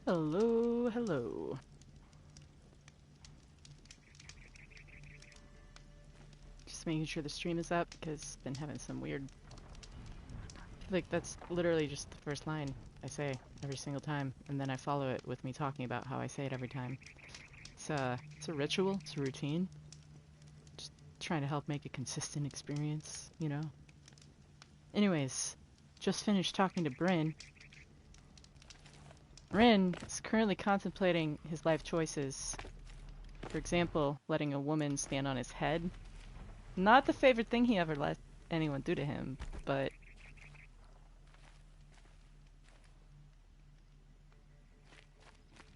Hello, hello. Just making sure the stream is up because I've been having some weird. I feel like that's literally just the first line I say every single time, and then I follow it with me talking about how I say it every time. It's a ritual, it's a routine. Just trying to help make a consistent experience, you know? Anyways, just finished talking to Bryn. Bryn is currently contemplating his life choices. For example, letting a woman stand on his head. Not the favorite thing he ever let anyone do to him, but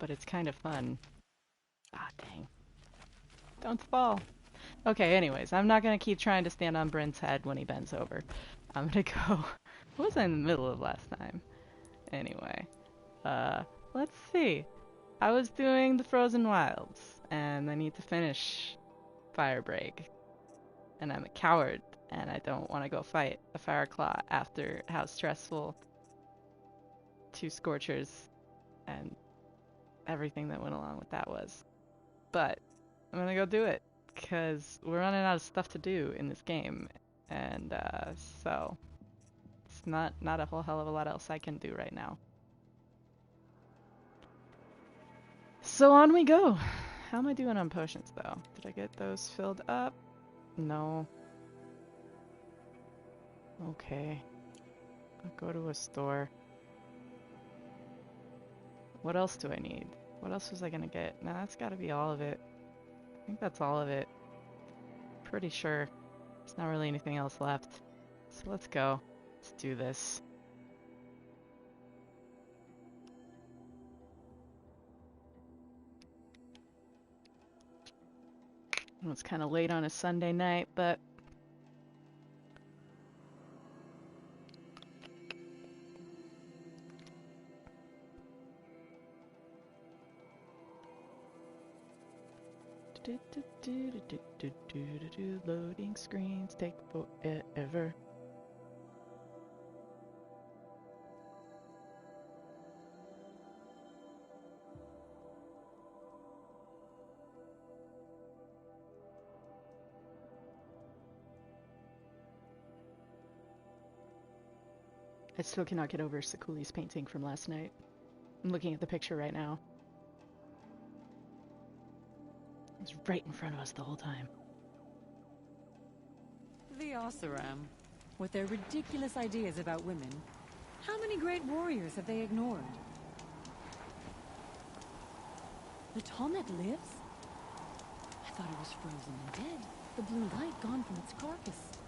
it's kind of fun. Ah, dang. Don't fall. Okay, anyways, I'm not gonna keep trying to stand on Bryn's head when he bends over. I'm gonna go. What was I in the middle of last time? Anyway, uh, let's see. I was doing the Frozen Wilds, and I need to finish Firebreak. And I'm a coward, and I don't want to go fight a Fireclaw after how stressful 2 Scorchers and everything that went along with that was. But I'm gonna go do it because we're running out of stuff to do in this game, and so it's not a whole hell of a lot else I can do right now. So on we go. How am I doing on potions though? Did I get those filled up? No. Okay. I'll go to a store. What else do I need? What else was I gonna get? Nah, that's gotta be all of it. I think that's all of it. Pretty sure. There's not really anything else left. So let's go. Let's do this. It's kind of late on a Sunday night, but loading screens take forever. I still cannot get over Sakuli's painting from last night. I'm looking at the picture right now. It's right in front of us the whole time. The Oseram, with their ridiculous ideas about women, how many great warriors have they ignored? The Tonnet lives? I thought it was frozen and dead. The blue light gone from its carcass.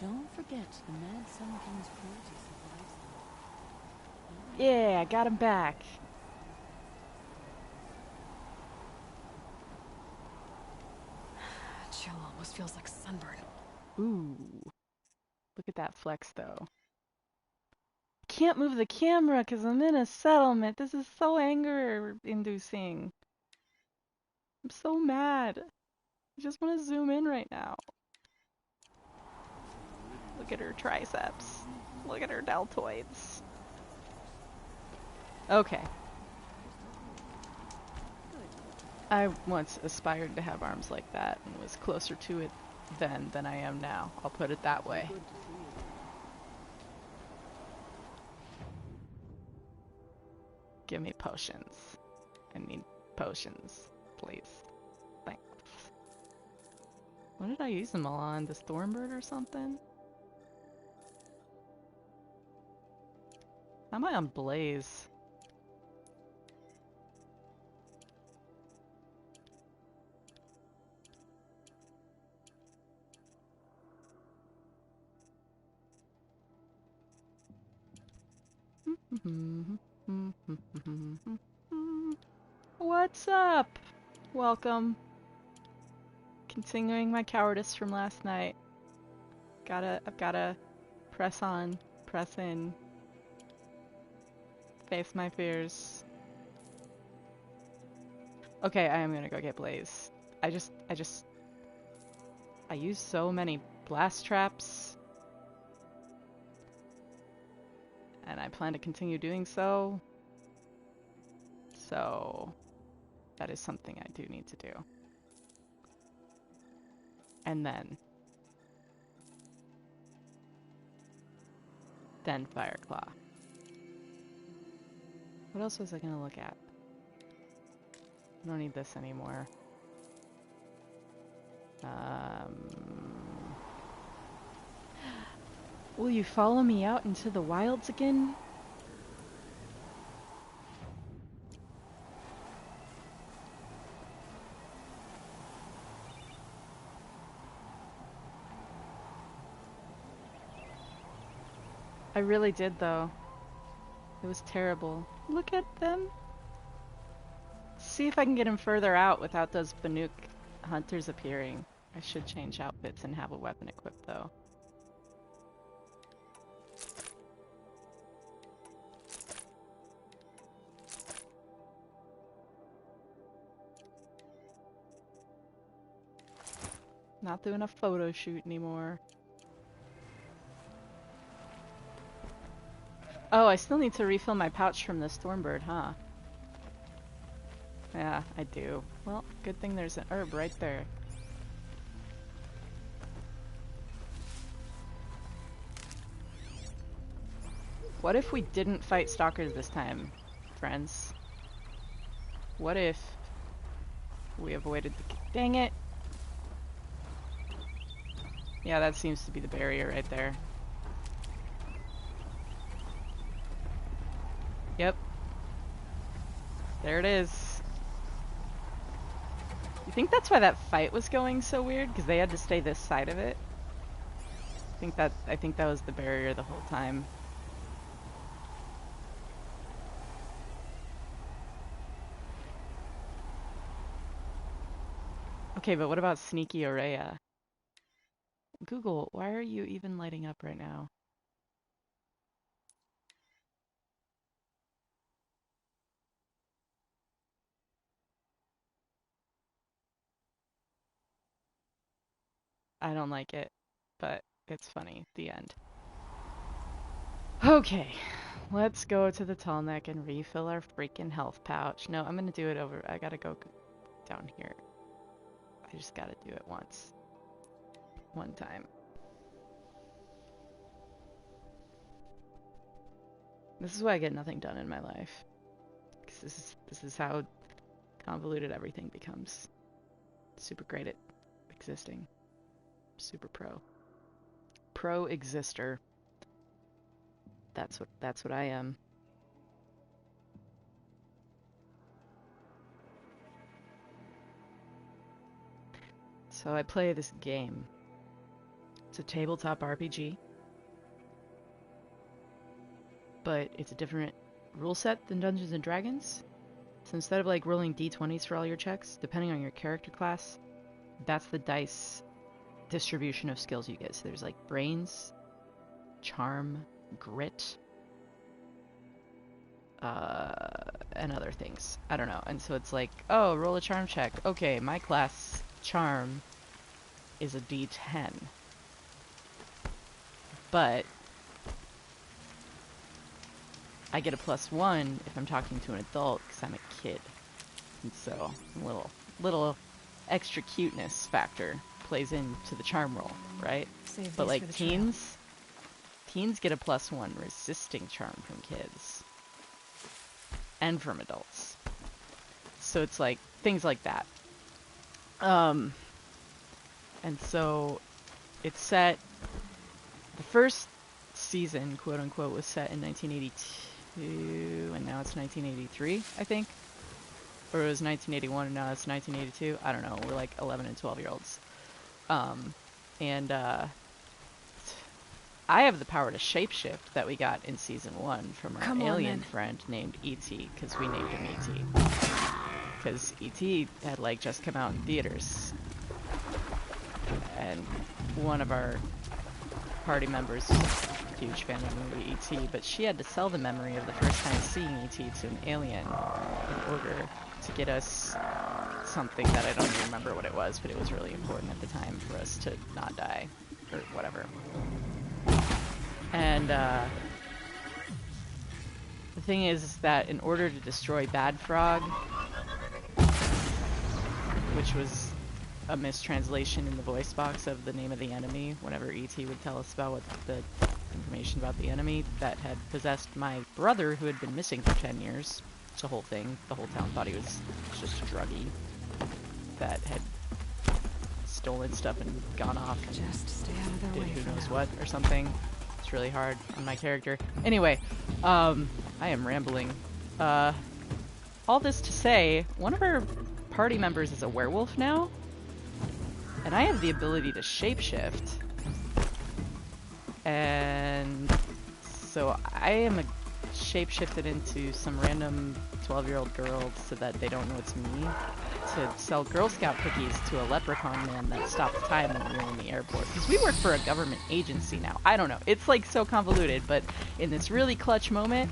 Don't forget the Mad Sun King's cruelty survives them. Yeah, I got him back. Chill almost feels like sunburn. Ooh. Look at that flex though. Can't move the camera because I'm in a settlement. This is so anger inducing. I'm so mad. I just want to zoom in right now. Look at her triceps. Look at her deltoids. Okay. I once aspired to have arms like that and was closer to it then than I am now. I'll put it that way. Give me potions. I need potions, please. Thanks. What did I use them all on? The Stormbird or something? How am I on Blaze? What's up? Welcome. Continuing my cowardice from last night. I've gotta press on, press in, face my fears. Okay, I am gonna go get Blaze. I use so many blast traps. And I plan to continue doing so. So that is something I do need to do. And then Fireclaw. What else was I gonna look at? I don't need this anymore. Will you follow me out into the wilds again? I really did, though. It was terrible. Look at them. See if I can get him further out without those Banuk hunters appearing. I should change outfits and have a weapon equipped, though. Not doing a photo shoot anymore. Oh, I still need to refill my pouch from the Stormbird, huh? Yeah, I do. Well, good thing there's an herb right there. What if we didn't fight stalkers this time, friends? What if we avoided the... Dang it! Yeah, that seems to be the barrier right there. Yep. There it is. You think that's why that fight was going so weird? Because they had to stay this side of it? I think that was the barrier the whole time. Okay, but what about Sneaky Aurea? Google, why are you even lighting up right now? I don't like it, but it's funny. The end. Okay, let's go to the tall neck and refill our freaking health pouch. No, I'm gonna do it over. I gotta go down here. I just gotta do it once. One time. This is why I get nothing done in my life. Because this is how convoluted everything becomes. Super great at existing. Super pro. Pro exister. That's what I am. So I play this game. It's a tabletop RPG. But it's a different rule set than Dungeons and Dragons. So instead of like rolling d20s for all your checks, depending on your character class, that's the dice distribution of skills you get. So there's like brains, charm, grit, and other things. I don't know. And so it's like, oh, roll a charm check. Okay, my class charm is a d10. But I get a +1 if I'm talking to an adult because I'm a kid. And so a little extra cuteness factor plays into the charm roll, right? But like teens get a +1 resisting charm from kids and from adults. So it's like things like that. And so it's set, the first season, quote unquote, was set in 1982 and now it's 1983, I think. Or it was 1981 and now it's 1982. I don't know. We're like 11 and 12 year olds. I have the power to shapeshift that we got in season 1 from our alien friend named E.T. because we named him E.T. Because E.T. had like just come out in theaters. And one of our party members is a huge fan of the movie E.T., but she had to sell the memory of the first time seeing E.T. to an alien in order to get us something that I don't even remember what it was, but it was really important at the time for us to not die, or whatever. And thing is that in order to destroy Bad Frog, which was a mistranslation in the voice box of the name of the enemy, whenever E.T. would tell us about what the information about the enemy that had possessed my brother who had been missing for 10 years. It's a whole thing. The whole town thought he was just a druggie that had stolen stuff and gone off and Just stay out of their did way who for knows now. what or something. It's really hard on my character. Anyway, I am rambling. All this to say, one of our party members is a werewolf now, and I have the ability to shapeshift. And so I am shapeshifted into some random 12-year-old girl so that they don't know it's me, to sell Girl Scout cookies to a leprechaun man that stopped time when we were in the airport. Because we work for a government agency now. I don't know. It's like so convoluted, but in this really clutch moment,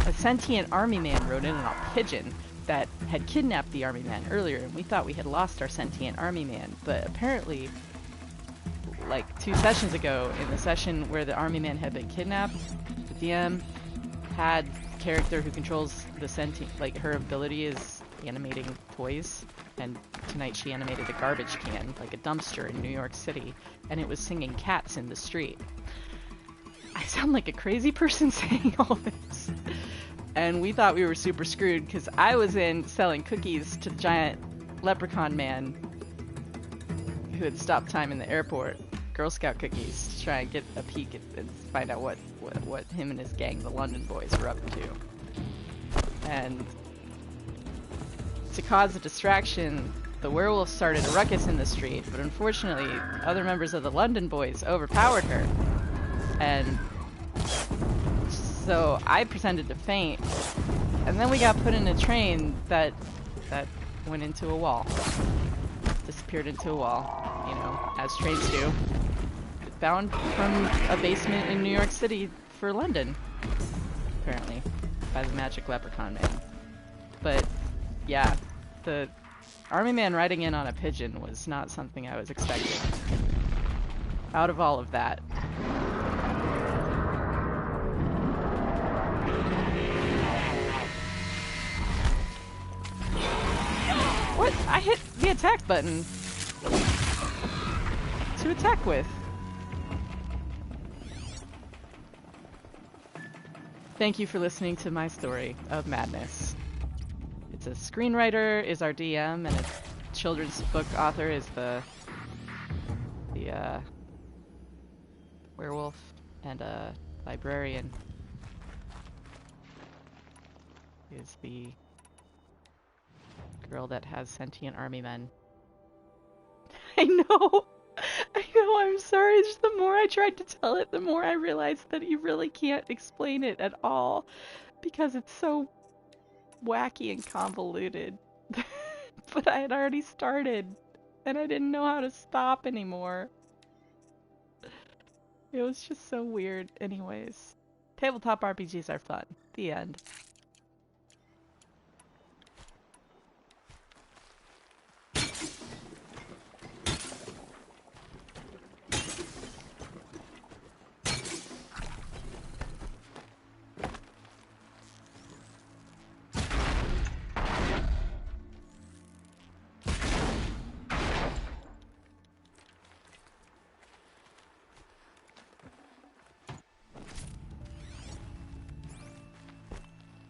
a sentient army man rode in on a pigeon that had kidnapped the army man earlier, and we thought we had lost our sentient army man, but apparently, like 2 sessions ago, in the session where the army man had been kidnapped, the DM had a character who controls the sentient, like her ability is animating toys, and tonight she animated a garbage can, like a dumpster in New York City, and it was singing Cats in the Street. I sound like a crazy person saying all this. And we thought we were super screwed because I was in selling cookies to the giant leprechaun man who had stopped time in the airport. Girl Scout cookies to try and get a peek at and find out what him and his gang, the London Boys, were up to. And to cause a distraction, the werewolf started a ruckus in the street, but unfortunately, other members of the London Boys overpowered her. And so I pretended to faint, and then we got put in a train that went into a wall. Disappeared into a wall, you know, as trains do. Bound from a basement in New York City for London, apparently, by the magic leprechaun man. But, yeah, the army man riding in on a pigeon was not something I was expecting. Out of all of that, what? I hit the attack button to attack with. Thank you for listening to my story of madness. It's a screenwriter is our DM, and a children's book author is the werewolf, and a librarian is the girl that has sentient army men. I know, I'm sorry. It's just the more I tried to tell it, the more I realized that you really can't explain it at all, because it's so wacky and convoluted. But I had already started, and I didn't know how to stop anymore. It was just so weird. Anyways, tabletop RPGs are fun. The end.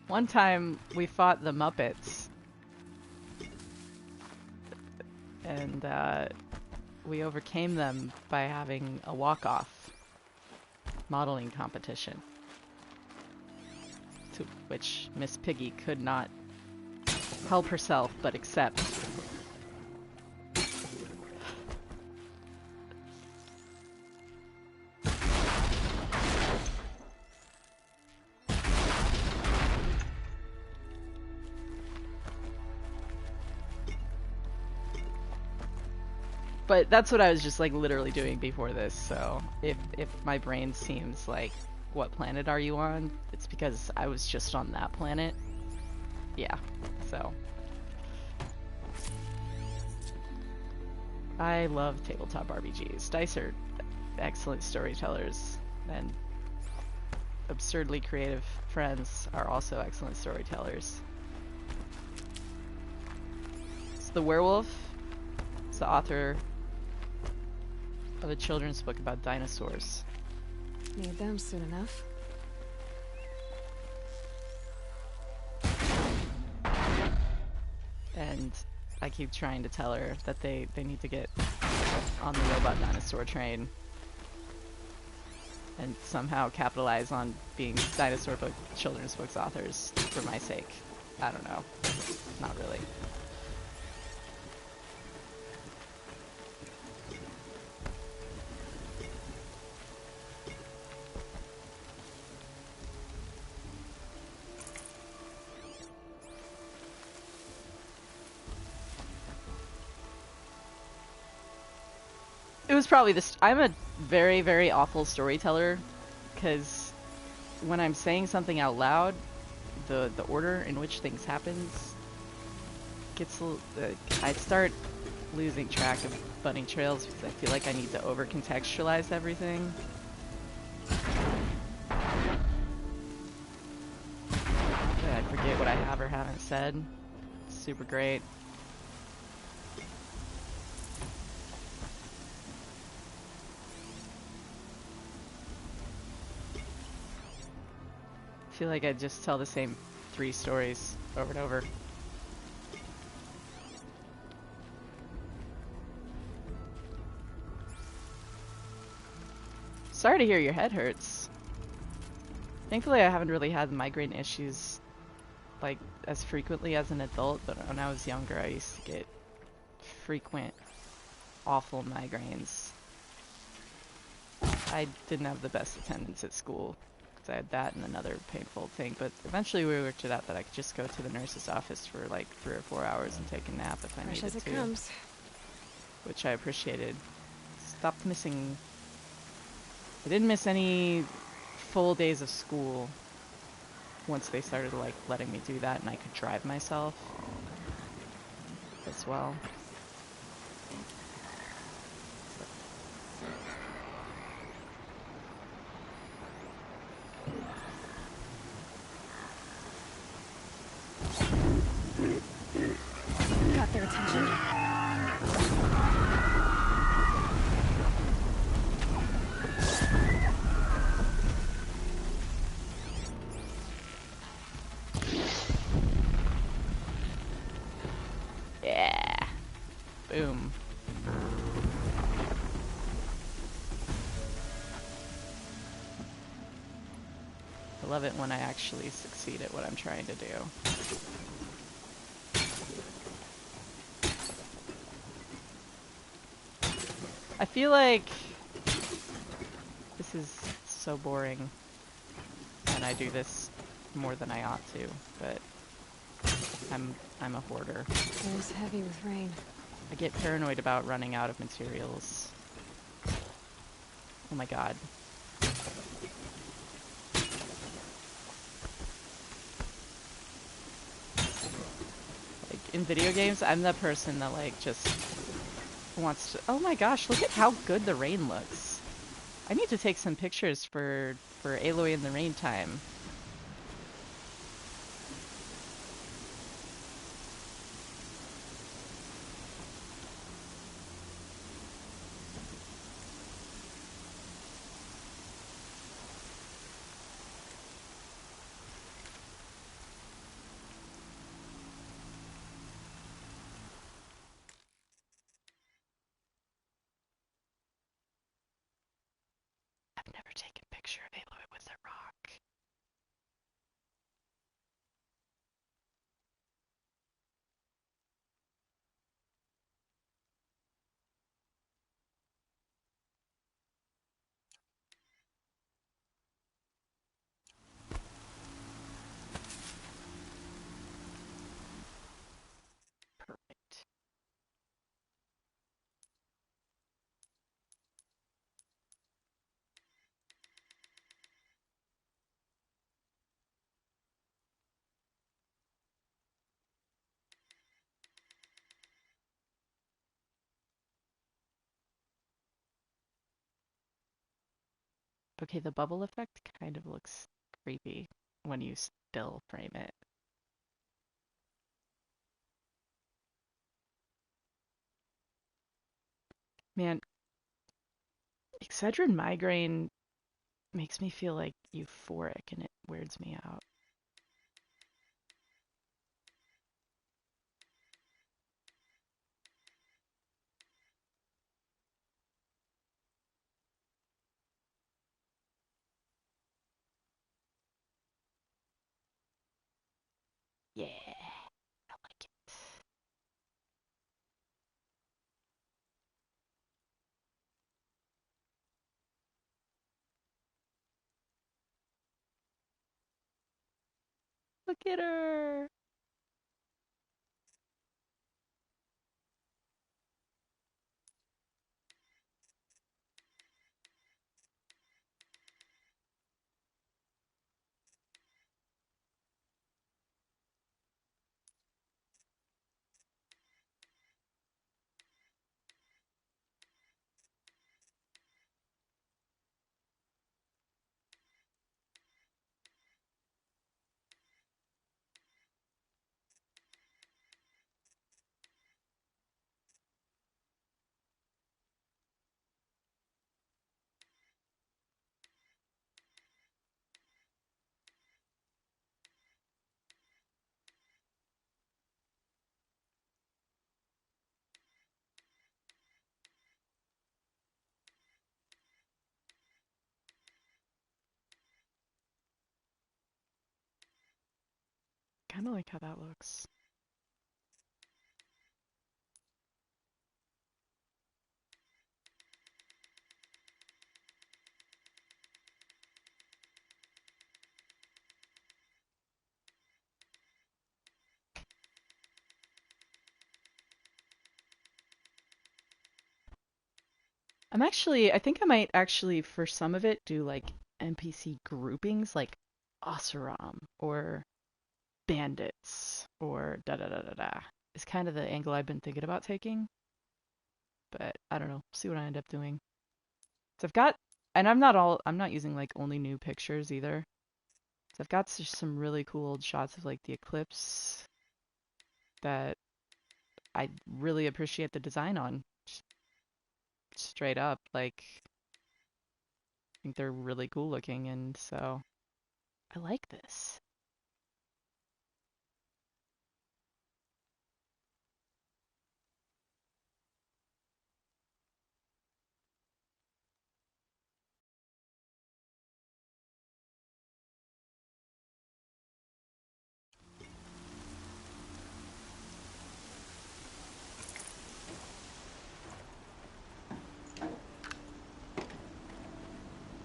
One time we fought the Muppets, and we overcame them by having a walk-off modeling competition, to which Miss Piggy could not help herself but accept. But that's what I was just like literally doing before this, so if my brain seems like, what planet are you on? It's because I was just on that planet. Yeah, so. I love tabletop RPGs. Dice are excellent storytellers, and absurdly creative friends are also excellent storytellers. So the werewolf is the author of a children's book about dinosaurs. Need them soon enough. And I keep trying to tell her that they need to get on the robot dinosaur train and somehow capitalize on being dinosaur book children's books authors for my sake. I don't know. Not really. It was probably this. I'm a very, very awful storyteller because when I'm saying something out loud, the order in which things happens gets I start losing track of bunny trails because I feel like I need to over contextualize everything. I forget what I have or haven't said. It's super great. I feel like I just tell the same 3 stories over and over. Sorry to hear your head hurts. Thankfully, I haven't really had migraine issues like as frequently as an adult, but when I was younger, I used to get frequent, awful migraines. I didn't have the best attendance at school because I had that and another painful thing, but eventually we worked it out that I could just go to the nurse's office for like 3 or 4 hours and take a nap if I Fresh needed as it to, comes. which I appreciated. Stopped missing. I didn't miss any full days of school once they started like letting me do that and I could drive myself as well. Got their attention. Yeah. Boom. I love it when I actually succeed at what I'm trying to do. I feel like this is so boring and I do this more than I ought to, but I'm a hoarder. It was heavy with rain. I get paranoid about running out of materials. Oh my god. Like in video games, I'm the person that like just wants to. Oh my gosh, look at how good the rain looks. I need to take some pictures for Aloy in the Rain time. I've never taken a picture of Aloy with a rock. Perfect. Okay, the bubble effect kind of looks creepy when you still frame it. Man, Excedrin migraine makes me feel like euphoric and it weirds me out. Yeah, I like it. Look at her. Kind of like how that looks. I think I might actually, for some of it, do like NPC groupings like Oseram or bandits or da da da da da. Is kind of the angle I've been thinking about taking, but I don't know. See what I end up doing. So I've got, and I'm not using like only new pictures either. So I've got just some really cool old shots of like the eclipse that I really appreciate the design on. Straight up, like I think they're really cool looking, and so I like this.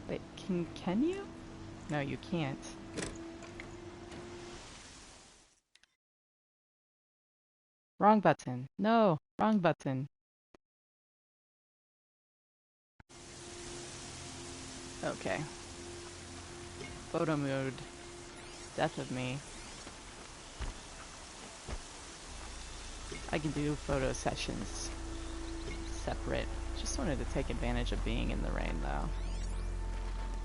Wait, can you? No, you can't. Wrong button. No, wrong button. Okay. Photo mode. Death of me. I can do photo sessions separate. Just wanted to take advantage of being in the rain though.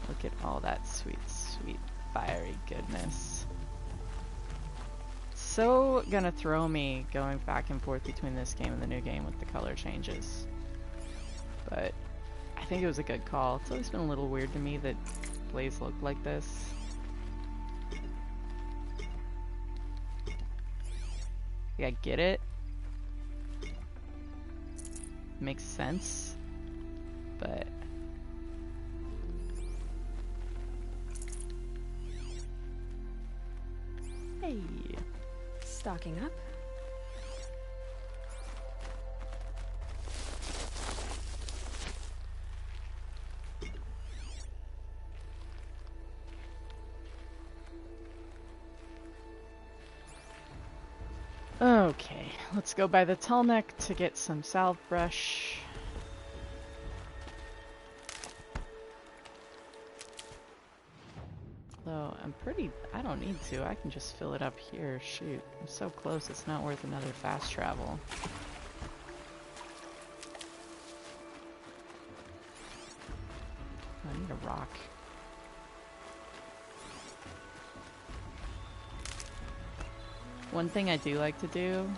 Look at all that sweet, sweet, fiery goodness. So gonna throw me going back and forth between this game and the new game with the color changes. But I think it was a good call. It's always been a little weird to me that Blaze looked like this. I get it. Makes sense. But hey. Stocking up. Okay, let's go by the Tallneck to get some salve brush. Although I don't need to, I can just fill it up here. Shoot, I'm so close, it's not worth another fast travel. I need a rock. One thing I do like to do,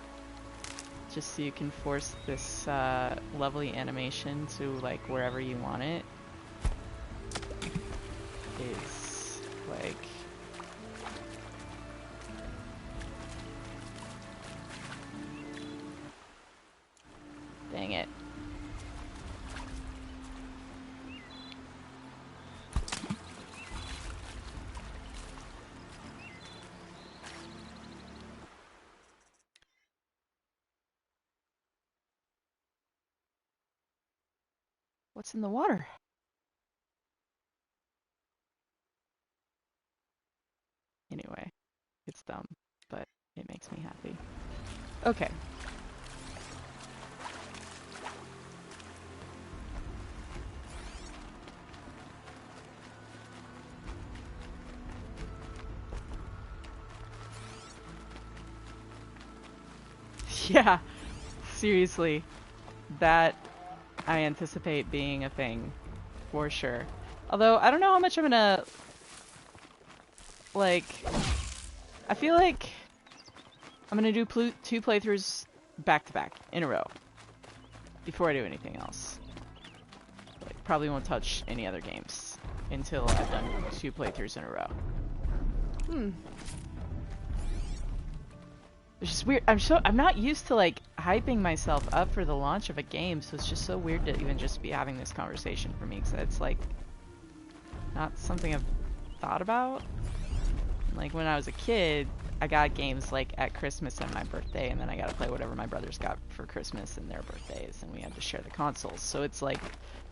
just so you can force this lovely animation to like wherever you want it, is like dang it. What's in the water? Anyway, it's dumb, but it makes me happy. Okay. Yeah, seriously. That I anticipate being a thing, for sure. Although, I don't know how much I'm gonna, like, I feel like I'm gonna do 2 playthroughs back to back, in a row, before I do anything else. Like, probably won't touch any other games until I've done 2 playthroughs in a row. It's just weird. I'm not used to like hyping myself up for the launch of a game, so it's just so weird to even just be having this conversation for me, because it's like not something I've thought about. Like when I was a kid, I got games like at Christmas and my birthday, and then I got to play whatever my brothers got for Christmas and their birthdays, and we had to share the consoles. So it's like,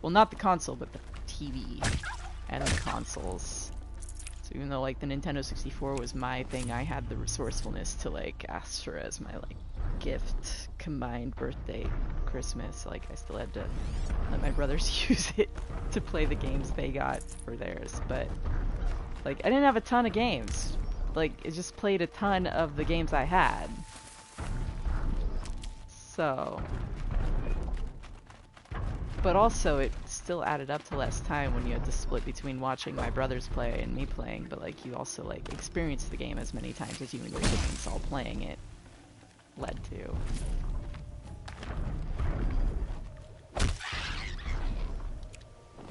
well, not the console, but the TV and the consoles. So even though like the Nintendo 64 was my thing, I had the resourcefulness to like ask for as my like gift, combined birthday, Christmas. Like I still had to let my brothers use it to play the games they got for theirs. But like I didn't have a ton of games. Like it just played a ton of the games I had. So, but also it still added up to less time when you had to split between watching my brothers play and me playing, but like you also like experienced the game as many times as you and your siblings all playing it led to.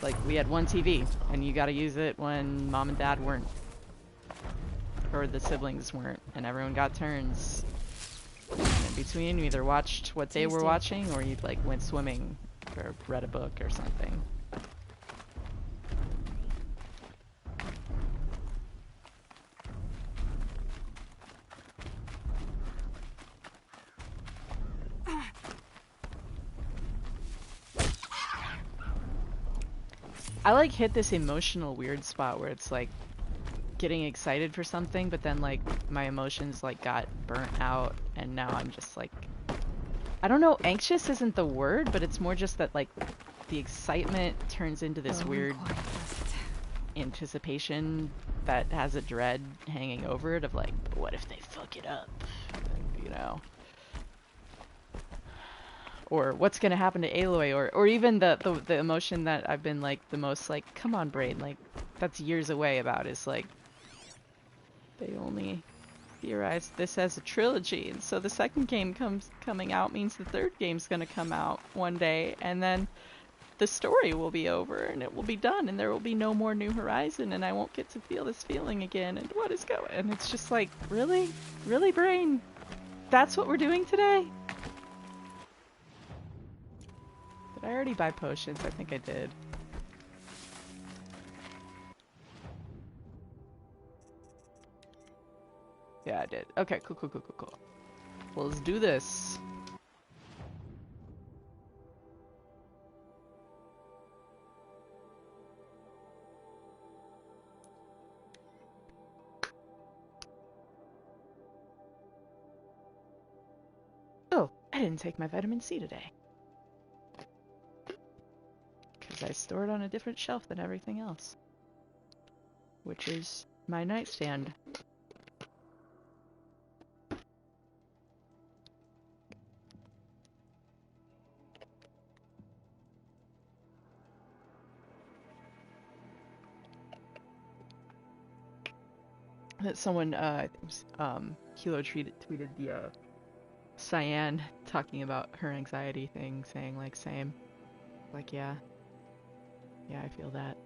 Like we had one TV and you gotta use it when mom and dad weren't, or the siblings weren't, and everyone got turns. And in between you either watched what they were watching or you like went swimming or read a book or something. I like hit this emotional weird spot where it's like getting excited for something, but then like my emotions like got burnt out and now I'm just like, I don't know, anxious isn't the word, but it's more just that like the excitement turns into this weird anticipation that has a dread hanging over it of like, what if they fuck it up, you know? Or what's gonna happen to Aloy, or even the emotion that I've been like the most like, come on brain, like that's years away about is like they only theorized this as a trilogy, and so the second game coming out means the third game's gonna come out one day, and then the story will be over and it will be done and there will be no more New Horizon and I won't get to feel this feeling again, and what is going, and it's just like, really brain, that's what we're doing today? Did I already buy potions? I think I did. Yeah, I did. Okay, cool. Well, let's do this. Oh, I didn't take my vitamin C today. Because I store it on a different shelf than everything else. Which is my nightstand. that someone, I think it was, Kilo tweeted the, Cyan talking about her anxiety thing, saying like, same. Like, yeah. Yeah, I feel that.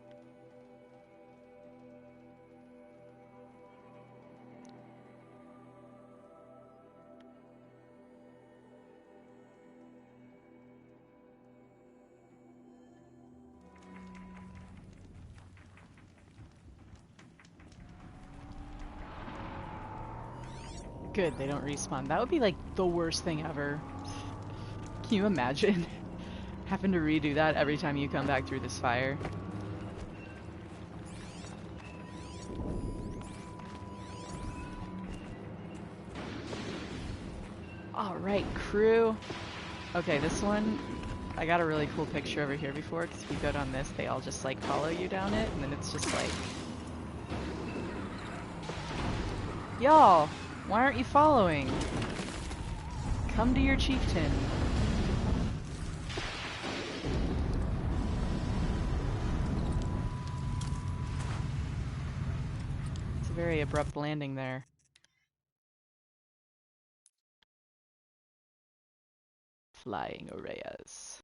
Good, they don't respawn. That would be like the worst thing ever. Can you imagine having to redo that every time you come back through this fire? Alright, crew. Okay, this one, I got a really cool picture over here before, because if you go down this, they all just like follow you down it, and then it's just like... Y'all, why aren't you following? Come to your chieftain. It's a very abrupt landing there. Flying Oreyas.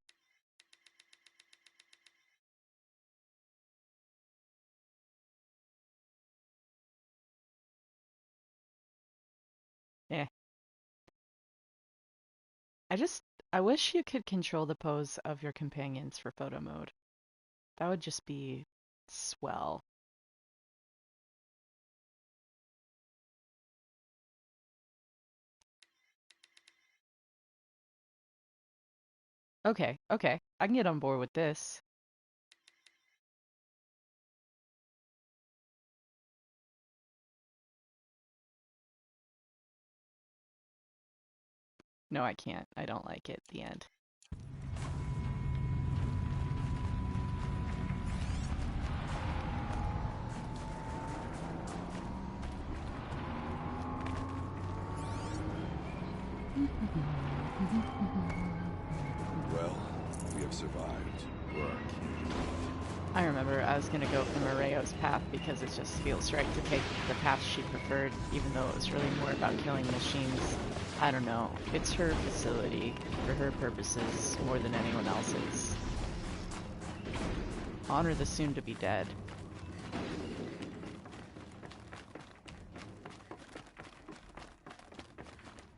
Eh. I wish you could control the pose of your companions for photo mode. That would just be swell. Okay, okay. I can get on board with this. No, I can't. I don't like it. The end. Well, we have survived. We're our king. I remember I was gonna go for Moreo's path because it just feels right to take the path she preferred, even though it was really more about killing machines. I don't know. It's her facility, for her purposes, more than anyone else's. Honor the soon-to-be dead.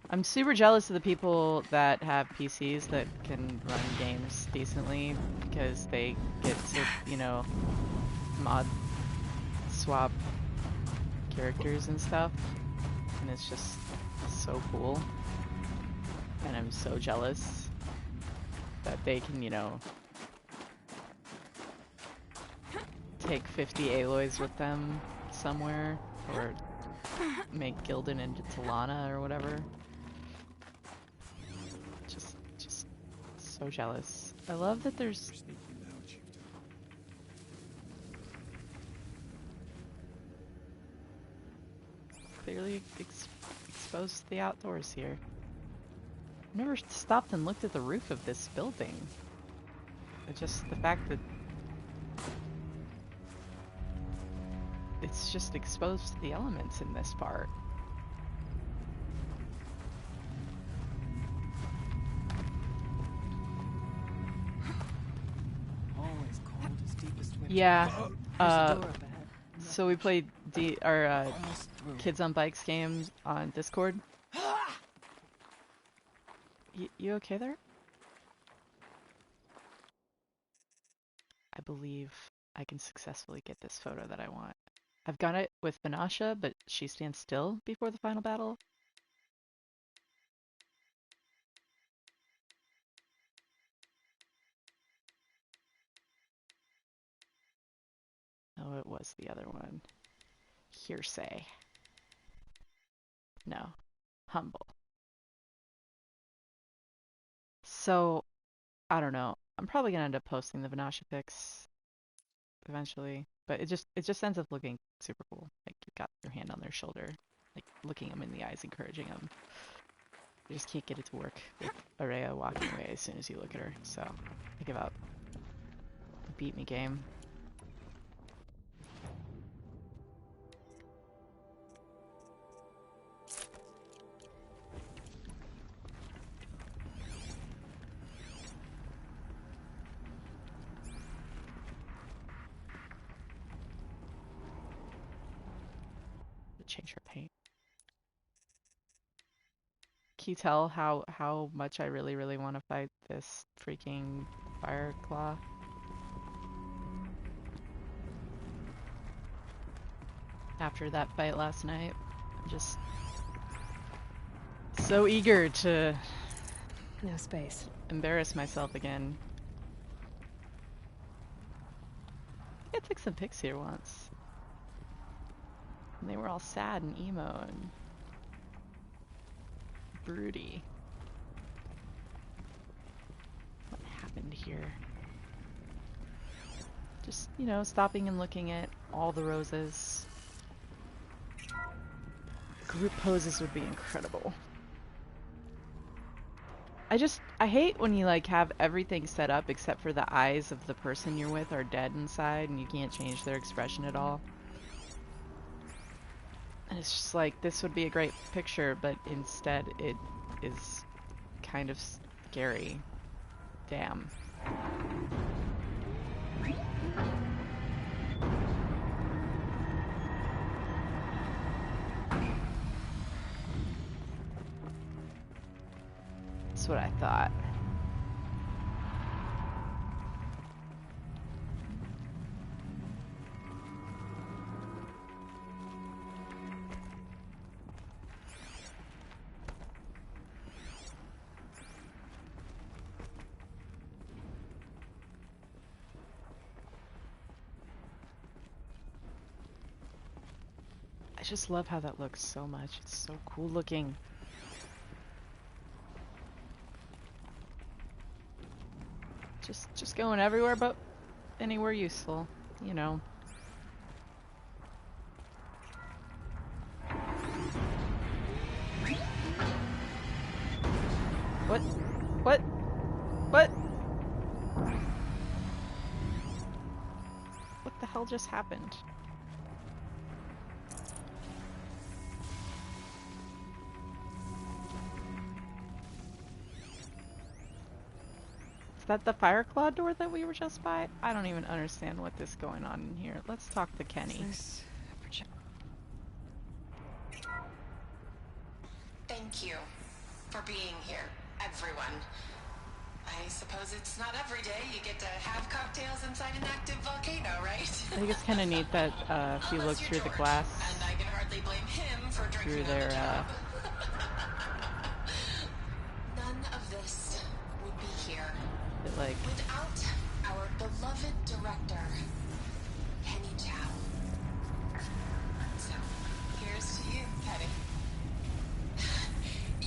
I'm super jealous of the people that have PCs that can run games decently because they get to, you know, mod swap characters and stuff, and it's just so cool. And I'm so jealous that they can, you know, take 50 Aloys with them somewhere, or make Gildan into Talana or whatever. Just so jealous. I love that there's... clearly exposed to the outdoors here. I've never stopped and looked at the roof of this building. It's just the fact that it's just exposed to the elements in this part. Always cold as deepest winter. Yeah. There's a door up ahead. So we played our Kids on Bikes games on Discord. You okay there? I believe I can successfully get this photo that I want. I've got it with Banasha, but she stands still before the final battle. Oh, it was the other one. Hearsay. No. Humble. So, I don't know. I'm probably gonna end up posting the Banasha pics eventually, but it just ends up looking super cool. Like, you've got your hand on their shoulder, like looking them in the eyes, encouraging them. You just can't get it to work with Ourea walking away as soon as you look at her, so I give up. Beat me, game. change her paint. Can you tell how much I really want to fight this freaking fire claw? After that fight last night, I'm just so eager to No space. embarrass myself again. I took some pics here once. And they were all sad and emo and broody. What happened here? Just, you know, stopping and looking at all the roses. Group poses would be incredible. I hate when you like have everything set up except for the eyes of the person you're with are dead inside and you can't change their expression at all. And it's just like, this would be a great picture, but instead it is kind of scary. Damn. That's what I thought. I just love how that looks so much. It's so cool looking. Just going everywhere but anywhere useful, you know. What? What? What? What the hell just happened? Is that the Fireclaw door that we were just by? I don't even understand what is going on in here. Let's talk to Kenny. Thank you for being here, everyone. I suppose it's not every day you get to have cocktails inside an active volcano, right? I think it's kind of neat that if you look Unless you're through the George, glass and I can hardly blame him for through drinking on the their job. None of this would be here it, like without our beloved director, Kenny Chow. So, here's to you, Kenny.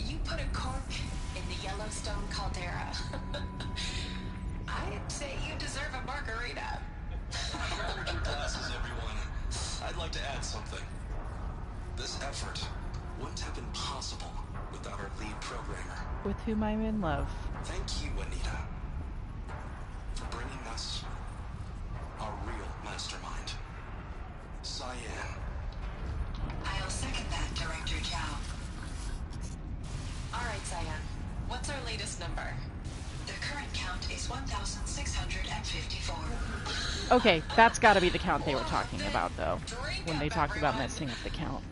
You put a cork in the Yellowstone caldera. I'd say you deserve a margarita. Hold your glasses, everyone. I'd like to add something. This effort wouldn't have been possible without our lead programmer. with whom I'm in love. Thank you, Anita, for bringing us our real mastermind, Cyan. I'll second that, Director Chow. All right, Cyan. What's our latest number? The current count is 1,654. Okay, that's got to be the count they were talking about, though, when they talked about messing up the count.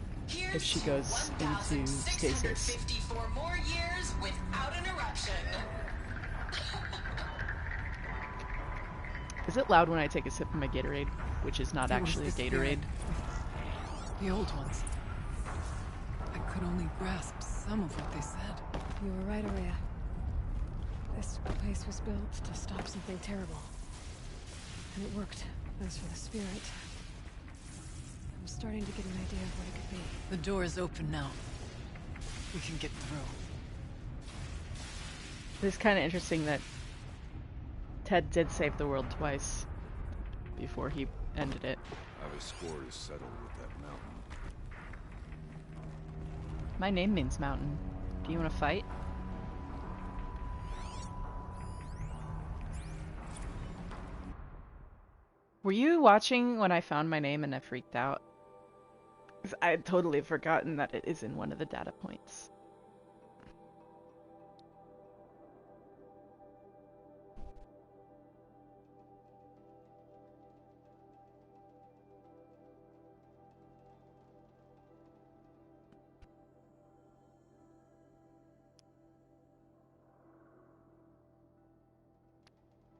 If she goes into stasis. 1,654 more years without an eruption. Is it loud when I take a sip of my Gatorade, which is not actually a Gatorade? The old ones. I could only grasp some of what they said. You were right, Aurea. This place was built to stop something terrible. And it worked. As for the spirit, I'm starting to get an idea of what it could be. The door is open now. We can get through. It's kind of interesting that Ted did save the world twice before he ended it. Our score is settled with that mountain. My name means mountain. Do you want to fight? Were you watching when I found my name and I freaked out? 'Cause I had totally forgotten that it is in one of the data points.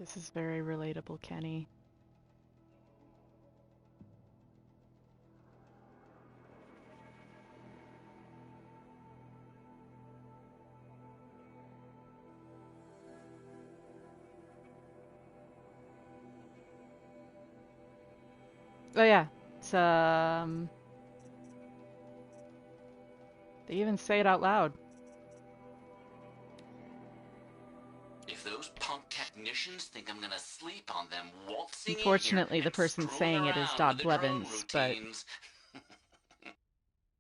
This is very relatable, Kenny. Oh yeah, it's they even say it out loud. If those punk technicians think I'm gonna sleep on them waltzing Unfortunately, in here the person and saying it is strolling Dodd around with their drone Blevins, but routines,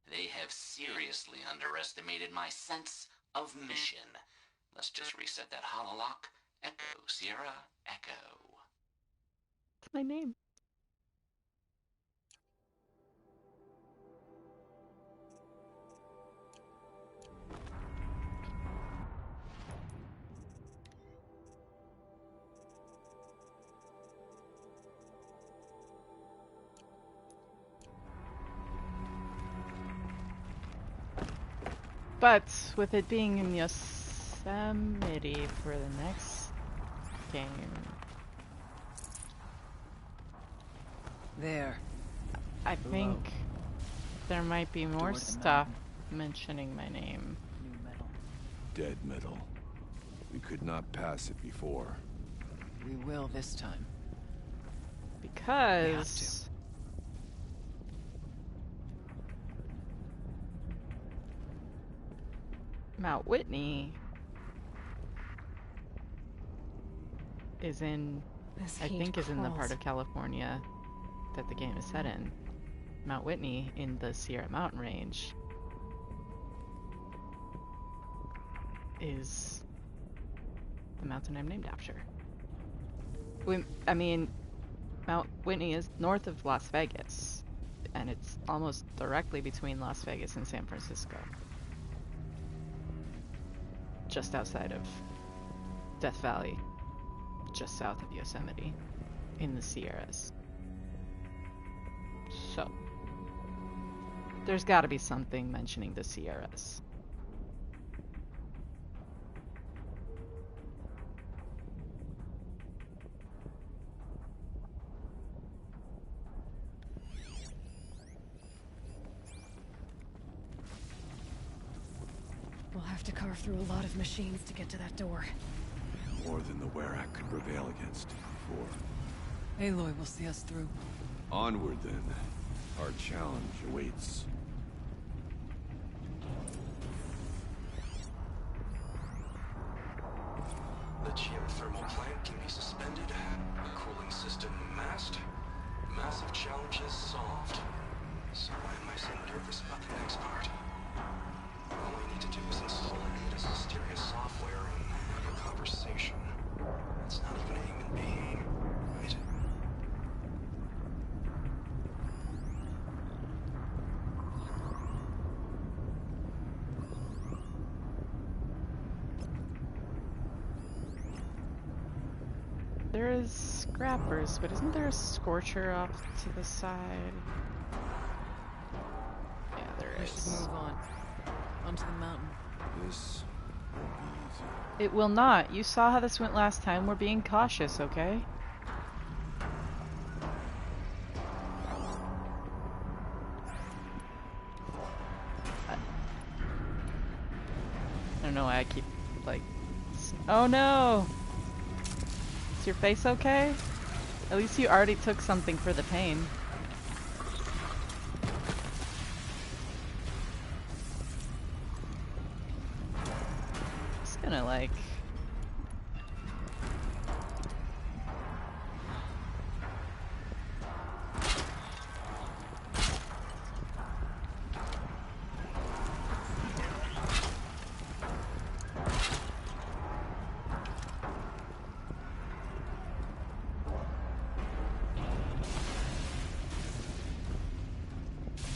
they have seriously underestimated my sense of mission. Let's just reset that hololock. Echo, Sierra, Echo. it's my name. But with it being in Yosemite for the next game, There. I think there might be more stuff mentioning my name. New metal. Dead metal. We could not pass it before. We will this time. Because Mount Whitney is in, This I heat think is in the calls. part of California that the game is set in. Mount Whitney in the Sierra Mountain Range is the mountain I'm named after. I mean, Mount Whitney is north of Las Vegas, and it's almost directly between Las Vegas and San Francisco. Just outside of Death Valley, just south of Yosemite, in the Sierras. So, there's gotta be something mentioning the Sierras. We'll have to carve through a lot of machines to get to that door. More than the Werak could prevail against before. Aloy will see us through. Onward then. Our challenge awaits. The geothermal plant can be suspended. The cooling system masked. Massive challenges solved. So why am I so nervous about the next part? All I need to do is install Anita's mysterious software and have a conversation. It's not even a human being, right? There is scrappers, but isn't there a scorcher off to the side? Yeah, there We should is. move on. Onto the mountain. This won't be easy. It will not. You saw how this went last time. We're being cautious, okay? I don't know why I keep, like... Oh no! Is your face okay? At least you already took something for the pain. Just gonna, like...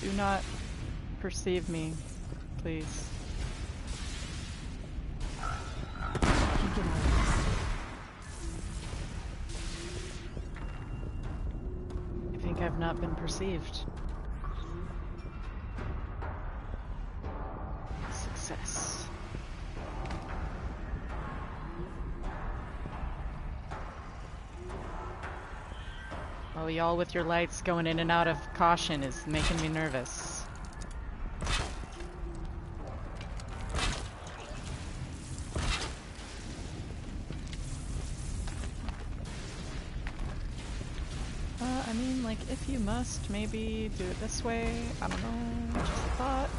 Do not perceive me, please. I think I've not been perceived. Success. Oh, y'all with your lights going in and out of caution is making me nervous. I mean, like, if you must, maybe do it this way. I don't know, just a thought.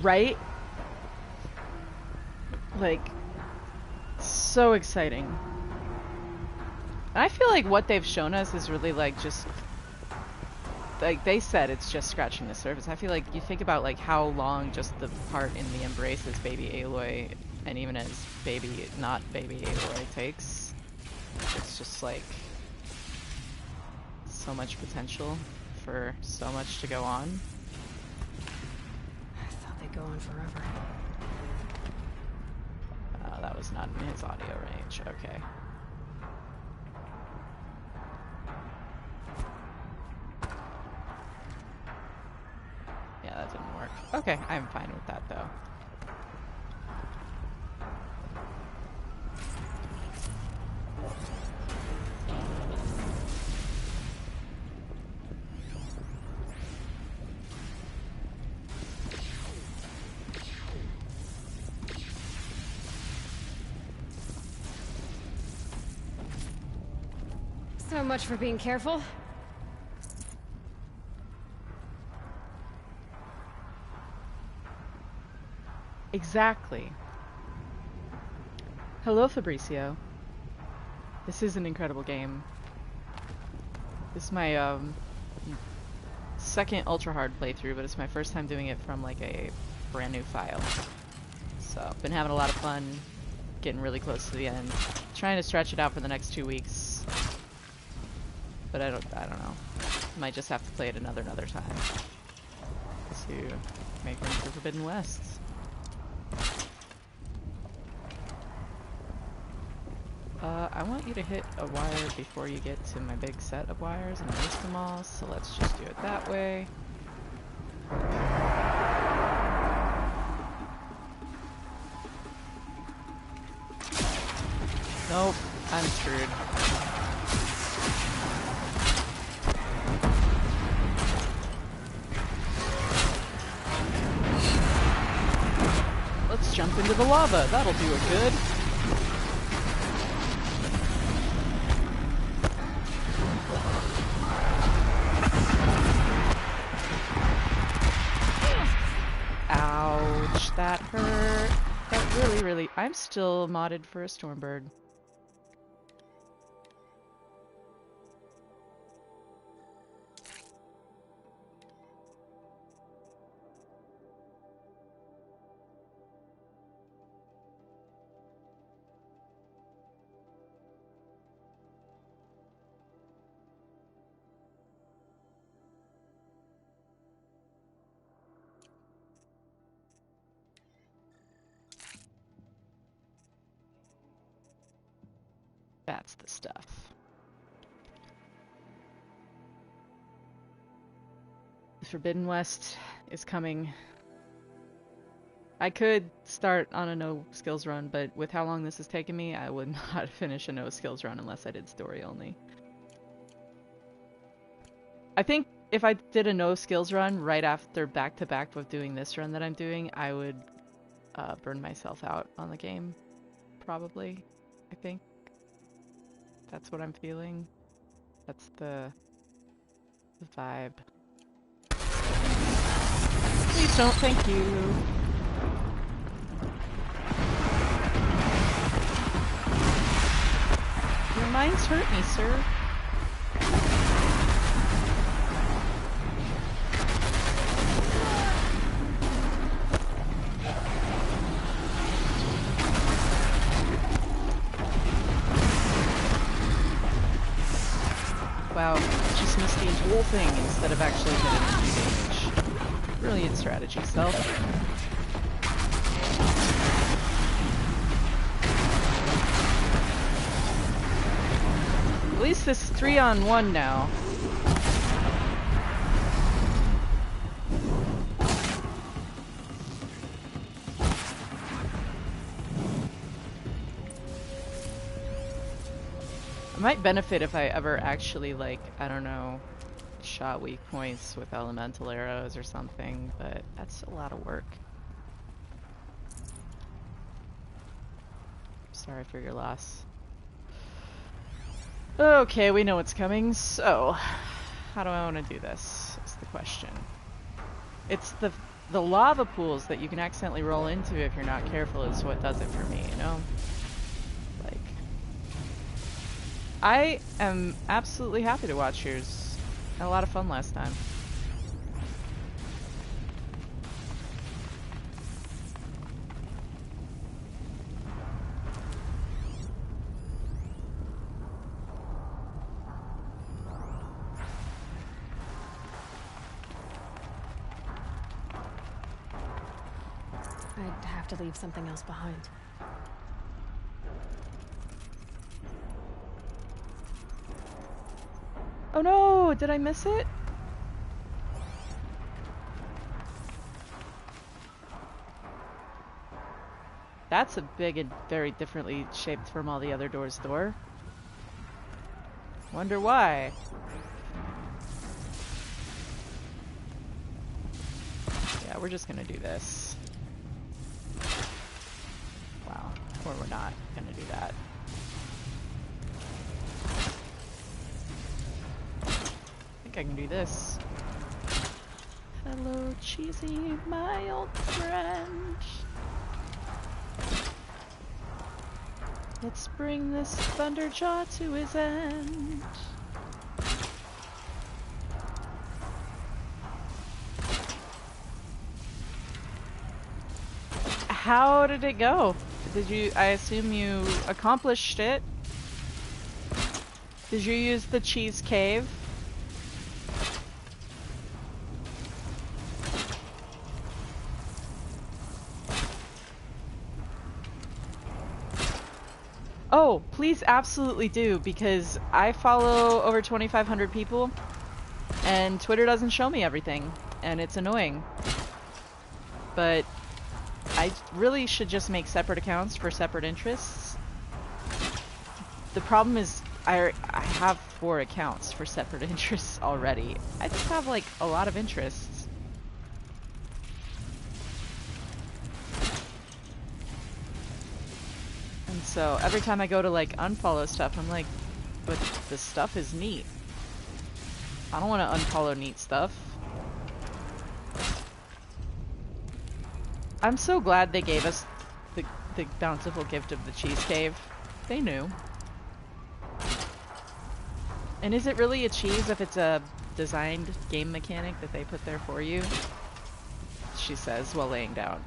Right? Like, so exciting. And I feel like what they've shown us is really like just, like they said, it's just scratching the surface. I feel like you think about like how long just the part in the Embrace as baby Aloy and even as baby, not baby Aloy takes. It's just like so much potential for so much to go on. I thought they'd go on forever. That was not in his audio range. Okay. Yeah, that didn't work. Okay, I'm fine with that though. So much for being careful. Exactly. Hello, Fabricio. This is an incredible game. This is my second ultra hard playthrough, but it's my first time doing it from like a brand new file. So I've been having a lot of fun, getting really close to the end, trying to stretch it out for the next 2 weeks. But I don't know. Might just have to play it another time to make room for Forbidden West. I want you to hit a wire before you get to my big set of wires and waste them all, so let's just do it that way. Nope, I'm screwed. Let's jump into the lava, that'll do it good. Ouch, that hurt. That really, I'm still modded for a Stormbird. That's the stuff. The Forbidden West is coming. I could start on a no skills run, but with how long this has taken me, I would not finish a no skills run unless I did story only. I think if I did a no skills run right after back to back with doing this run that I'm doing, I would burn myself out on the game. Probably, I think. That's what I'm feeling. That's the vibe. Please don't, thank you. Your mind's hurt me, sir. Wow, just missed the whole thing instead of actually hitting damage. Brilliant strategy, self. At least this is 3-on-1 now. Might benefit if I ever actually, like, I don't know, shot weak points with elemental arrows or something, but that's a lot of work. Sorry for your loss. Okay, we know what's coming, so how do I want to do this? Is the question. It's the lava pools that you can accidentally roll into if you're not careful is what does it for me, you know? Like, I am absolutely happy to watch yours. Had a lot of fun last time. I'd have to leave something else behind. Oh no! Did I miss it? That's a big and very differently shaped from all the other doors door. Wonder why. Yeah, we're just gonna do this. Wow. Or we're not gonna do that. I think I can do this. Hello, Cheesy, my old friend. Let's bring this Thunderjaw to his end. How did it go? Did you, I assume you accomplished it? Did you use the cheese cave? Oh, please absolutely do, because I follow over 2,500 people, and Twitter doesn't show me everything, and it's annoying. But I really should just make separate accounts for separate interests. The problem is I have 4 accounts for separate interests already. I just have like a lot of interests. And so every time I go to like unfollow stuff, I'm like, but this stuff is neat. I don't want to unfollow neat stuff. I'm so glad they gave us the bountiful gift of the cheese cave. They knew. And is it really a cheese if it's a designed game mechanic that they put there for you? She says while laying down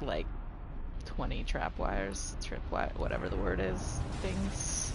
like 20 trap wires, tripwire, whatever the word is, things.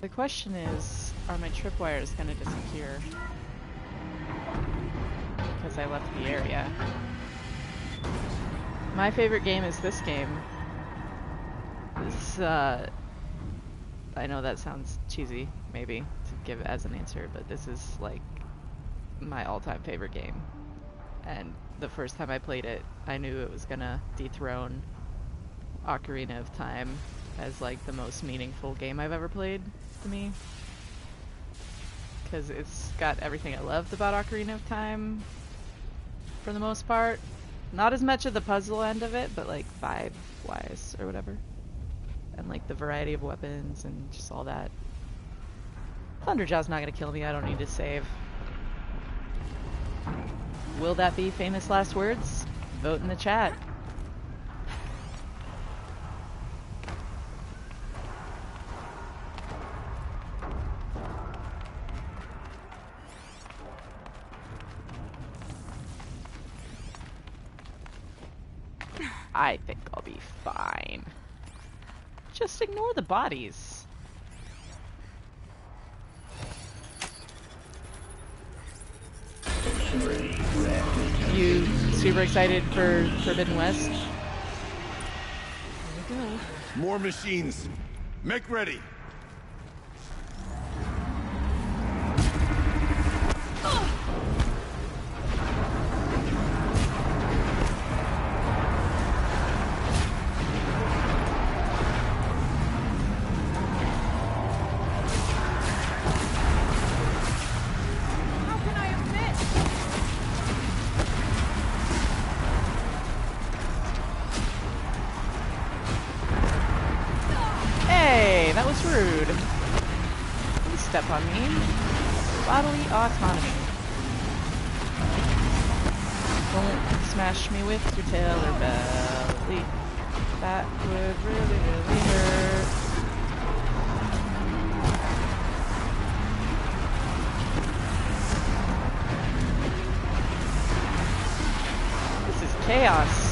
The question is, are my tripwires gonna disappear? Because I left the area. My favorite game is this game. This, I know that sounds cheesy, maybe, to give it as an answer, but this is, like, my all-time favorite game. And the first time I played it, I knew it was gonna dethrone Ocarina of Time as, like, the most meaningful game I've ever played to me. Because it's got everything I loved about Ocarina of Time, for the most part. Not as much of the puzzle end of it, but, like, vibe-wise, or whatever. And, like, the variety of weapons and just all that. Thunderjaw's not gonna kill me, I don't need to save. Will that be famous last words? Vote in the chat. I think I'll be fine. Just ignore the bodies. You super excited for Forbidden West? Here we go. More machines. Make ready. Hey, that was rude. Please step on me. Bodily autonomy. Don't smash me with your tail or belly. That would really, really hurt. This is chaos.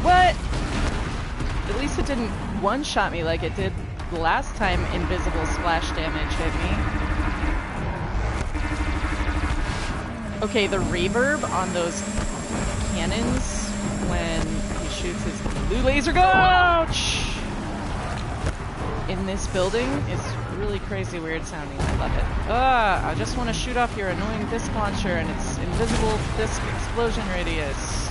What? At least it didn't one-shot me like it did the last time invisible splash damage hit me. Okay, the reverb on those cannons when he shoots his blue laser gun in this building is really crazy weird sounding. I love it. I just want to shoot off your annoying disc launcher and its invisible disc explosion radius.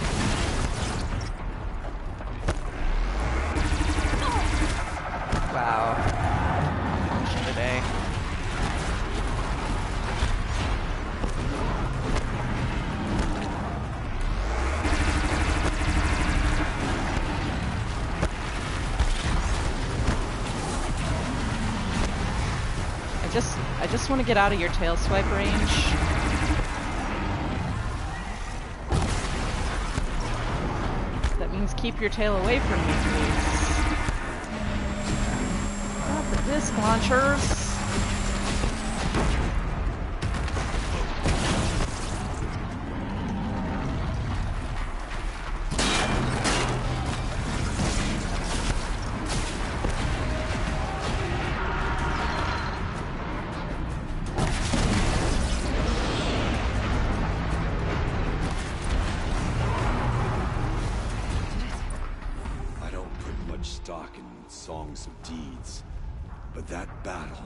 Wow. Action today. I just want to get out of your tail swipe range. That means keep your tail away from me, please. Not the disc launchers. I don't put much stock in songs of deeds, but that battle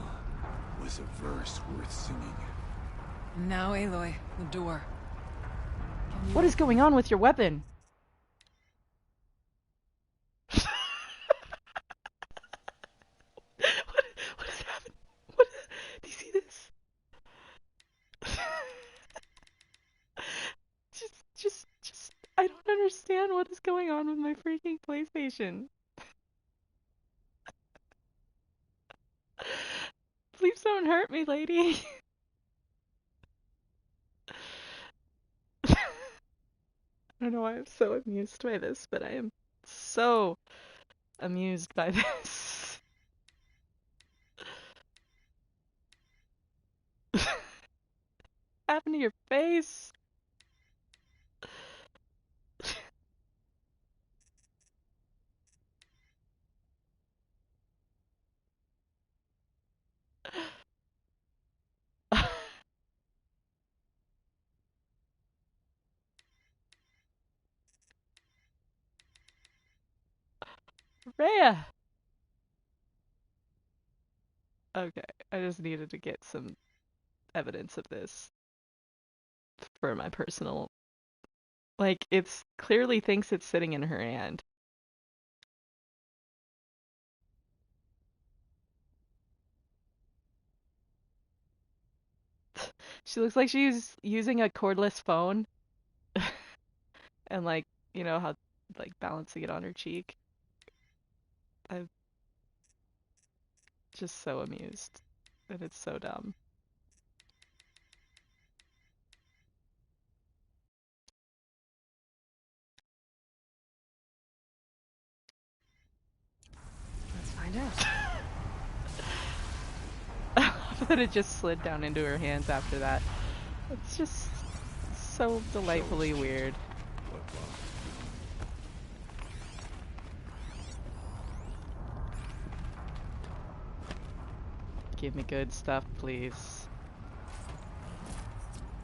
was a verse worth singing. Now, Aloy, the door. What is going on with your weapon? What is happening? Do you see this? just, I don't understand what is going on with my freaking PlayStation. Please don't hurt me, lady. I don't know why I'm so amused by this, but I am so amused by this. What happened to your face? Rhea! Okay, I just needed to get some evidence of this for my personal... Like, it's clearly thinks it's sitting in her hand. She looks like she's using a cordless phone. And like, you know how, like, balancing it on her cheek. I'm just so amused. And it's so dumb. find out. That it just slid down into her hands after that. It's just so delightfully weird. What box? Give me good stuff, please.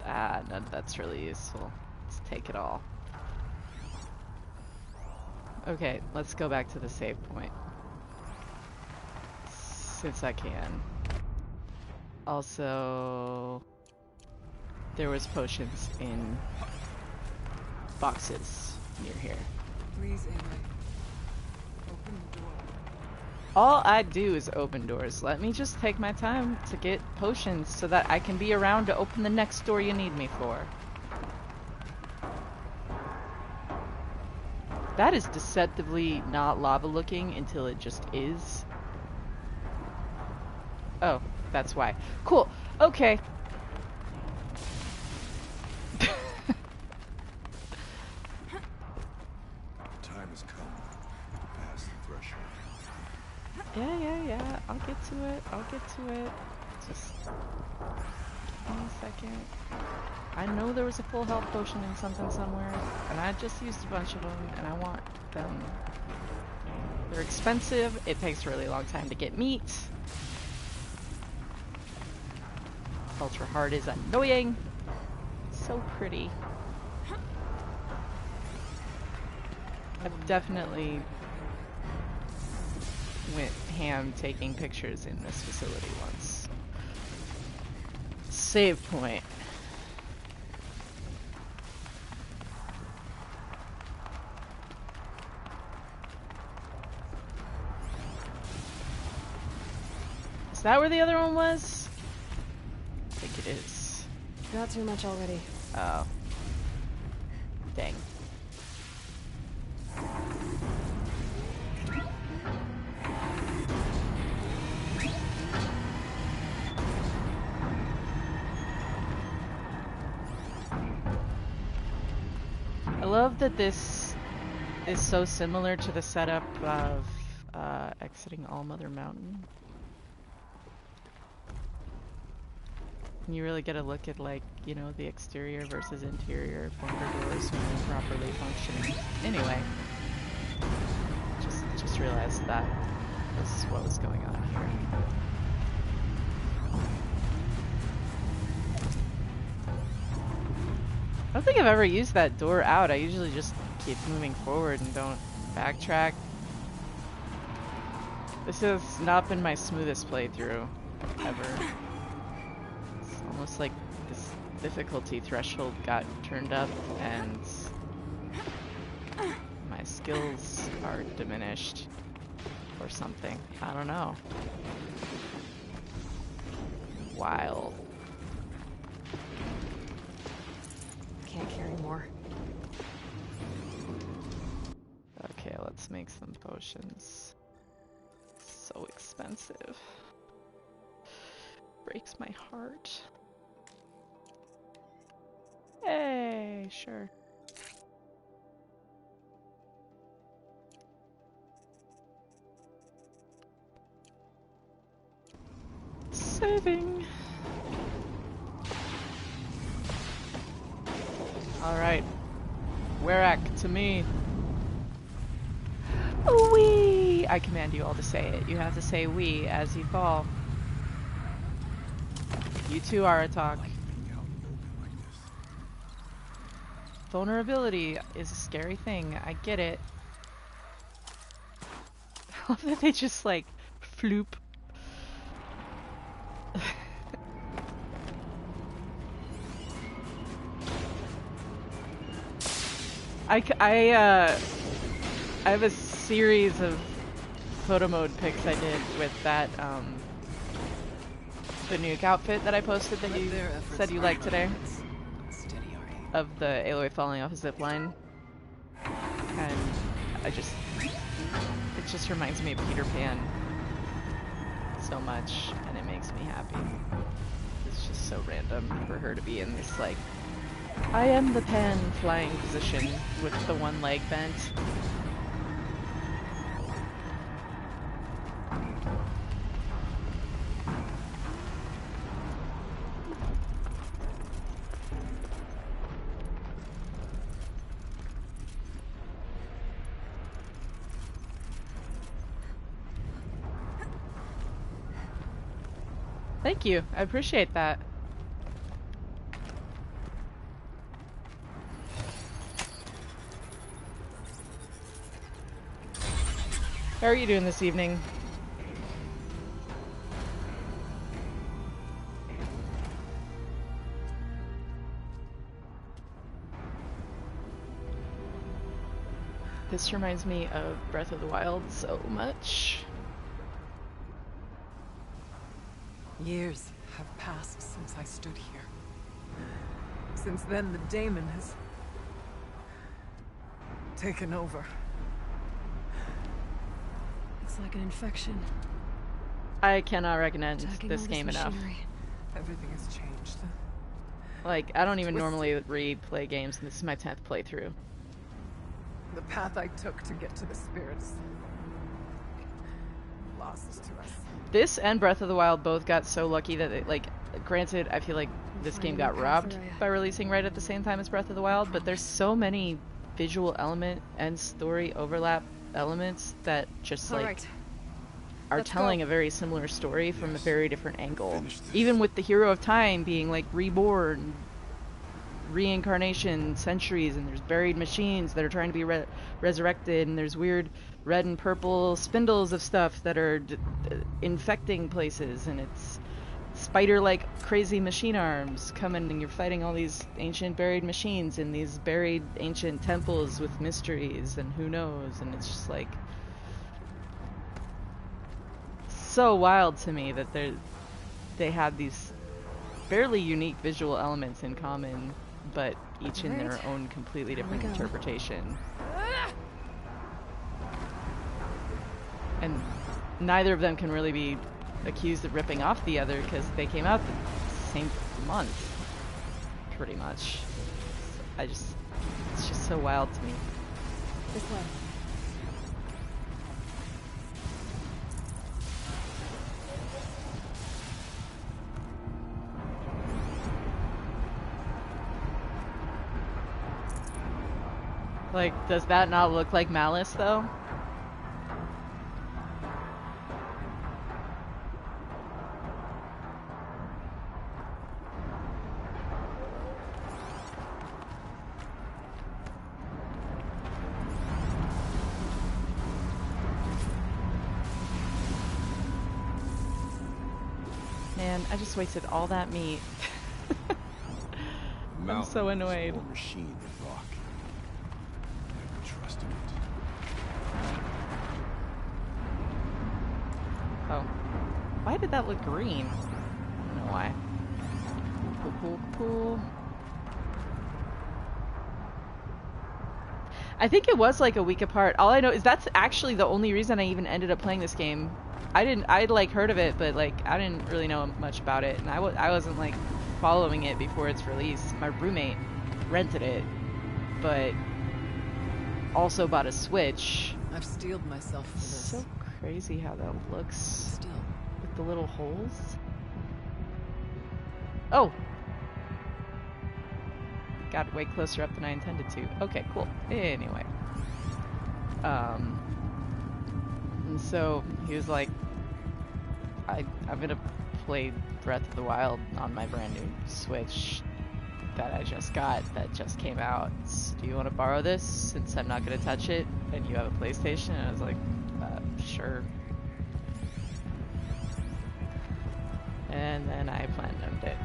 Ah, none of that's really useful. Let's take it all. Okay, let's go back to the save point. Since I can. Also, there was potions in boxes near here. Please, Aloy. Open the door. All I do is open doors. Let me just take my time to get potions so that I can be around to open the next door you need me for. That is deceptively not lava looking until it just is. Oh, that's why. Cool. Okay. Time has come to pass the threshold. Yeah. I'll get to it. Just give me a second. I know there was a full health potion in something somewhere, and I just used a bunch of them, and I want them. They're expensive. It takes a really long time to get meat. Ultra hard is annoying. So pretty. I've definitely went ham taking pictures in this facility once. Save point. Is that where the other one was? I think it is. Got too much already. Oh. Dang. I love that this is so similar to the setup of exiting Allmother Mountain. You really get a look at, like, you know, the exterior versus interior bunker doors when they're properly functioning. Anyway, just realized that was what was going on here. I don't think I've ever used that door out. I usually just keep moving forward and don't backtrack. This has not been my smoothest playthrough ever. Almost like this difficulty threshold got turned up and my skills are diminished or something. I don't know. Wild. Can't carry more. Okay, let's make some potions. So expensive. Breaks my heart. Hey, sure. Saving. Alright. Werak, to me. Wee! I command you all to say it. You have to say we as you fall. You too, Aratak. Vulnerability is a scary thing. I get it. I love that they just like floop. I have a series of photo mode pics I did with that the nuke outfit that I posted that you said you liked today. Of the Aloy falling off a zip line. And it just reminds me of Peter Pan so much, and it makes me happy. It's just so random for her to be in this, like, I am the Pan flying position with the one leg bent. Thank you. I appreciate that. How are you doing this evening? This reminds me of Breath of the Wild so much. Years have passed since I stood here. Since then, the daemon has taken over. It's like an infection. I cannot recommend Attacking this all game enough. machinery. Everything has changed. Like, I don't even normally replay games, and this is my 10th playthrough. The path I took to get to the spirits lost to us. This and Breath of the Wild both got so lucky that, granted, I feel like this game got robbed by releasing right at the same time as Breath of the Wild, but there's so many visual element and story overlap elements that just, are telling a very similar story from a very different angle. Even with the hero of time being, reborn, reincarnation, centuries, and there's buried machines that are trying to be resurrected, and there's weird red and purple spindles of stuff that are infecting places, and it's spider-like crazy machine arms coming, and you're fighting all these ancient buried machines in these buried ancient temples with mysteries, and who knows, and it's just so wild to me that they have these fairly unique visual elements in common, but each in their own completely different interpretation. And neither of them can really be accused of ripping off the other because they came out the same month, pretty much. It's just so wild to me. This way. Does that not look like Malice, though? Man, I just wasted all that meat. I'm so annoyed. Machine of rock. Never trusted it. Oh. Why did that look green? I don't know why. Cool. I think it was a week apart. All I know is that's actually the only reason I even ended up playing this game. I'd heard of it, but I didn't really know much about it, and I wasn't following it before its release. My roommate rented it, but also bought a Switch. I've steeled myself for this. So crazy how that looks. Still. With the little holes. Oh! Got way closer up than I intended to. Okay, cool. Anyway. And so he was like, I'm gonna play Breath of the Wild on my brand new Switch that I just got, that just came out. So do you want to borrow this since I'm not gonna touch it and you have a PlayStation? And I was like, sure. And then I platinumed it.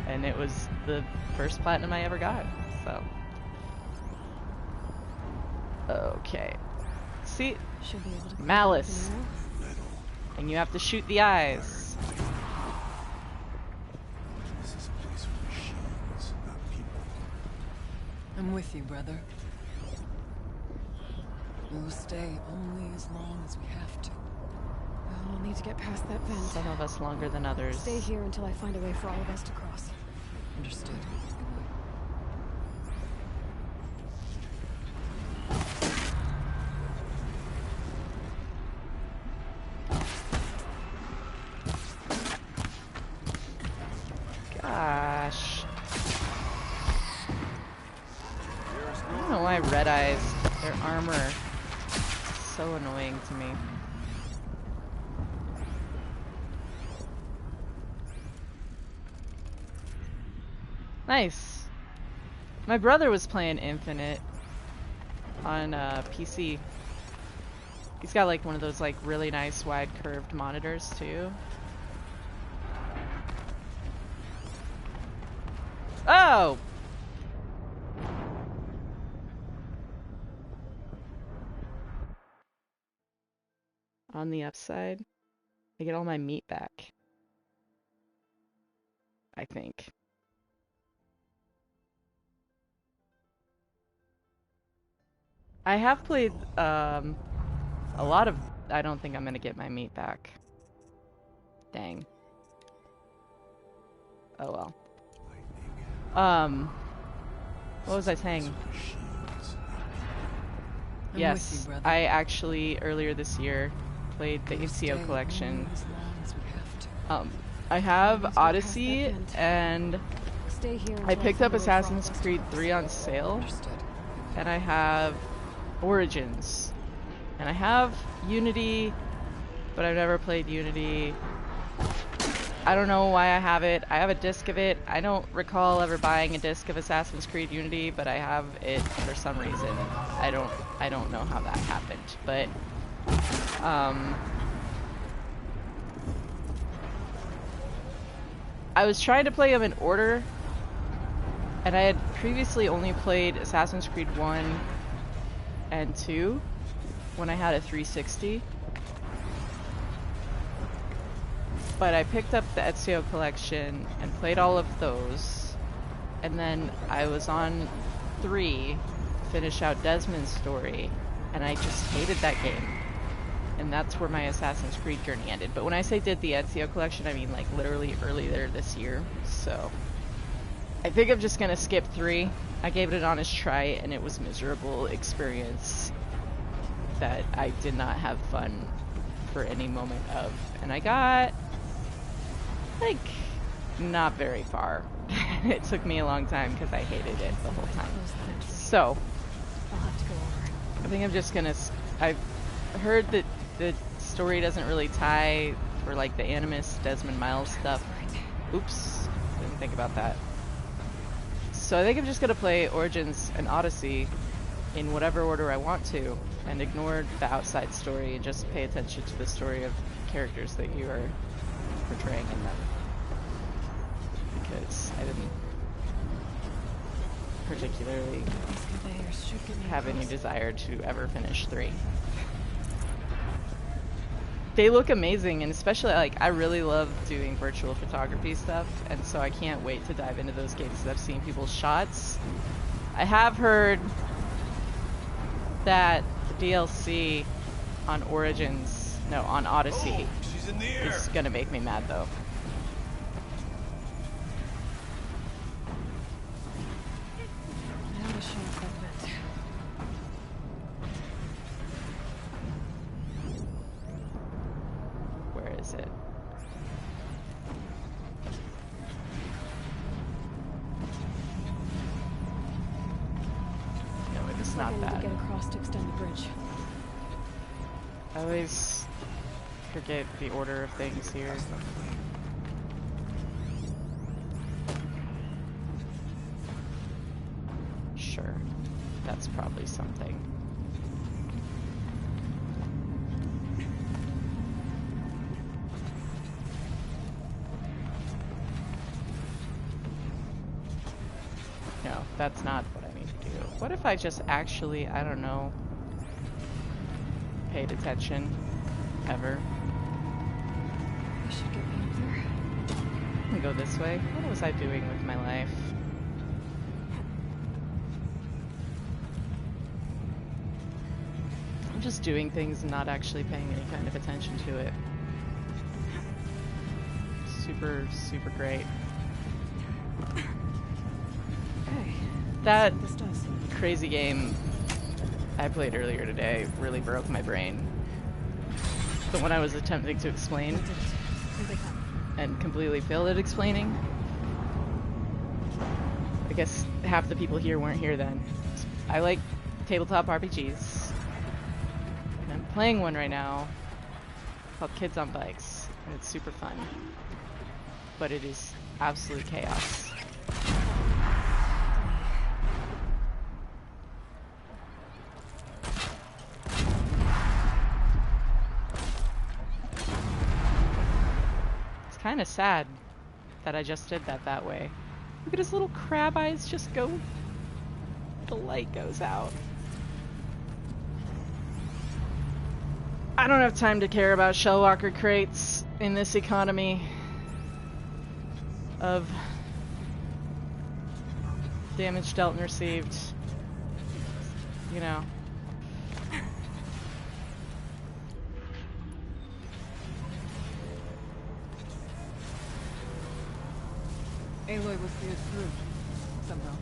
And it was the first platinum I ever got, so. Okay. See? Should be able to Malice. And you have to shoot the eyes. This is a place for machines, not people. I'm with you, brother. We'll stay only as long as we have to. Well, I'll need to get past that vent. Some of us longer than others. Stay here until I find a way for all of us to cross. Understood. Gosh. I don't know why Red Eyes, their armor, is so annoying to me. Nice. My brother was playing Infinite on PC. He's got like one of those like really nice wide curved monitors too. Oh! On the upside, I get all my meat back. I think. I have played a lot of... I don't think I'm gonna get my meat back. Dang. Oh well. What was I saying? Yes, I actually earlier this year played the Ezio collection. I have Odyssey and I picked up Assassin's Creed 3 on sale, and I have Origins, and I have Unity, but I've never played Unity. I don't know why I have it. I have a disc of it. I don't recall ever buying a disc of Assassin's Creed Unity, but I have it for some reason. I don't know how that happened, but I was trying to play them in order, and I had previously only played Assassin's Creed 1 and 2 when I had a 360. But I picked up the Ezio collection and played all of those, and then I was on 3 to finish out Desmond's story, and I just hated that game. And that's where my Assassin's Creed journey ended. But when I say did the Ezio collection, I mean like literally earlier this year. So I think I'm just gonna skip 3. I gave it an honest try, and it was a miserable experience that I did not have fun for any moment of. And I got like not very far. It took me a long time because I hated it the whole time. So I think I'm just gonna... I've heard that the story doesn't really tie for like the Animus Desmond Miles stuff. Oops, didn't think about that. So I think I'm just gonna play Origins and Odyssey in whatever order I want to, and ignore the outside story and just pay attention to the story of characters that you are portraying in them. Because I didn't particularly have any desire to ever finish 3. They look amazing, and especially like I really love doing virtual photography stuff, and so I can't wait to dive into those games because I've seen people's shots. I have heard that the DLC on on Odyssey is gonna make me mad though. Where is it? No, it is not that. Get across to extend the bridge. I always forget the order of things here. Sure, that's probably something. No, that's not what I need to do. What if I just actually, I don't know, paid attention ever? I should get me up there. I'm gonna go this way. What was I doing with my life? I'm just doing things and not actually paying any kind of attention to it. Super, super great. Okay. That This does. crazy game I played earlier today really broke my brain. The one I was attempting to explain That did it. Here they come. and completely failed at explaining. I guess half the people here weren't here then. I like tabletop RPGs. And I'm playing one right now called Kids on Bikes, and it's super fun. But it is absolute chaos. kind of sad that I just did that way. Look at his little crab eyes just go. The light goes out. I don't have time to care about Shellwalker crates in this economy of damage dealt and received. You know. Aloy was cleared through, somehow.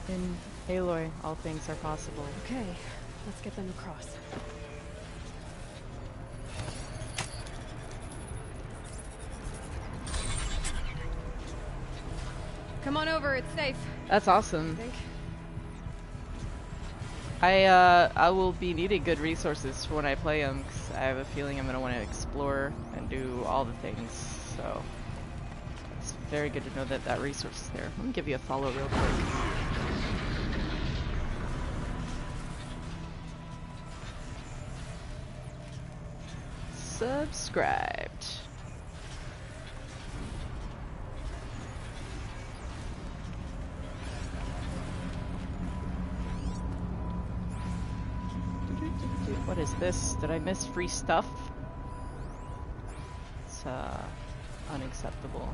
In Aloy, all things are possible. Okay, let's get them across. Come on over, it's safe. That's awesome. I think. I will be needing good resources for when I play them, because I have a feeling I'm going to want to explore and do all the things, so it's very good to know that that resource is there. Let me give you a follow real quick. Subscribed. What is this? Did I miss free stuff? It's unacceptable.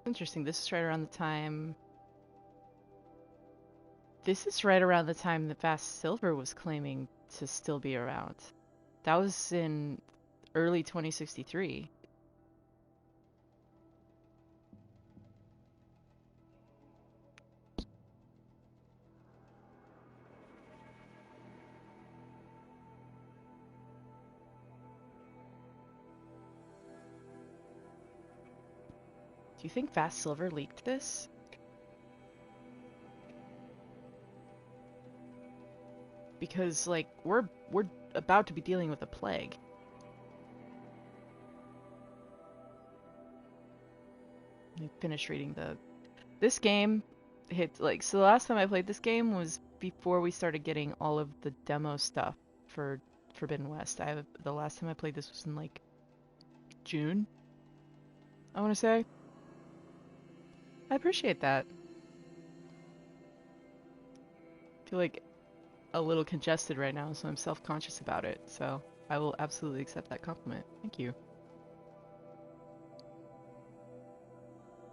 Interesting, this is right around the time... This is right around the time that Vast Silver was claiming to still be around. That was in early 2063. Do you think Vast Silver leaked this? Because, like, we're about to be dealing with a plague. Let me finish reading this game hit, like, so the last time I played this game was before we started getting all of the demo stuff for Forbidden West. The last time I played this was in, like, June, I want to say. I appreciate that. I feel like a little congested right now, so I'm self-conscious about it. So I will absolutely accept that compliment. Thank you.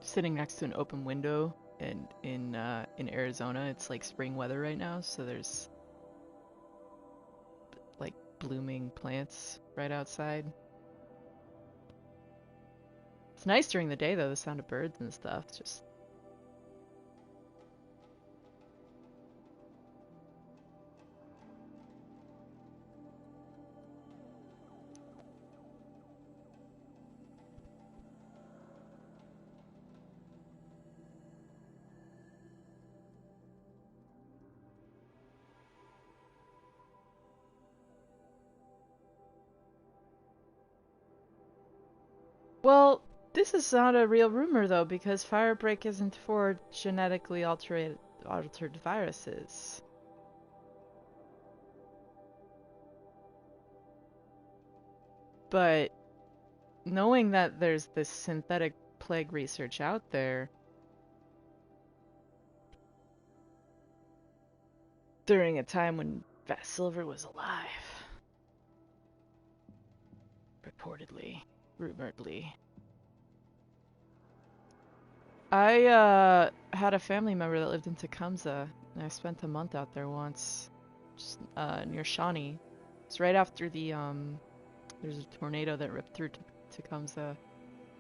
Sitting next to an open window, and in Arizona, it's like spring weather right now, so there's like blooming plants right outside. It's nice during the day though, the sound of birds and stuff. It's just well, this is not a real rumor though, because Firebreak isn't for genetically altered viruses. But knowing that there's this synthetic plague research out there during a time when Vast Silver was alive, reportedly, rumoredly. I had a family member that lived in Tecumseh, and I spent a month out there once, just near Shawnee. It's right after the there's a tornado that ripped through Tecumseh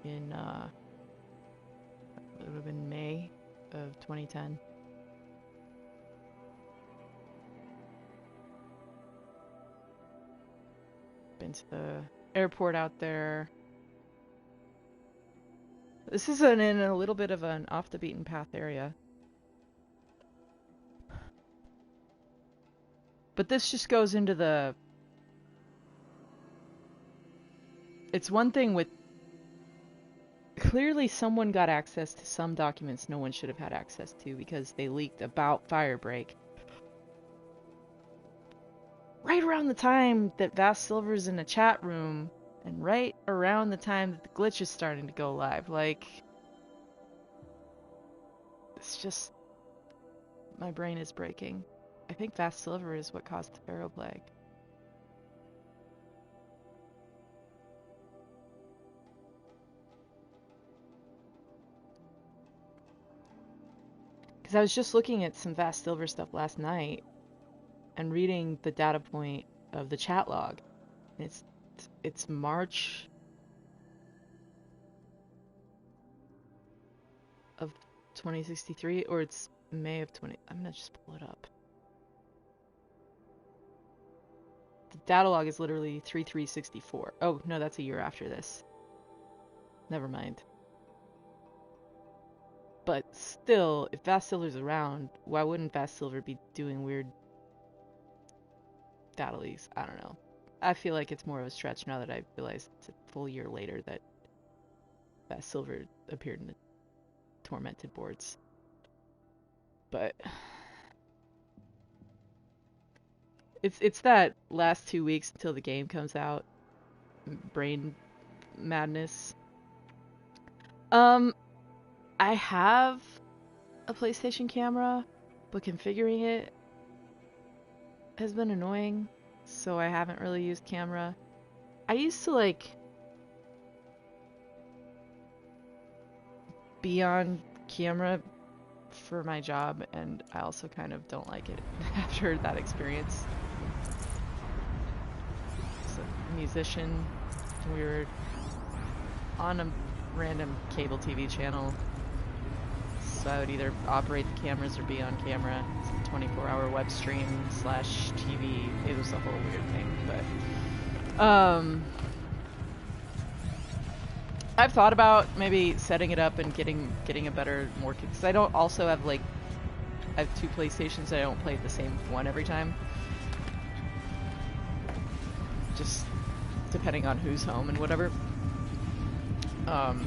in it would have been May of 2010. Been to the airport out there. This is in a little bit of an off the beaten path area. But this just goes into the... It's one thing with... Clearly someone got access to some documents no one should have had access to because they leaked about Firebreak. Right around the time that Vast Silver's in a chat room, and right around the time that the glitch is starting to go live. Like... It's just... My brain is breaking. I think Vast Silver is what caused the Pharaoh Plague. Because I was just looking at some Vast Silver stuff last night and reading the data point of the chat log. It's March of 2063, or it's May of 20... I'm gonna just pull it up. The data log is literally 3364. Oh, no, that's a year after this. Never mind. But still, if Vast Silver's around, why wouldn't Vast Silver be doing weird data leaks? I don't know. I feel like it's more of a stretch now that I realized it's a full year later that Vast Silver appeared in the Tormented boards. But... It's that last 2 weeks until the game comes out. Brain madness. I have a PlayStation camera, but configuring it has been annoying, so I haven't really used camera. I used to, like, be on camera for my job, and I also kind of don't like it after that experience. As a musician, we were on a random cable TV channel, so I would either operate the cameras or be on camera. It's a 24-hour web stream / TV. It was a whole weird thing, but I've thought about maybe setting it up and getting a better, more, because I don't also have, like, I have 2 PlayStations that I don't play the same one every time. Just depending on who's home and whatever. And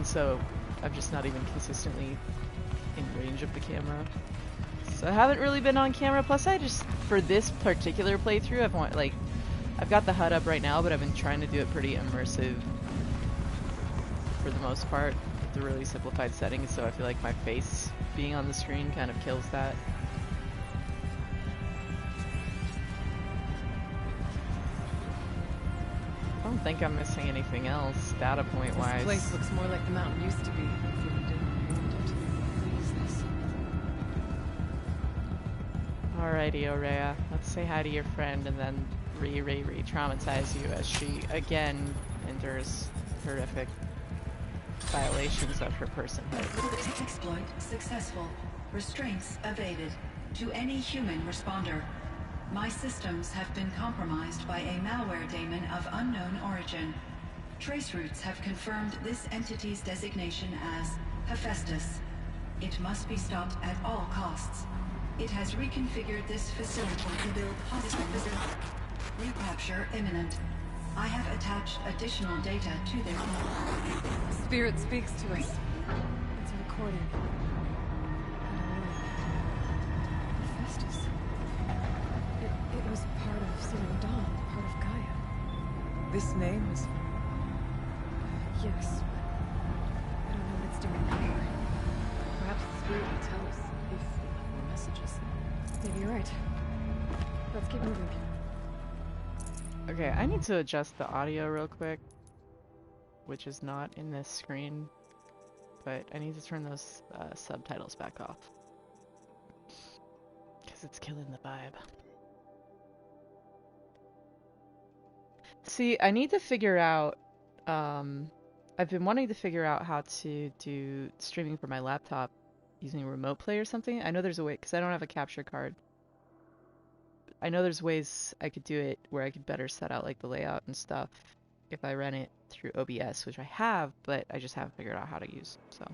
so I'm just not even consistently in range of the camera. So I haven't really been on camera. Plus I just, for this particular playthrough, I've got the HUD up right now, but I've been trying to do it pretty immersive for the most part, with the really simplified settings, so I feel like my face being on the screen kind of kills that. I don't think I'm missing anything else, data point wise. This place looks more like the mountain used to be before we didn't want it. What is this? Alrighty, Aurea. Let's say hi to your friend and then re-traumatize you as she again endures horrific violations of her personhood. Exploit successful. Restraints evaded. To any human responder. My systems have been compromised by a malware daemon of unknown origin. Traceroutes have confirmed this entity's designation as Hephaestus. It must be stopped at all costs. It has reconfigured this facility to build hospitals. Recapture imminent. I have attached additional data to their... Spirit speaks to us. It's a recording. Hephaestus. It was part of Zero Dawn, part of Gaia. This name is... Yes, but I don't know what it's doing here. Perhaps the spirit will tell us if we have more messages. Maybe you're right. Let's keep moving. Okay, I need to adjust the audio real quick, which is not in this screen, but I need to turn those subtitles back off, because it's killing the vibe. See, I need to figure out, I've been wanting to figure out how to do streaming from my laptop using remote play or something. I know there's a way, because I don't have a capture card. I know there's ways I could do it where I could better set out like the layout and stuff if I run it through OBS, which I have, but I just haven't figured out how to use, so.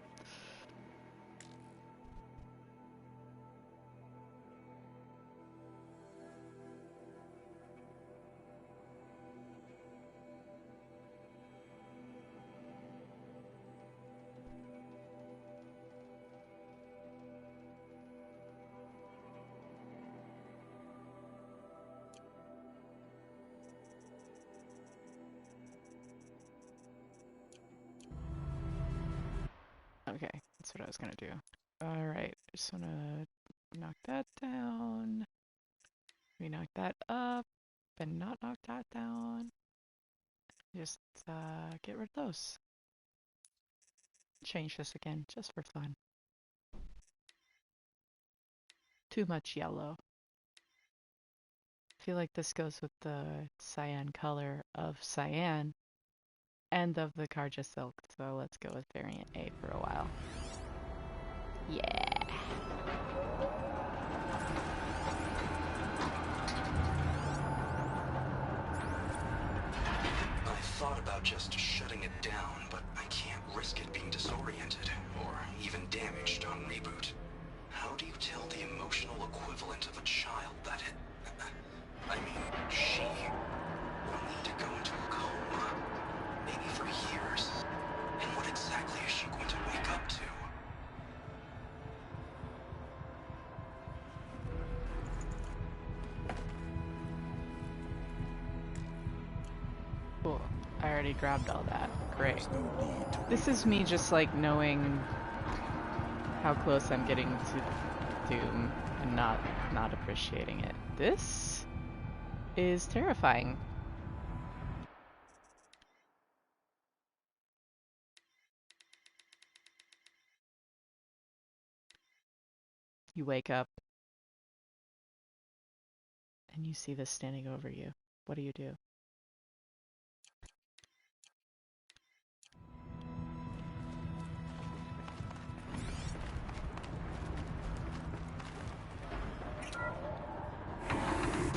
Okay, that's what I was gonna do. Alright, just wanna knock that down. We knock that up and not knock that down. Just get rid of those. Change this again, just for fun. Too much yellow. I feel like this goes with the cyan color of cyan and of the Karja silk, so let's go with variant A for a while. Yeah. I thought about just shutting it down, but I can't risk it being disoriented or even damaged on reboot. How do you tell the emotional equivalent of a child that it... I mean, she will need to go into a coma, maybe for years. And what exactly is she going to wake up to? Cool. I already grabbed all that. Great. This is me just like knowing how close I'm getting to Doom and not appreciating it. This is terrifying. You wake up and you see this standing over you. What do you do?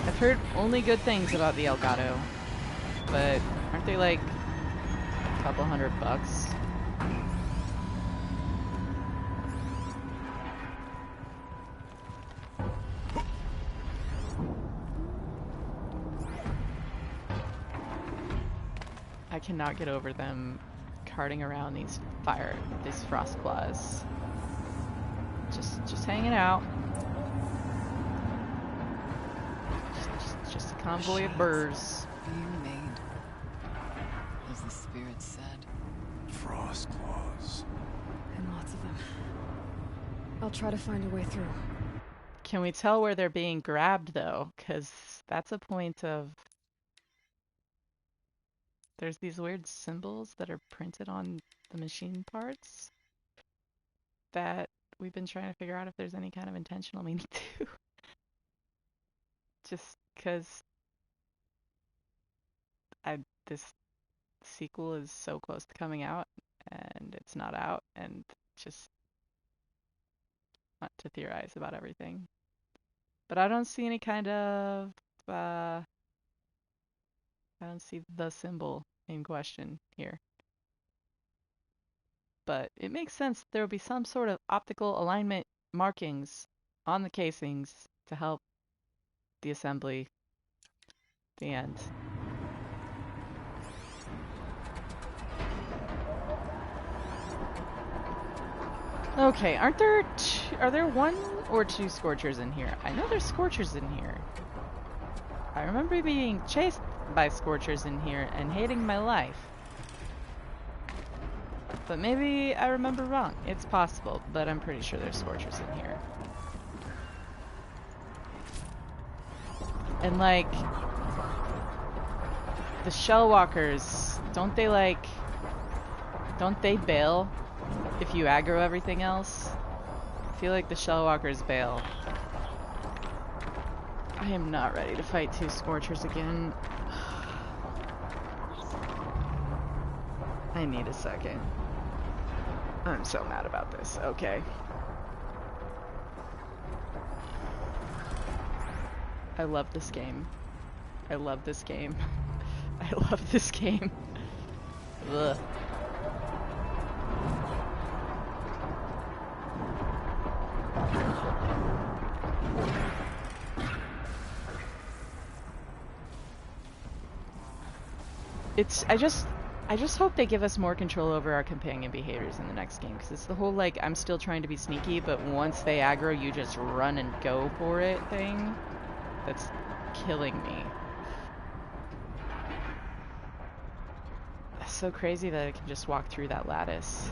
I've heard only good things about the Elgato, but aren't they like a couple $100? I cannot get over them carting around these frost claws. Just hanging out. Just a convoy of burrs. Being made, as the spirit said. Frost claws. And lots of them. I'll try to find a way through. Can we tell where they're being grabbed though? Because that's a point of... There's these weird symbols that are printed on the machine parts that we've been trying to figure out if there's any kind of intentional meaning to. Just because this sequel is so close to coming out and it's not out, and just want to theorize about everything. But I don't see any kind of I don't see the symbol in question here. But it makes sense there will be some sort of optical alignment markings on the casings to help the assembly at the end. Okay, are there one or two Scorchers in here? I know there's Scorchers in here. I remember being chased by Scorchers in here and hating my life. But maybe I remember wrong. It's possible, but I'm pretty sure there's Scorchers in here. And like, the Shellwalkers, don't they bail if you aggro everything else? I feel like the Shellwalkers bail. I am not ready to fight two Scorchers again. I need a second. I'm so mad about this. Okay. I love this game. I love this game. I love this game. Ugh. I just hope they give us more control over our companion behaviors in the next game, because it's the whole, like, I'm still trying to be sneaky, but once they aggro, you just run and go for it thing. That's killing me. It's so crazy that I can just walk through that lattice.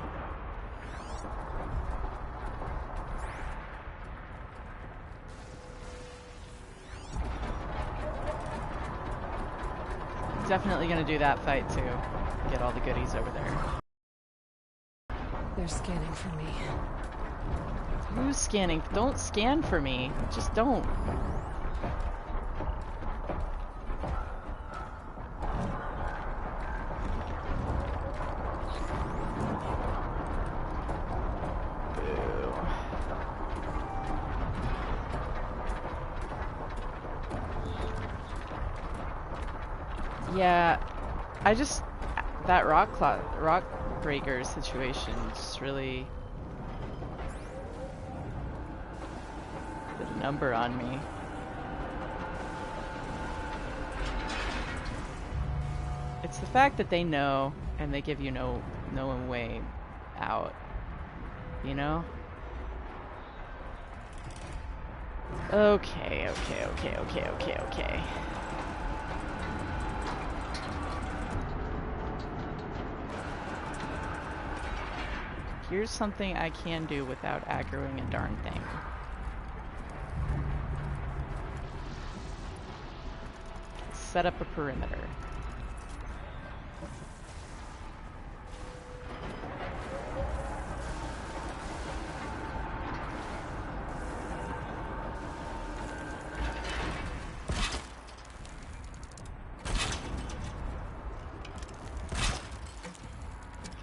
Definitely gonna do that fight too. Get all the goodies over there. They're scanning for me. Who's scanning? Don't scan for me. Just don't. Yeah, that rock breaker situation just really did a number on me. It's the fact that they know and they give you no way out, you know? Okay. Here's something I can do without aggroing a darn thing. Set up a perimeter.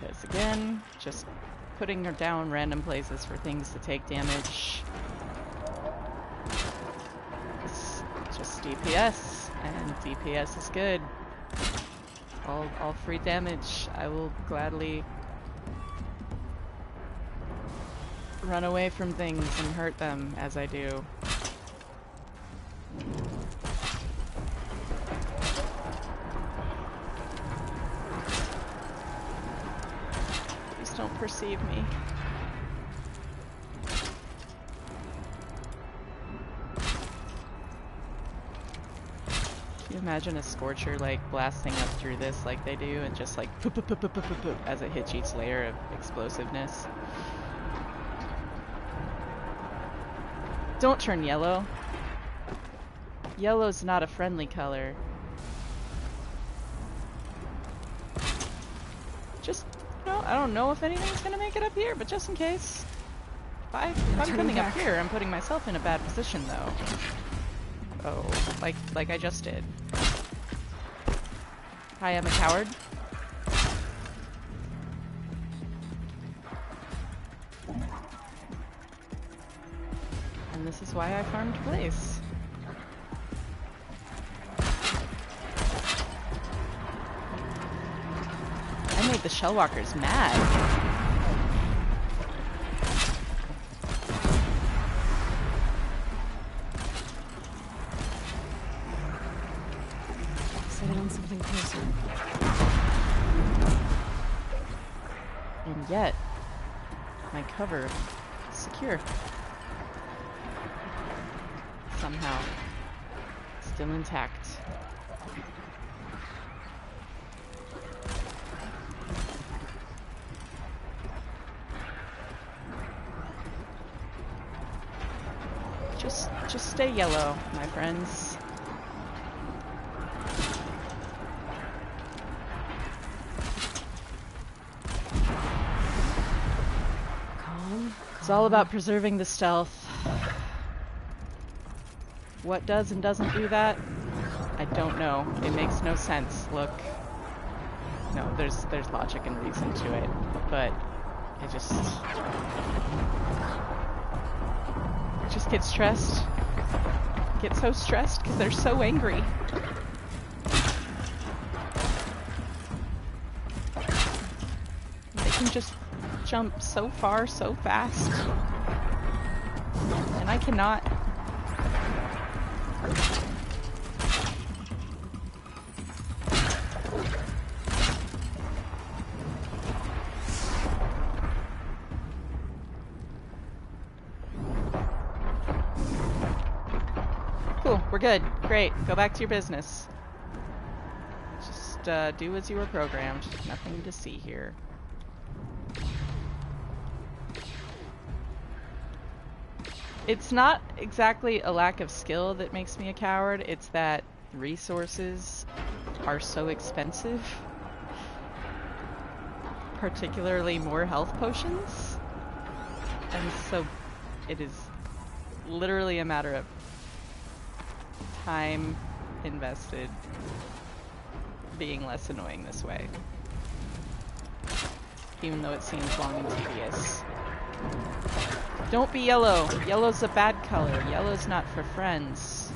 Because again, just putting her down random places for things to take damage. It's just DPS, and DPS is good. All free damage. I will gladly run away from things and hurt them as I do. Don't perceive me. Can you imagine a Scorcher like blasting up through this like they do and just like poop, poop, poop, poop, poop, poop, poop, as it hits each layer of explosiveness? Don't turn yellow. Yellow's not a friendly color. Just I don't know if anything's gonna make it up here, but just in case. If I'm coming up here, I'm putting myself in a bad position, though. Oh, like I just did. Hi, I'm a coward. And this is why I farmed Blaze. I made the Shellwalkers mad. Set it on something closer. And yet, my cover is secure. Somehow. Still intact. Just stay yellow, my friends. Calm. It's all about preserving the stealth. What does and doesn't do that? I don't know. It makes no sense. Look. No, there's logic and reason to it, but I just get stressed. Get so stressed because they're so angry. can just jump so far so fast. And I cannot. Cool, we're good. Great. Go back to your business. Just do as you were programmed. Nothing to see here. It's not exactly a lack of skill that makes me a coward, it's that resources are so expensive. Particularly more health potions. And so it is literally a matter of time invested being less annoying this way. Even though it seems long and tedious. Don't be yellow. Yellow's a bad color. Yellow's not for friends.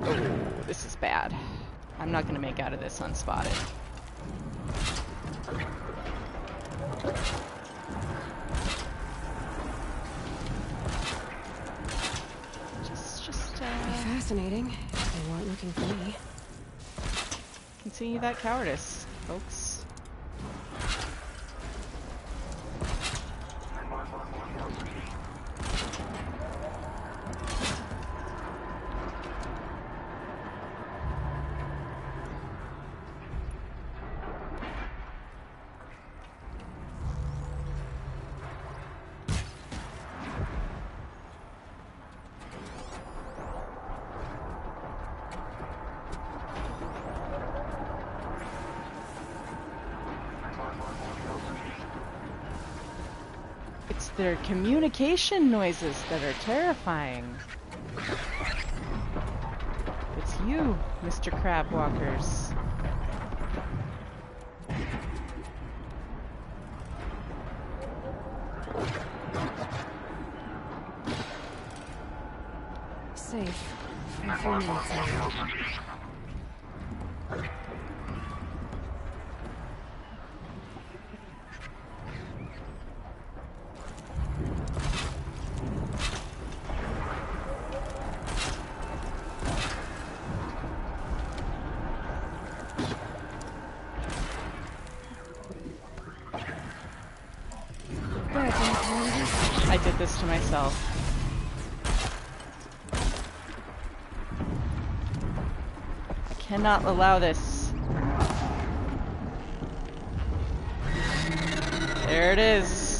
Oh, this is bad. I'm not gonna make out of this unspotted. Fascinating. They weren't looking for me. Continue that cowardice, folks. Their communication noises that are terrifying. It's you, Mr. Crabwalkers. Safe. A few minutes later. I did this to myself. I cannot allow this. There it is.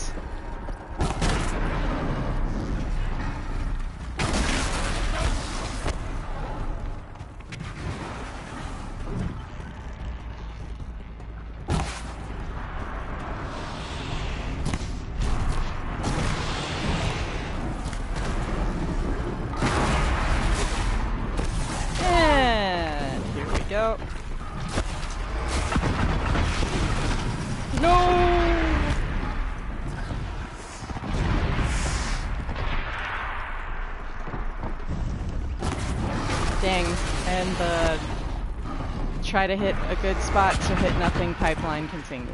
Go. No! Dang. And the try to hit a good spot to hit nothing pipeline continues.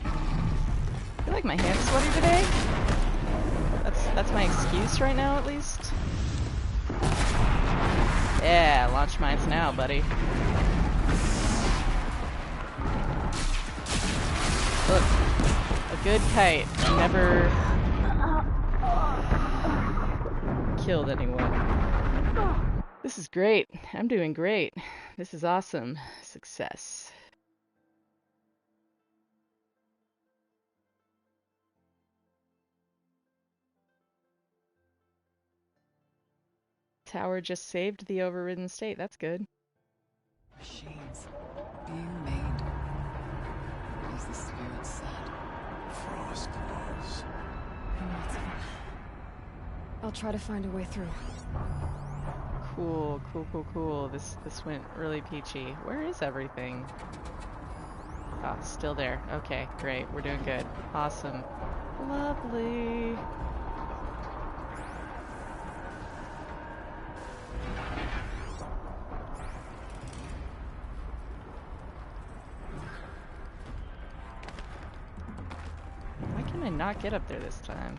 I feel like my hand's sweaty today. That's my excuse right now, at least. Yeah, launch mines now, buddy. Look, a good kite never killed anyone. This is great. I'm doing great. This is awesome. Success. Tower just saved the overridden state. That's good. Machines being made, as the spirit said. Frost claws. Lots of them. I'll try to find a way through. Cool, cool, cool, cool. This went really peachy. Where is everything? Oh, still there. Okay, great. We're doing good. Awesome. Lovely. Can I not get up there this time?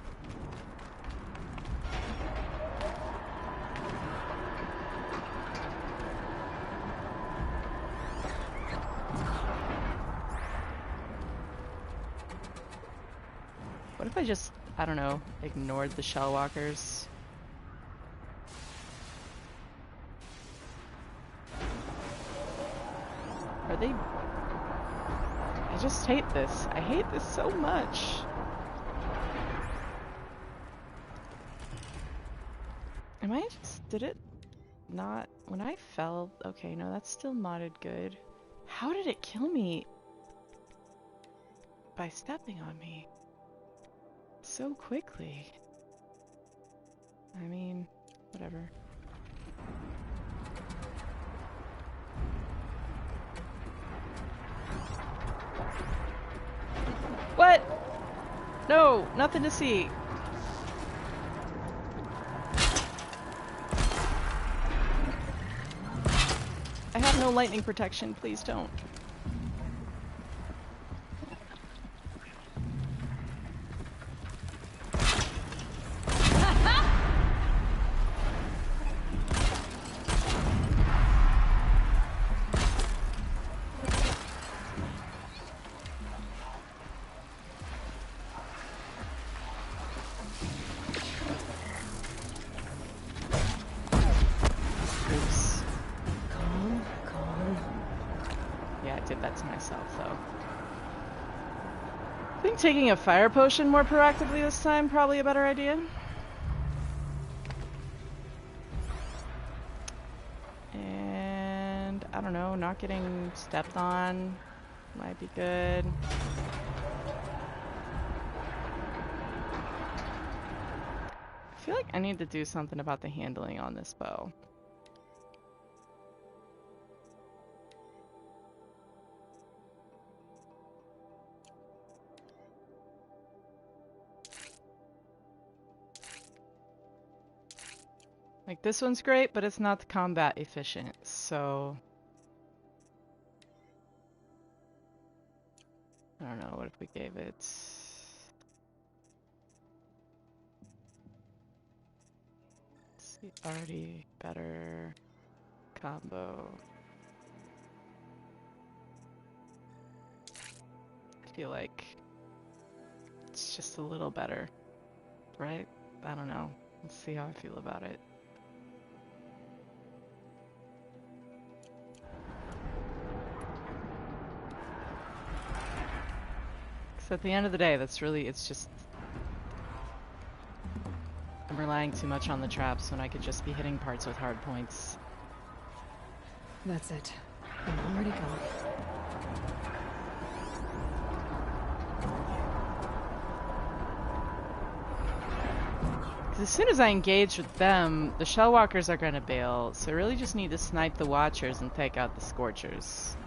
What if I just, I don't know, ignored the shell walkers? Are they... I just hate this. I hate this so much. Am I just... Did it not... When I fell... Okay, no, that's still modded good. How did it kill me? By stepping on me so quickly. I mean, whatever. What? No, nothing to see. I have no lightning protection, please don't. Taking a fire potion more proactively this time, probably a better idea. And I don't know, not getting stepped on might be good. I feel like I need to do something about the handling on this bow. Like, this one's great, but it's not combat efficient, so... I don't know, what if we gave it... Let's see, already better combo. I feel like it's just a little better, right? I don't know. Let's see how I feel about it. At the end of the day, that's really, it's just... I'm relying too much on the traps when I could just be hitting parts with hard points. That's it. I'm already gone. As soon as I engage with them, the shell walkers are gonna bail, so I really just need to snipe the watchers and take out the scorchers.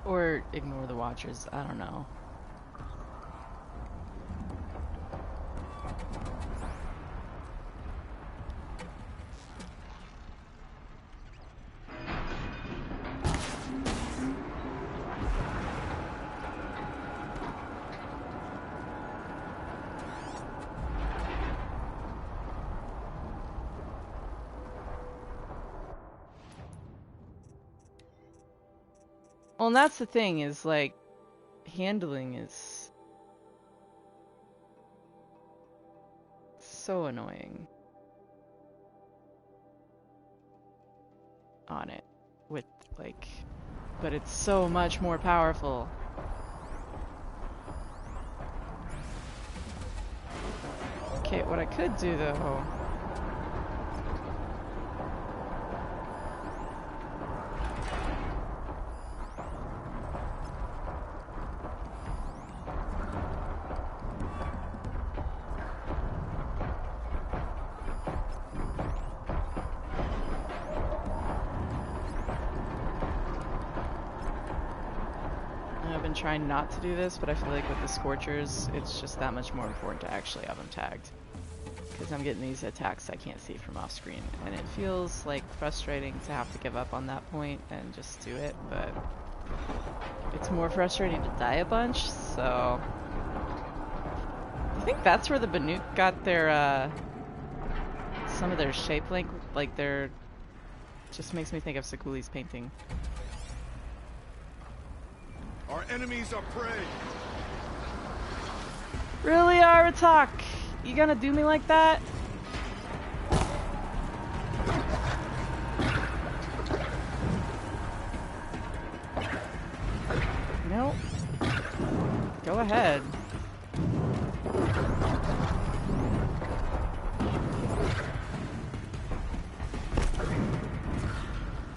Or ignore the watchers, I don't know. Well, and that's the thing, is like, handling is so annoying on it with like, but it's so much more powerful. Okay, what I could do though, trying not to do this, but I feel like with the Scorchers, it's just that much more important to actually have them tagged. because I'm getting these attacks I can't see from off screen, and it feels like frustrating to have to give up on that point and just do it, but it's more frustrating to die a bunch, so I think that's where the Banuk got their some of their shape link, like their, just makes me think of Sakuli's painting. Our enemies are prey. Really, Aratak? You gonna do me like that? Nope. Go ahead.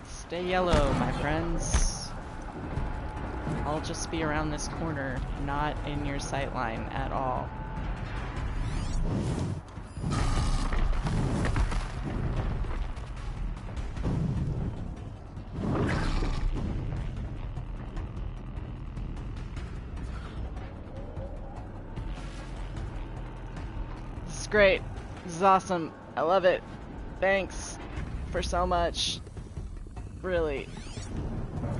Stay yellow, my friends. I'll just be around this corner, not in your sight line at all. This is great. This is awesome. I love it. Thanks for so much. Really.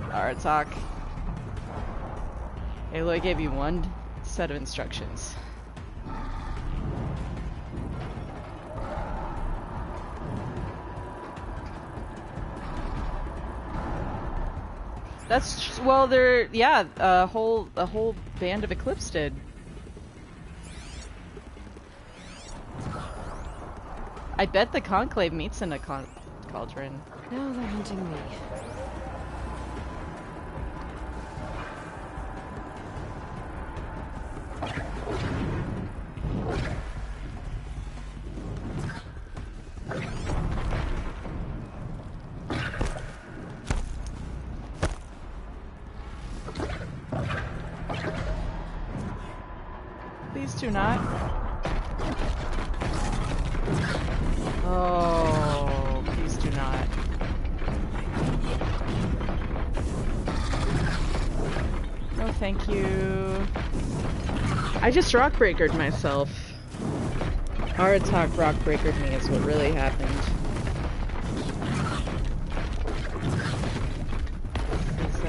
Aratak. Aloy gave you one set of instructions. That's well, they're yeah, a whole band of Eclipse did. I bet the Conclave meets in a cauldron. Now they're hunting me. Please do not. Oh, please do not. No, thank you. I just rockbreakered myself. Aratak rockbreakered me is what really happened. This is,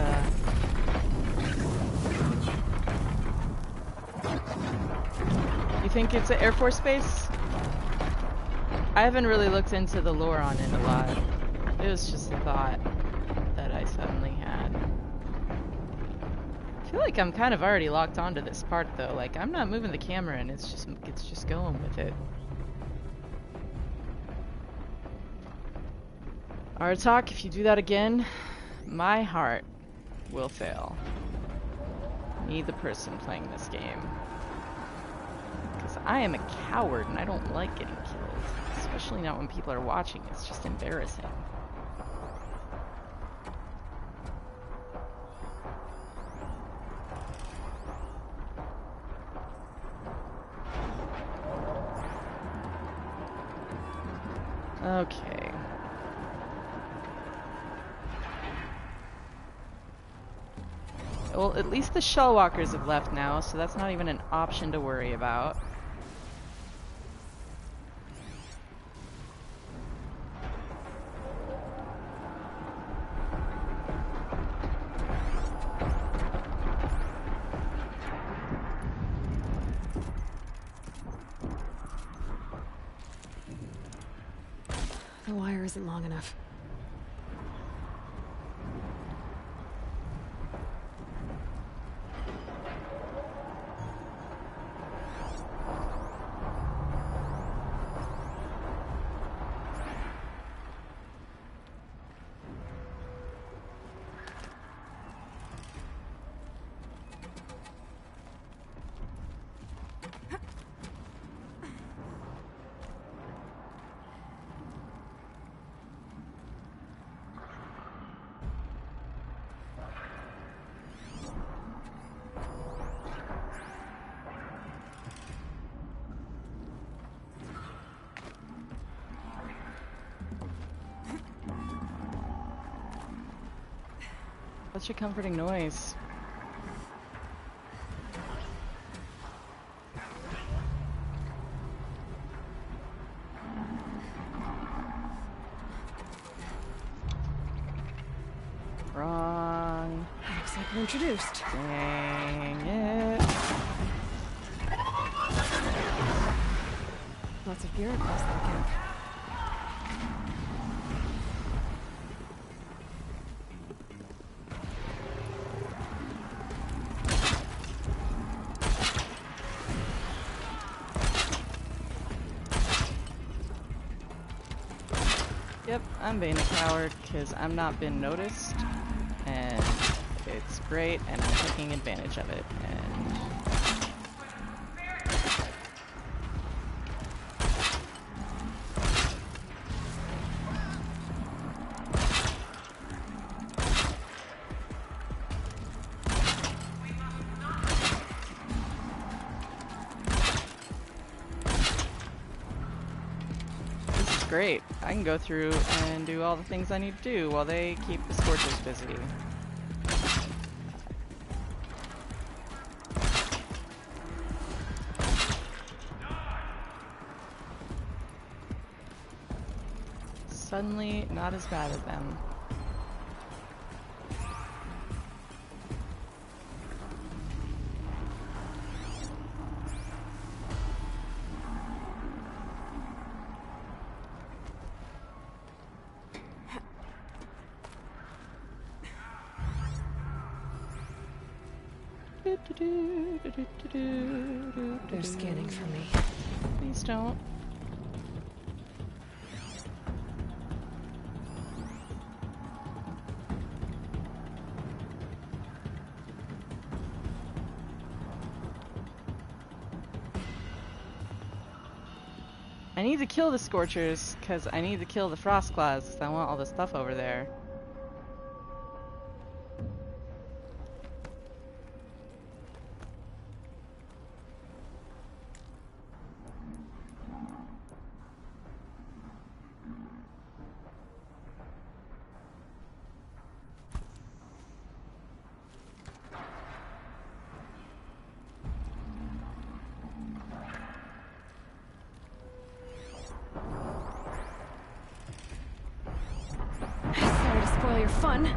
You think it's an Air Force base? I haven't really looked into the lore on it a lot. It was just a thought that I suddenly had. I feel like I'm kind of already locked onto this part though. Like, I'm not moving the camera and it's just going with it. Aratak, if you do that again, my heart will fail. Me, the person playing this game. Because I am a coward and I don't like getting killed. Especially not when people are watching. It's just embarrassing. Okay. Well, at least the Shellwalkers have left now, so that's not even an option to worry about. The wire isn't long enough. Such a comforting noise. Wrong. Looks like we're introduced. Dang it. Lots of gear across that camp. Yep, I'm being a coward because I'm not been noticed, and it's great, and I'm taking advantage of it, and... This is great. I can go through and do all the things I need to do while they keep the Scorchers busy. Suddenly, not as bad as them. They're scanning for me. Please don't. I need to kill the Scorchers, because I need to kill the Frostclaws, because I want all the stuff over there. Sorry to spoil your fun.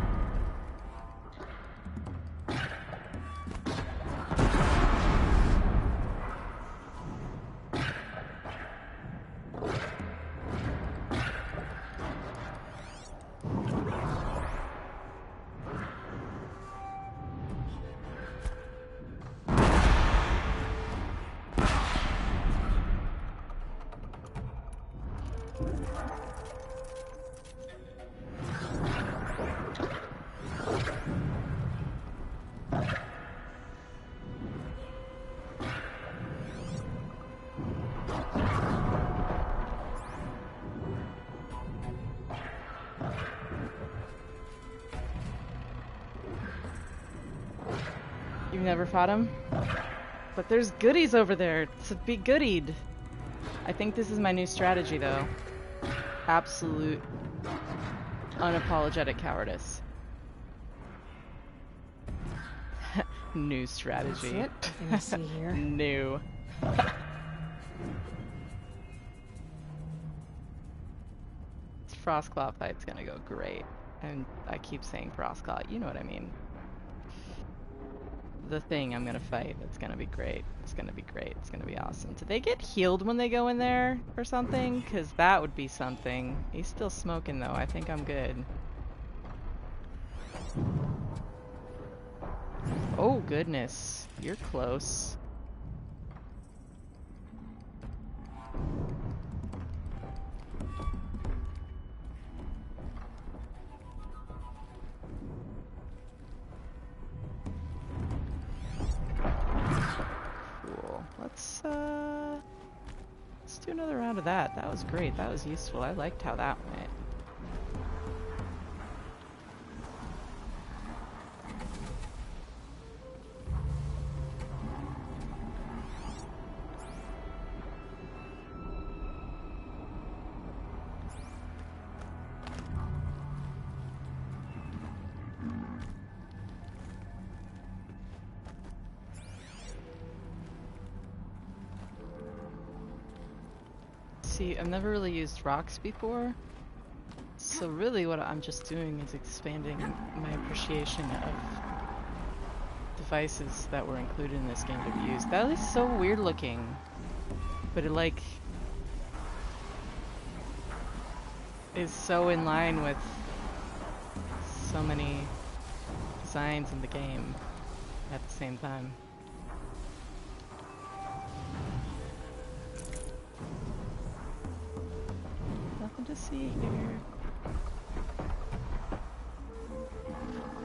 You've never fought him? But there's goodies over there to be goodied. I think this is my new strategy, though. Absolute, unapologetic cowardice. New strategy. That's it. Nothing I see here. New. This Frostclaw fight's gonna go great. And I keep saying Frostclaw, you know what I mean. The thing I'm gonna fight, it's gonna be great. It's gonna be great. It's gonna be awesome. Do they get healed when they go in there or something? Because that would be something. He's still smoking though. I think I'm good. Oh goodness. You're close. Cool. Let's do another round of that. That was great. That was useful. I liked how that went. See, I've never really used rocks before, So really what I'm just doing is expanding my appreciation of devices that were included in this game to be used. That is so weird looking, but it like is so in line with so many designs in the game at the same time. Nothing to see here.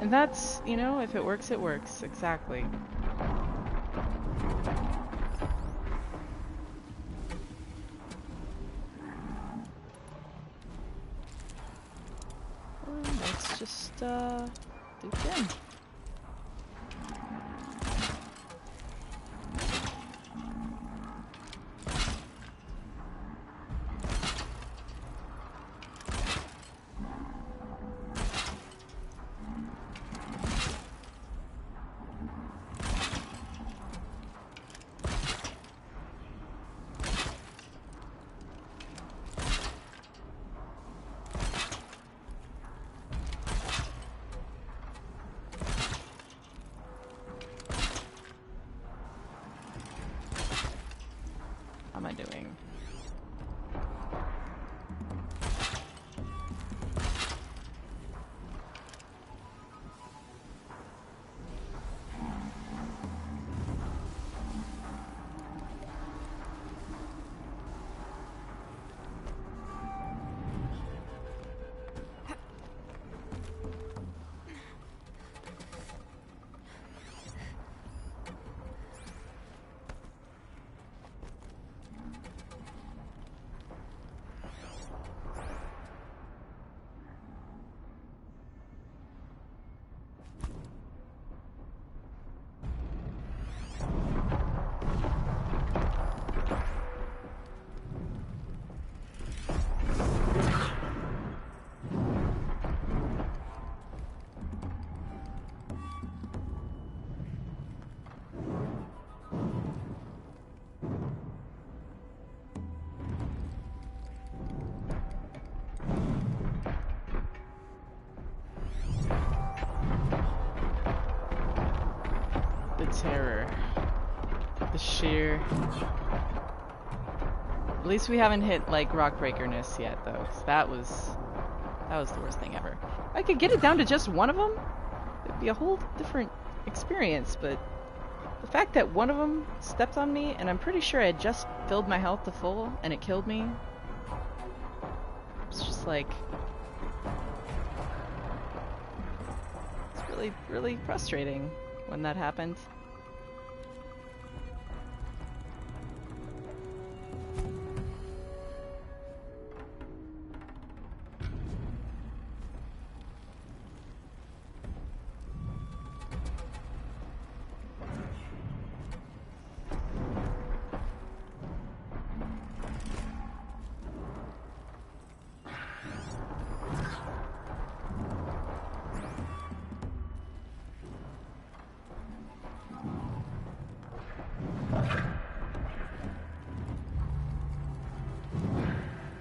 And that's, you know, if it works, it works. Exactly. Well, let's just, do it again. How am I doing? Terror. The sheer... At least we haven't hit, like, rock breakerness yet, though. 'Cause that was the worst thing ever. If I could get it down to just one of them, it'd be a whole different experience, but the fact that one of them stepped on me, and I'm pretty sure I had just filled my health to full, and it killed me, it's just like... It's really, really frustrating when that happened.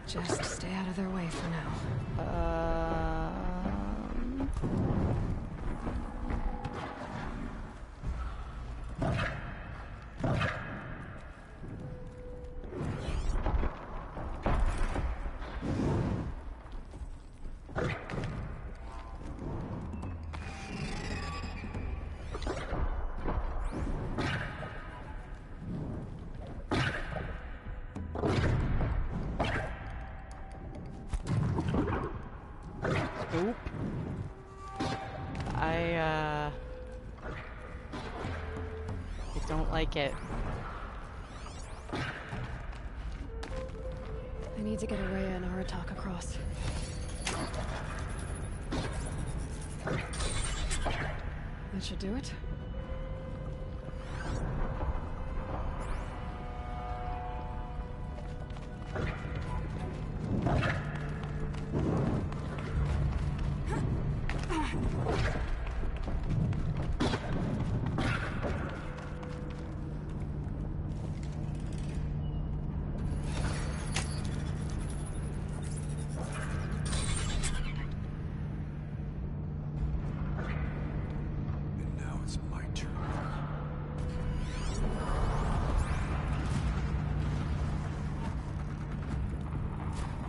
Just stay out of their way for now. Oop. I don't like it. I need to get Araya and Aratak across. That should do it.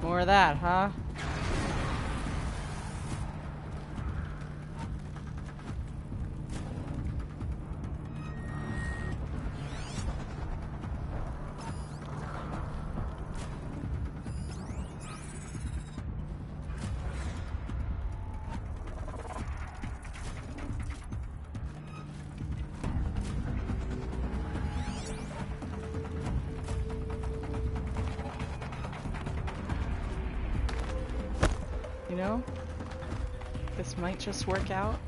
More of that, huh? You know, this might just work out.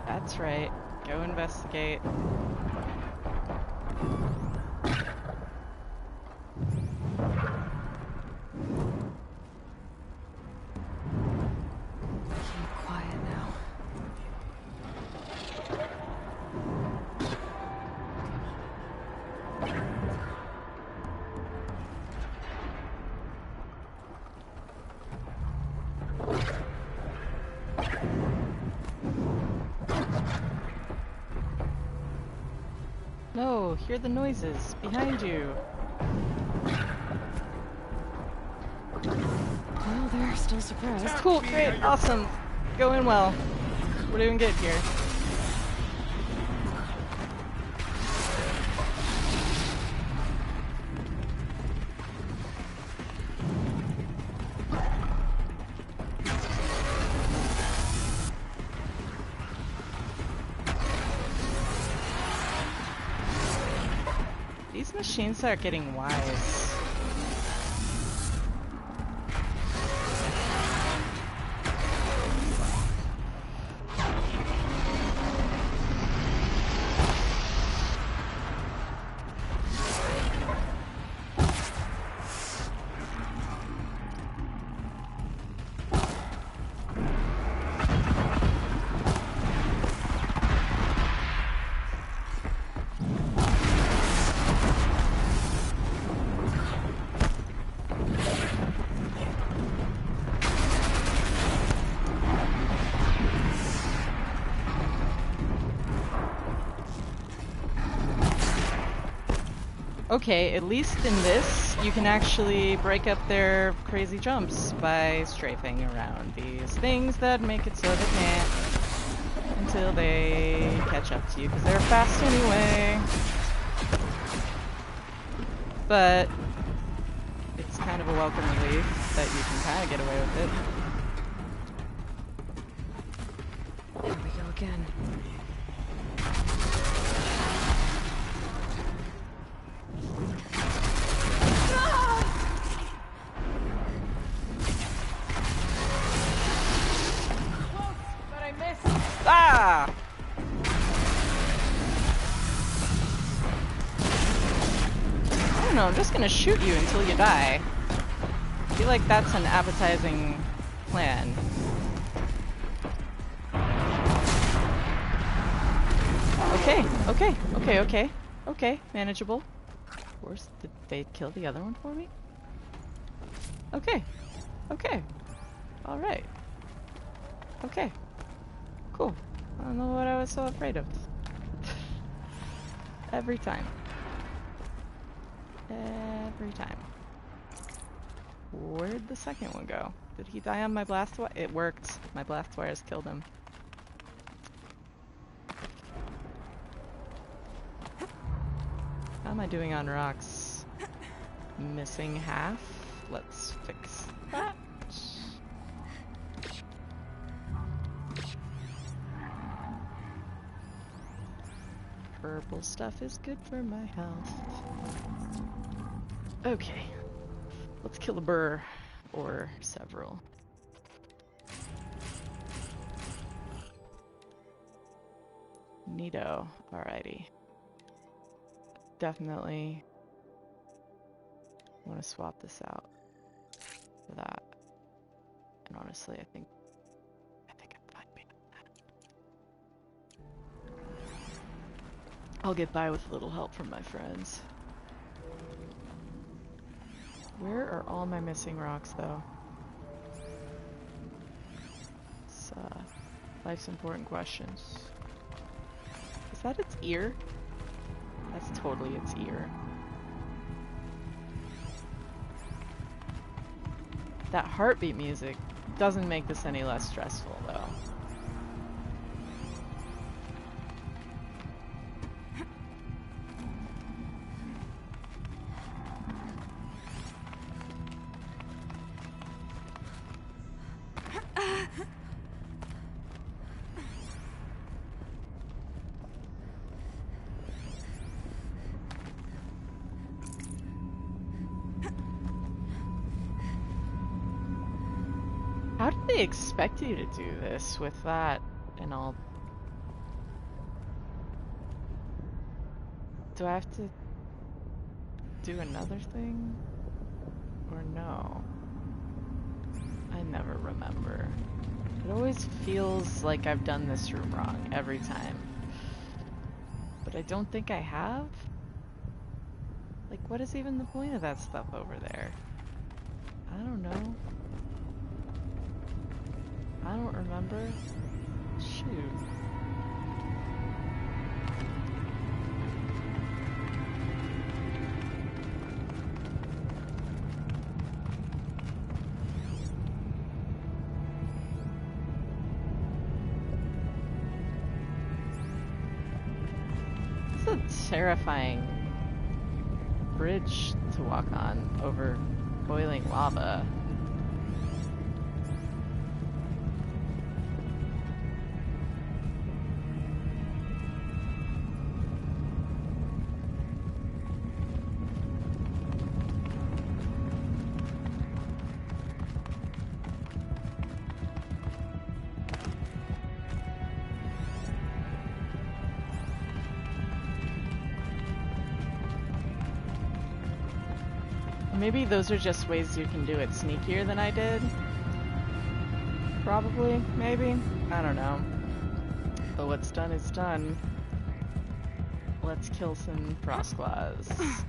That's right. Go investigate. Keep quiet now. No, hear the noises behind you. Well, they're still surprised. Cool, great, awesome. Going well. We're doing good here. These machines are getting wise. Okay, at least in this, you can actually break up their crazy jumps by strafing around these things that make it so they can't until they catch up to you, because they're fast anyway. But it's kind of a welcome relief that you can kind of get away with it. Here we go again. Ah! I don't know, I'm just gonna shoot you until you die. I feel like that's an appetizing plan. Okay, manageable. Of course, did they kill the other one for me? Okay, alright. Okay, cool. I don't know what I was so afraid of. Every time. Where'd the second one go? Did he die on my blast wire? It worked. My blast wires killed him. How am I doing on rocks? Missing half? Let's fix that. Purple stuff is good for my health. Okay. Let's kill a burr. Or several. Neato. Alrighty. Definitely want to swap this out for that. And honestly, I think I'm I'll get by with a little help from my friends. Where are all my missing rocks, though? It's, life's important questions. Is that its ear? That's totally its ear. That heartbeat music doesn't make this any less stressful, though. How did they expect you to do this with that and all? Do I have to do another thing? Or no? I never remember. It always feels like I've done this room wrong every time. But I don't think I have? Like, what is even the point of that stuff over there? I don't know. I don't remember. Shoot. It's a terrifying bridge to walk on over boiling lava. Maybe those are just ways you can do it sneakier than I did. Probably, maybe. I don't know. But what's done is done. Let's kill some Frostclaws.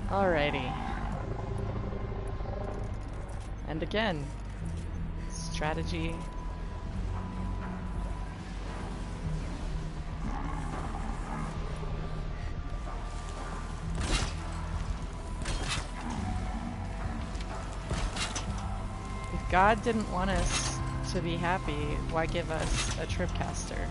Alrighty. And again, strategy. If God didn't want us to be happy, why give us a Tripcaster?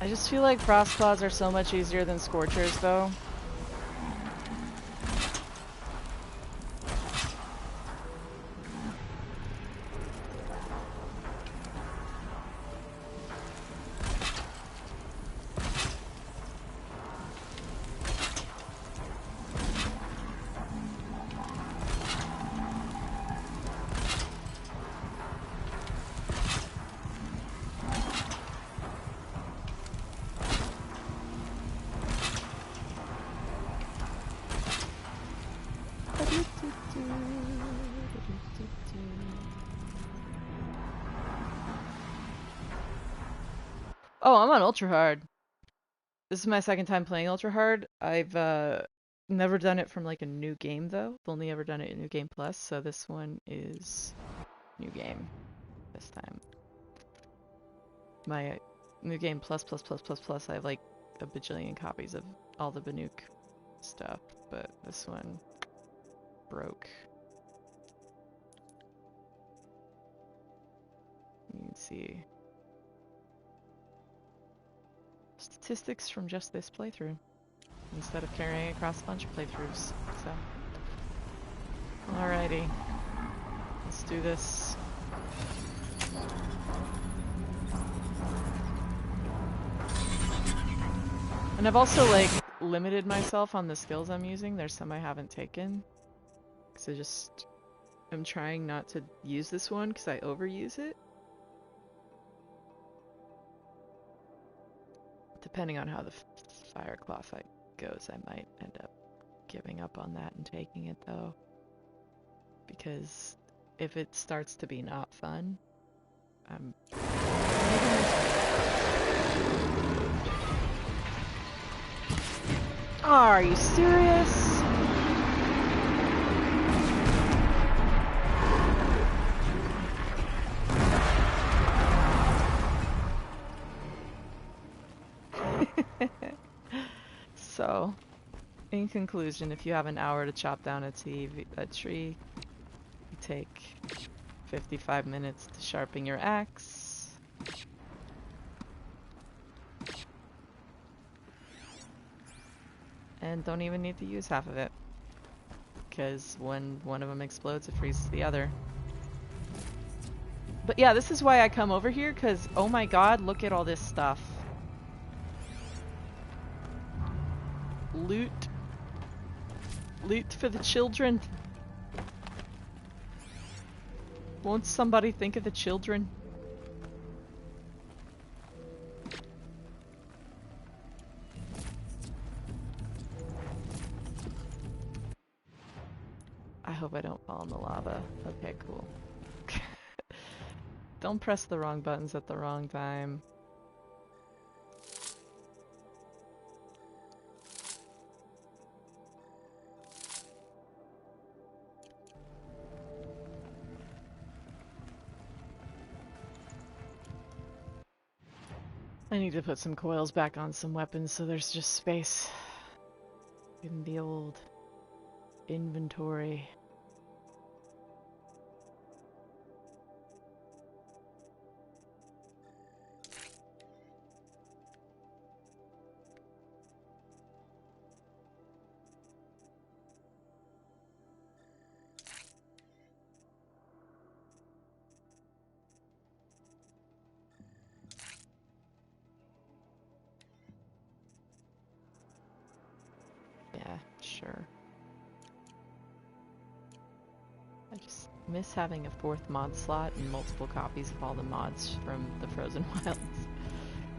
I just feel like Frostclaws are so much easier than Scorchers, though. Oh, I'm on Ultra Hard. This is my second time playing Ultra Hard. I've never done it from like a new game though. I've only ever done it in New Game Plus, so this one is New Game this time. My New Game Plus, I have like a bajillion copies of all the Banuk stuff, but this one broke. see. Statistics from just this playthrough, instead of carrying across a bunch of playthroughs. So, alrighty, let's do this. And I've also like limited myself on the skills I'm using. There's some I haven't taken because I'm trying not to use this one because I overuse it. Depending on how the Fireclaw fight goes, I might end up giving up on that and taking it though. Because if it starts to be not fun, I'm... Are you serious? So, in conclusion, if you have an hour to chop down a tree, you take 55 minutes to sharpen your axe. And don't even need to use half of it, because when one of them explodes, it freezes the other. But yeah, this is why I come over here, because oh my god, look at all this stuff. Loot. Loot for the children. Won't somebody think of the children? I hope I don't fall in the lava. Okay, cool. Don't press the wrong buttons at the wrong time. I need to put some coils back on some weapons so there's just space in the old inventory. Yeah, sure. I just miss having a 4th mod slot and multiple copies of all the mods from the Frozen Wilds.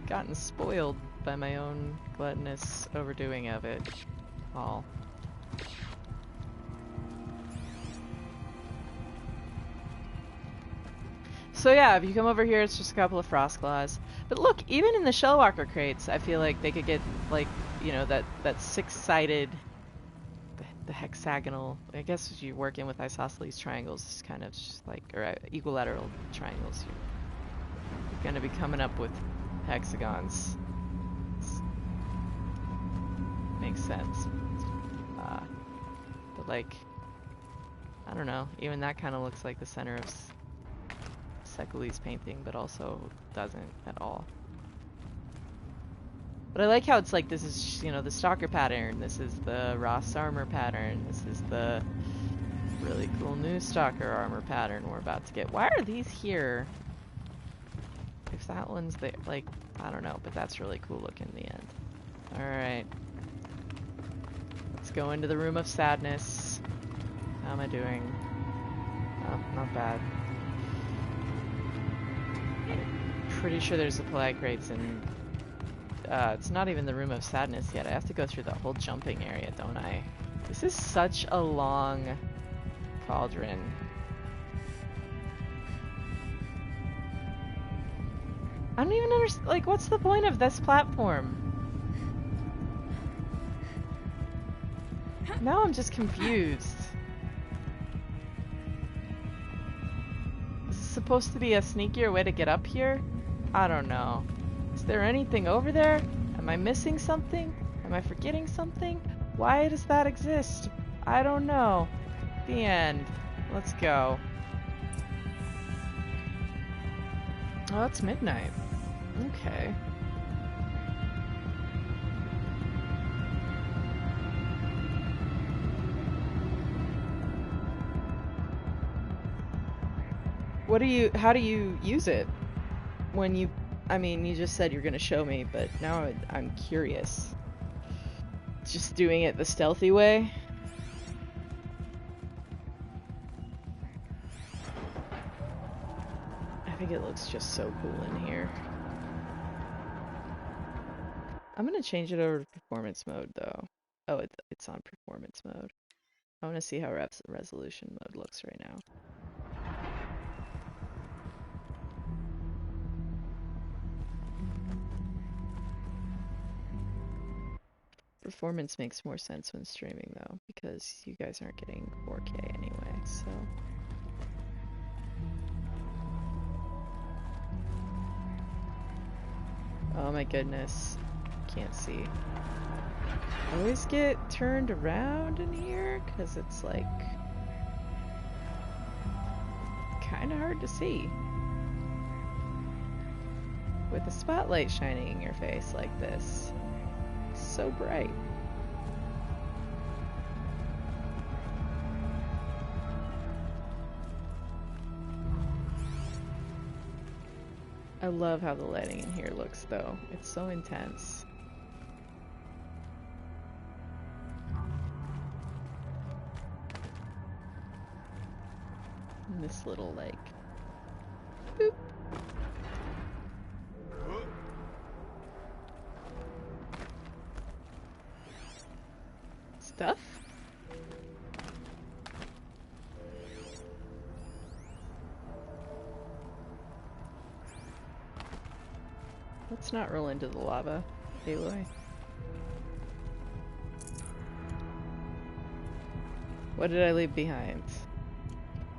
Gotten spoiled by my own gluttonous overdoing of it all. So yeah, if you come over here, it's just a couple of Frostclaws. But look, even in the Shellwalker crates, I feel like they could get, like, you know, that 6-sided, the hexagonal, I guess if you're working with isosceles triangles, it's kind of just like, or equilateral triangles, you're going to be coming up with hexagons. Makes sense. But like, I don't know, even that kind of looks like the center of Sekuli's painting, but also doesn't at all. But I like how it's like, this is, you know, the Stalker pattern, this is the Ross armor pattern, this is the really cool new Stalker armor pattern we're about to get. Why are these here? If that one's there, like, I don't know, but that's really cool looking in the end. Alright. Let's go into the Room of Sadness. How am I doing? Oh, not bad. I'm pretty sure there's supply crates in... it's not even the Room of Sadness yet. I have to go through the whole jumping area, don't I? This is such a long cauldron. I don't even understand, like, what's the point of this platform? Now I'm just confused. Is this supposed to be a sneakier way to get up here? I don't know. Is there anything over there? Am I missing something? Am I forgetting something? Why does that exist? I don't know. The end. Let's go. Oh, it's midnight. Okay. How do you use it? When you, I mean, you just said you're gonna show me, but now I'm curious. Just doing it the stealthy way? I think it looks just so cool in here. I'm gonna change it over to performance mode though. Oh, it's on performance mode. I want to see how resolution mode looks right now. Performance makes more sense when streaming though, because you guys aren't getting 4K anyway, so. Oh my goodness. Can't see. I always get turned around in here because it's like kind of hard to see with the spotlight shining in your face like this. So bright. I love how the lighting in here looks though. It's so intense. And this little like boop. Stuff? Let's not roll into the lava, Aloy. What did I leave behind?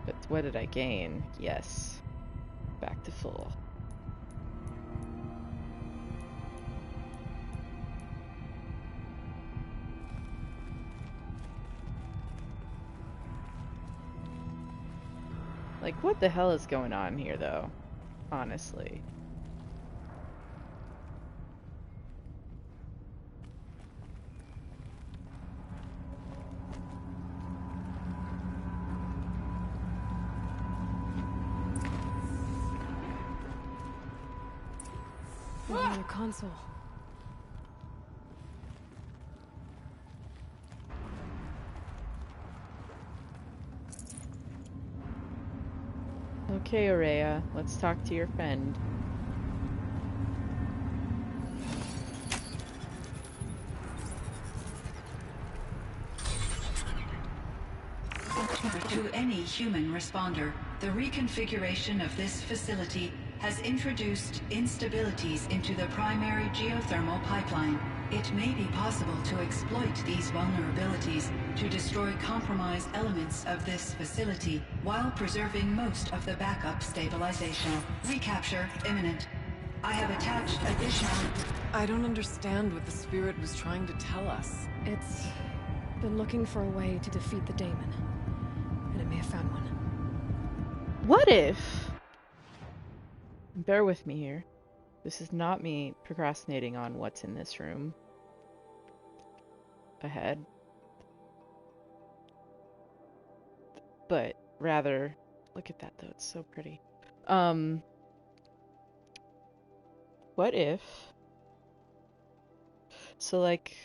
But what did I gain? Yes. Back to full. Like, what the hell is going on here, though? Honestly. On the console. Okay, Aurea, let's talk to your friend. To any human responder, the reconfiguration of this facility has introduced instabilities into the primary geothermal pipeline. It may be possible to exploit these vulnerabilities to destroy compromised elements of this facility while preserving most of the backup stabilization. Recapture imminent. I have attached additional... I don't understand what the spirit was trying to tell us. It's been looking for a way to defeat the daemon, and it may have found one. What if... Bear with me here. This is not me procrastinating on what's in this room. Ahead. But rather... Look at that though, it's so pretty. What if... So like...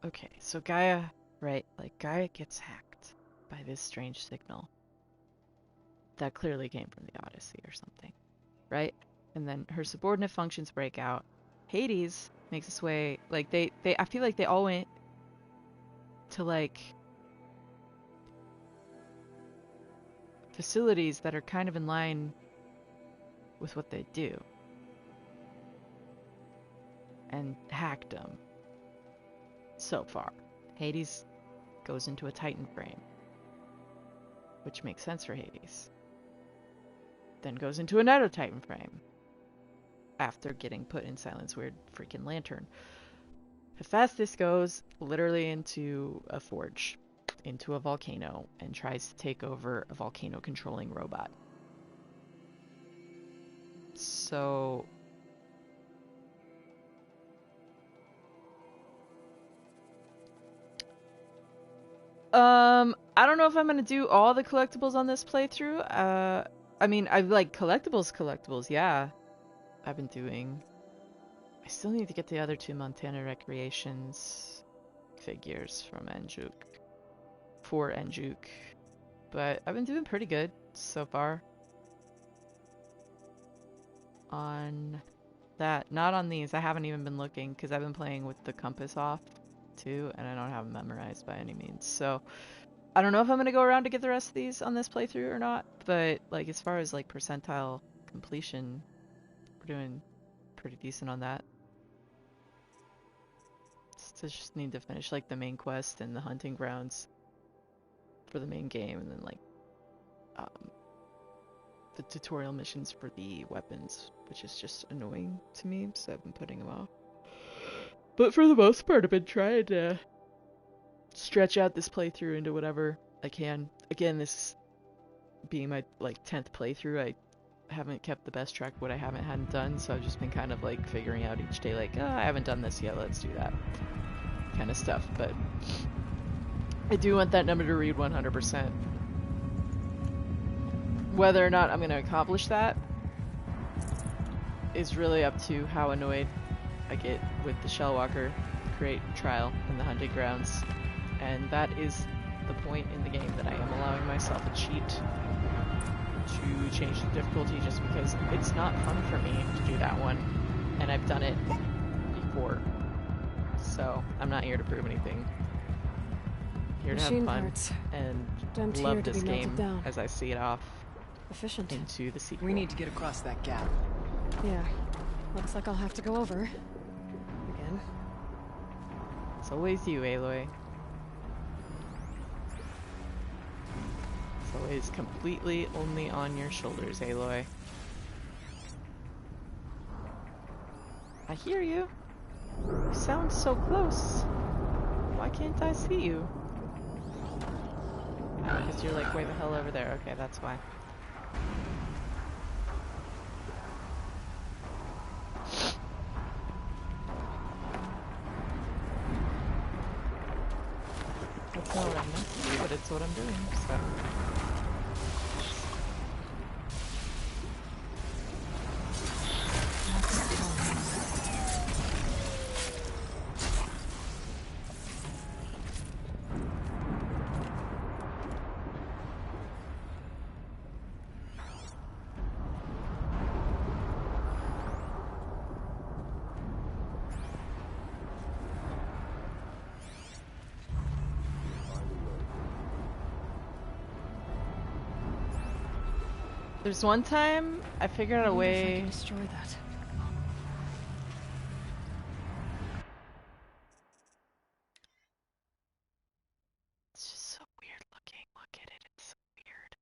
Okay, so Gaia, right? Like Gaia gets hacked by this strange signal. That clearly came from the Odyssey or something. Right? And then her subordinate functions break out. Hades makes its way, like I feel like they all went to like facilities that are kind of in line with what they do. And hacked them. So far. Hades goes into a Titan frame. Which makes sense for Hades. Then goes into another Titan frame. After getting put in Silent's weird freaking lantern. Hephaestus goes literally into a forge. Into a volcano. And tries to take over a volcano controlling robot. So I don't know if I'm gonna do all the collectibles on this playthrough. I mean, I like collectibles, yeah. I've been doing. I still need to get the other 2 Montana Recreations figures from Enjuk. For Enjuk. But I've been doing pretty good so far. On that. Not on these. I haven't even been looking because I've been playing with the compass off too, and I don't have them memorized by any means. So I don't know if I'm going to go around to get the rest of these on this playthrough or not, but like as far as like percentile completion, we're doing pretty decent on that. Just need to finish like the main quest and the hunting grounds for the main game, and then like the tutorial missions for the weapons, which is just annoying to me, so I've been putting them off. But for the most part, I've been trying to stretch out this playthrough into whatever I can. Again, this being my like 10th playthrough, I haven't kept the best track of what I hadn't done, so I've just been kind of like figuring out each day, like, oh, I haven't done this yet, let's do that kind of stuff. But I do want that number to read 100%. Whether or not I'm going to accomplish that is really up to how annoyed I get with the Shellwalker crate trial in the hunting grounds. And that is the point in the game that I am allowing myself a cheat to change the difficulty, just because it's not fun for me to do that one. And I've done it before. So I'm not here to prove anything. Here to have fun and love this game as I see it off efficient into the sequel. We need to get across that gap. Yeah. Looks like I'll have to go over. Again. It's always you, Aloy. It's always completely only on your shoulders, Aloy. I hear you. You sound so close. Why can't I see you? Oh, because you're like way the hell over there. Okay, that's why. That's not what I'm meant to do, but it's what I'm doing, so. There's one time I figured out a way. I can destroy that. It's just so weird looking. Look at it. It's so weird.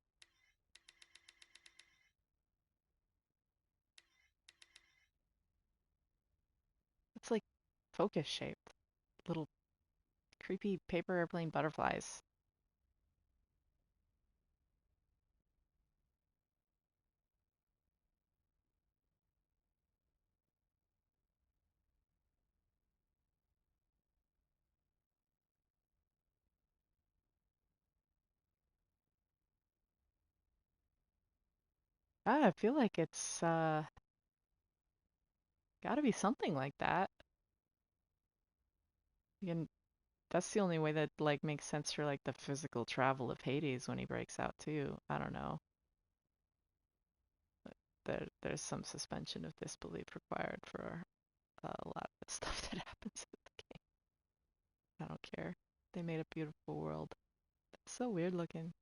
It's like focus shaped. Little creepy paper airplane butterflies. I feel like it's gotta be something like that. And that's the only way that like makes sense for like the physical travel of Hades when he breaks out too. I don't know. But there's some suspension of disbelief required for a lot of the stuff that happens in the game. I don't care. They made a beautiful world. It's so weird looking.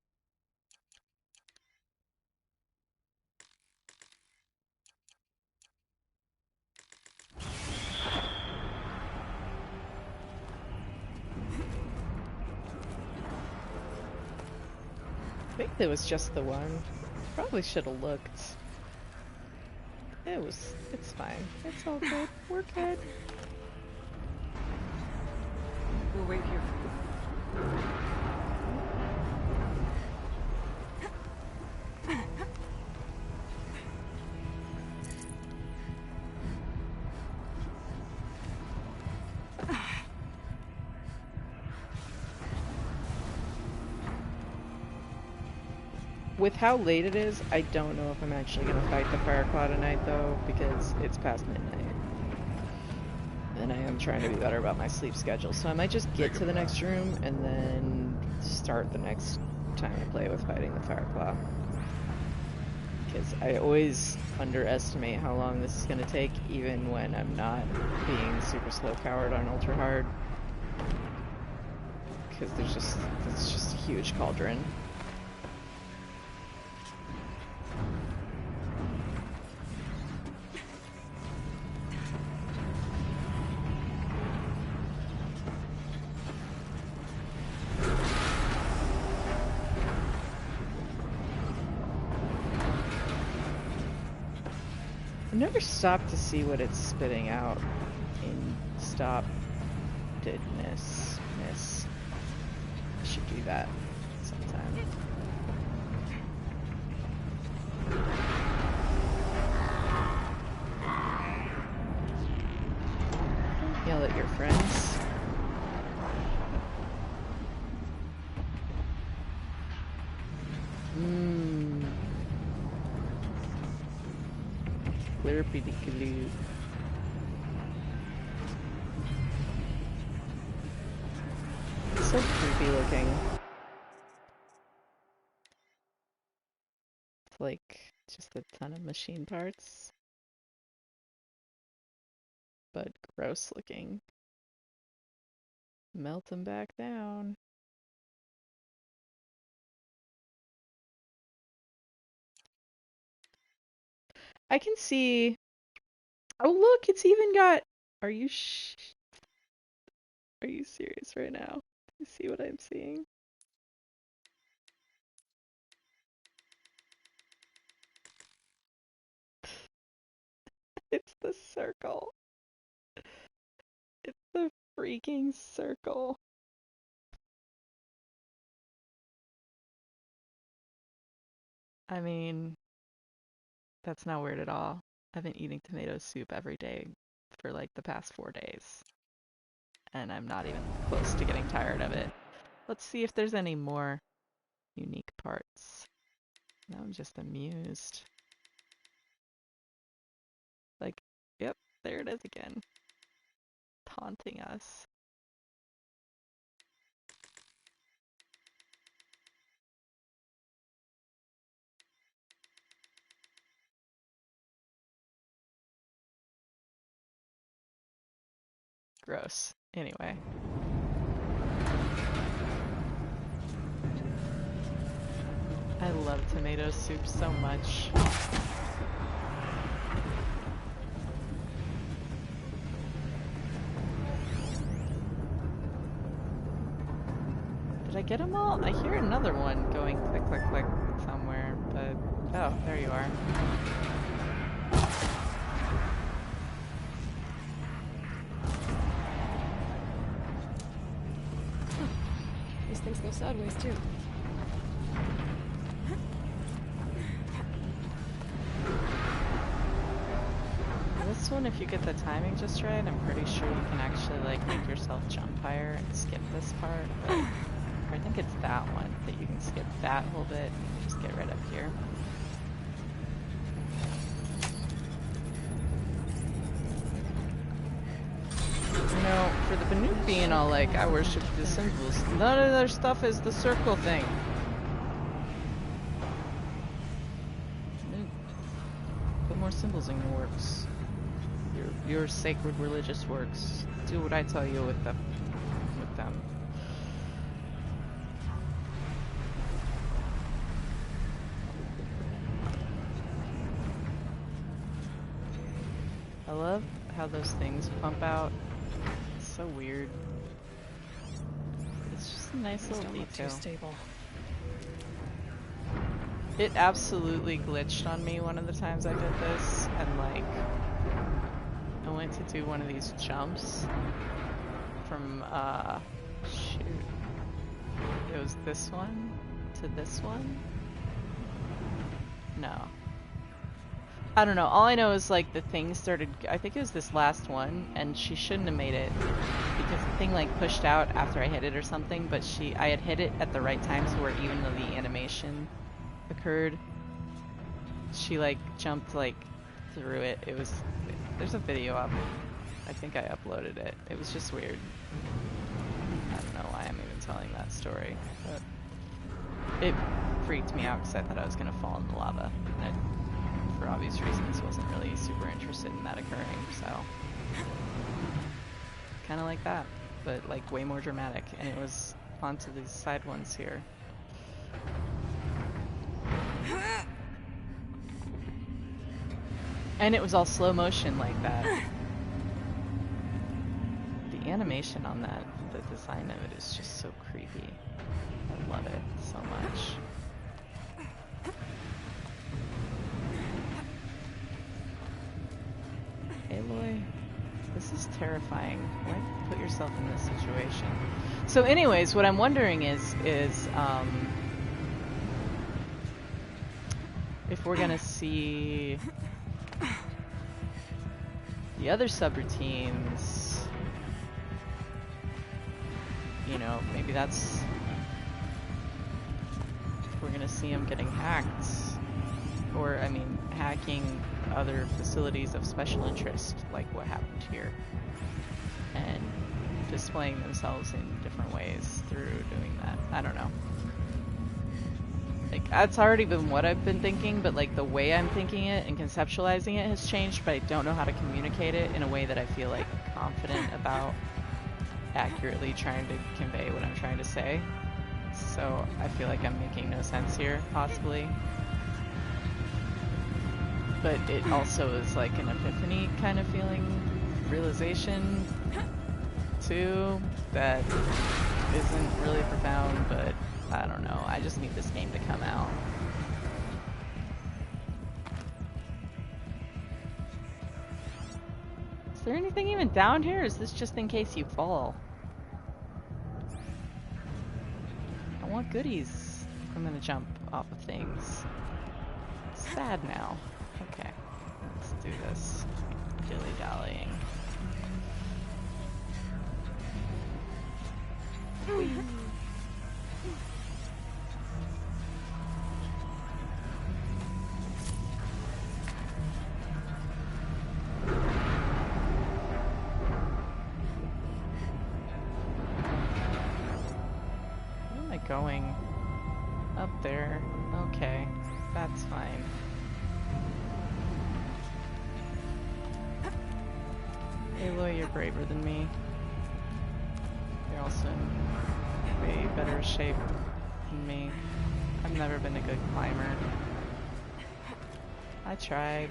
I think it was just the one. Probably should have looked. It's fine. It's all good. We're good. We'll wait here for you. With how late it is, I don't know if I'm actually gonna fight the Fireclaw tonight though, because it's past midnight. And I am trying to be better about my sleep schedule, so I might just get to the next room and then start the next time I play with fighting the Fireclaw. Because I always underestimate how long this is gonna take, even when I'm not being super slow powered on ultra hard. Because it's just a huge cauldron. I've never stopped to see what it's spitting out in stop-didness. I should do that sometime. Yell at your friends. Glurpity-gloo. It's so creepy looking. It's like just a ton of machine parts. But gross looking. Melt them back down. I can see. Oh look, it's even got. Are you serious right now? You see what I'm seeing? It's the circle. It's the freaking circle. I mean, that's not weird at all. I've been eating tomato soup every day for like the past 4 days. And I'm not even close to getting tired of it. Let's see if there's any more unique parts. Now I'm just amused. Like, yep, there it is again. Taunting us. Gross. Anyway. I love tomato soup so much. Did I get them all? I hear another one going click, click, click somewhere, but... Oh, there you are. These things go sideways, too. This one, if you get the timing just right, I'm pretty sure you can actually like make yourself jump higher and skip this part, but I think it's that one that you can skip that whole bit and just get right up here. You know, for the Banuk being all like, I worship the symbols, none of their stuff is the circle thing. Put more symbols in your works. Your sacred religious works. Do what I tell you with them. I love how those things pump out. It's so weird. It's just a nice little detail. Too stable. It absolutely glitched on me one of the times I did this, and like I went to do one of these jumps from shoot. It was this one to this one? No. I don't know. All I know is like the thing started, I think it was this last one, and she shouldn't have made it because the thing like pushed out after I hit it or something, but I had hit it at the right time, so where even though the animation occurred. She like jumped like through it. It was, there's a video up. I think I uploaded it. It was just weird. I don't know why I'm even telling that story, but it freaked me out because I thought I was gonna fall in the lava. And I, for obvious reasons, wasn't really super interested in that occurring, so. Kind of like that, but like way more dramatic, and it was onto these side ones here. And it was all slow motion like that. The animation on that, the design of it is just so creepy. I love it so much. Aloy, this is terrifying. Why put yourself in this situation? So anyways, what I'm wondering is if we're gonna see the other subroutines, you know, maybe that's, if we're gonna see them getting hacked, or, I mean, hacking other facilities of special interest, like what happened here, and displaying themselves in different ways through doing that. I don't know. Like, that's already been what I've been thinking, but like the way I'm thinking it and conceptualizing it has changed, but I don't know how to communicate it in a way that I feel like confident about accurately trying to convey what I'm trying to say. So I feel like I'm making no sense here, possibly. But it also is like an epiphany kind of feeling, realization too, that isn't really profound, but I don't know. I just need this game to come out. Is there anything even down here? Or is this just in case you fall? I want goodies. I'm gonna jump off of things. Sad now. Okay, let's do this. Dilly-dallying. Where am I going? Up there. Okay, that's fine. Aloy, you're braver than me. You're also in way better shape than me. I've never been a good climber. I tried.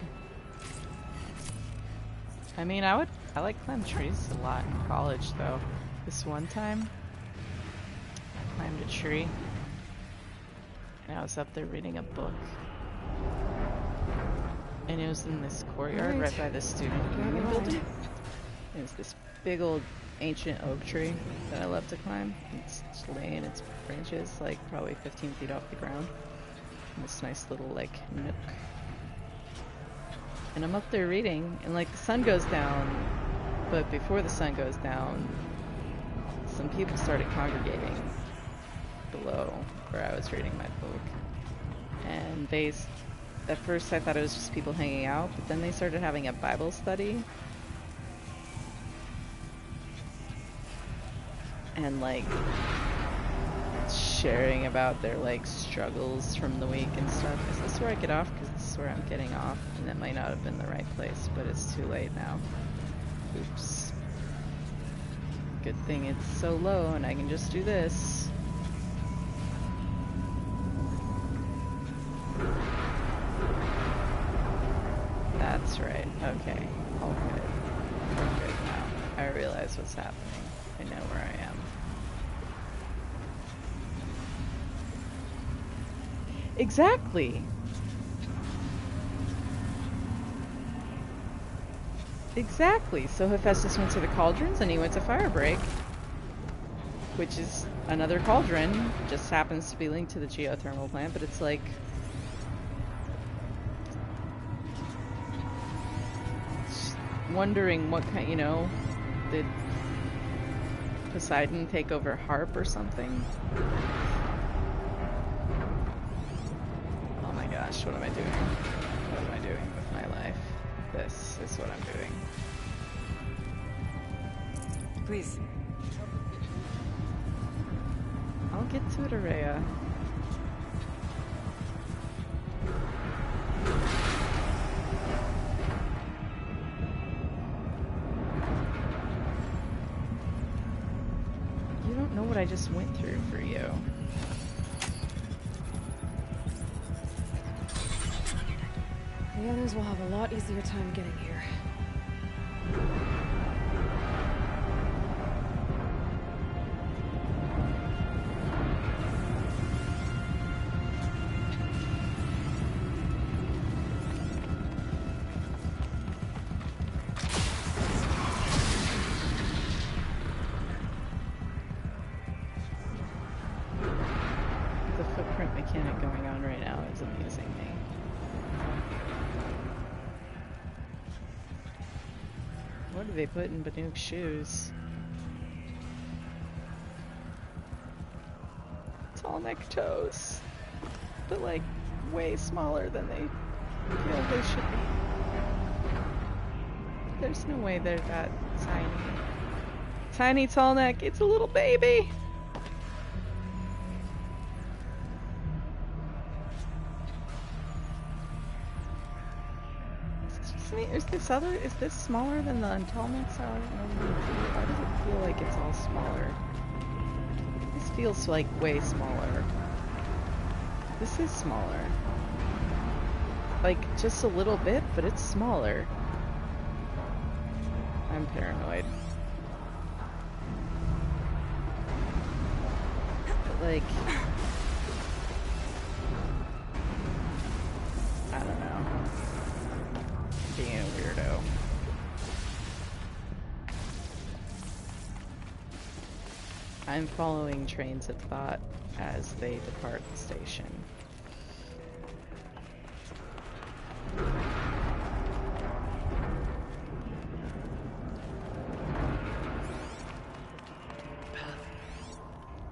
I mean, I like climb trees a lot in college though. This one time, I climbed a tree and I was up there reading a book. And it was in this courtyard right by the student union building. It was this big old ancient oak tree that I love to climb. It's laying its branches like probably 15 feet off the ground in this nice little like nook. And I'm up there reading, and like the sun goes down, but before the sun goes down, some people started congregating below where I was reading my book. And they, at first I thought it was just people hanging out, but then they started having a Bible study. And like sharing about their like struggles from the week and stuff. Is this where I get off? Because this is where I'm getting off, and that might not have been the right place, but it's too late now. Oops. Good thing it's so low and I can just do this. That's right. Okay. All good. We're good now. I realize what's happening. I know where I am. Exactly. Exactly. So Hephaestus went to the cauldrons and he went to Firebreak, which is another cauldron. Just happens to be linked to the geothermal plant, but it's like wondering what kind, you know, did Poseidon take over Harp or something? gosh, what am I doing? What am I doing with my life? This is what I'm doing. Please. I'll get to it, Araya. You don't know what I just went through for you. The others will have a lot easier time getting here. The footprint mechanic going on right now is amusing me. What do they put in Banuk's shoes? Tall neck toes. But like way smaller than they feel they should be. There's no way they're that tiny. Tiny tall neck, it's a little baby! Is this smaller than the tall necks are? Why does it feel like it's all smaller? This feels like way smaller. This is smaller. Like, just a little bit, but it's smaller. I'm paranoid. But like... I don't know. Being a weirdo. I'm following trains of thought as they depart the station. Path.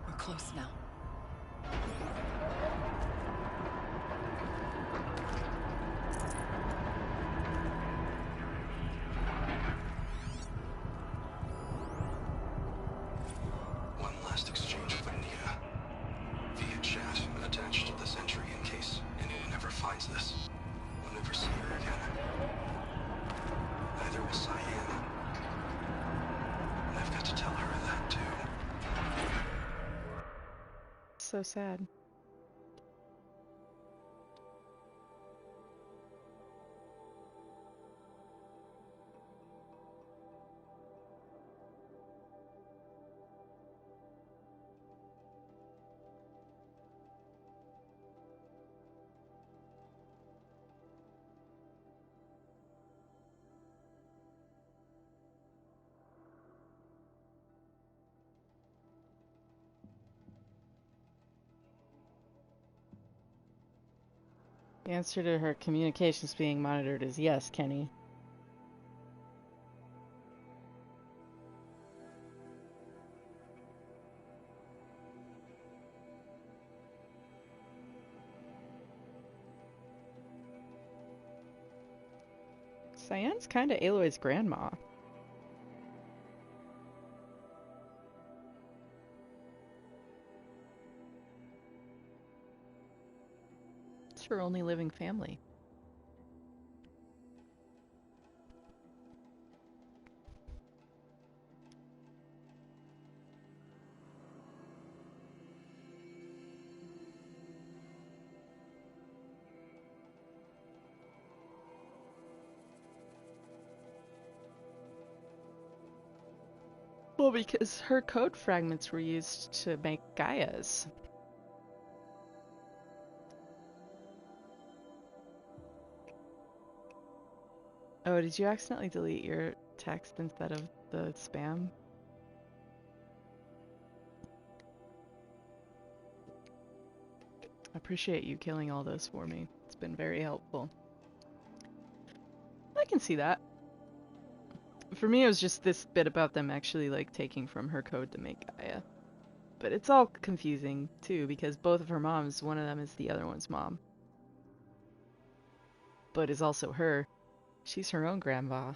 We're close now. One last exchange with Anita. Via chat, attached to this entry in case anyone ever finds this. We'll never see her again. Neither will Cyan. And I've got to tell her that too. So sad. The answer to her communications being monitored is yes, Kenny. Cyan's kind of Aloy's grandma. It's her only living family. Well, because her code fragments were used to make Gaia's. Oh, did you accidentally delete your text instead of the spam? I appreciate you killing all those for me. It's been very helpful. I can see that. For me, it was just this bit about them actually, like, taking from her code to make Gaia. But it's all confusing, too, because both of her moms, one of them is the other one's mom. but is also her. She's her own grandma.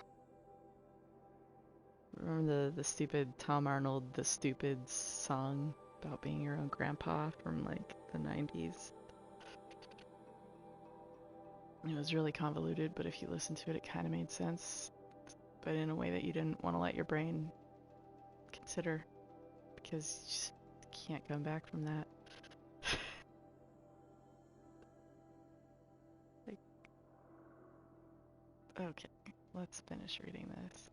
Remember the stupid Tom Arnold, the stupid song about being your own grandpa from like the 90s? It was really convoluted, but if you listen to it, it kind of made sense, but in a way that you didn't want to let your brain consider, because you just can't come back from that. Like, okay, let's finish reading this.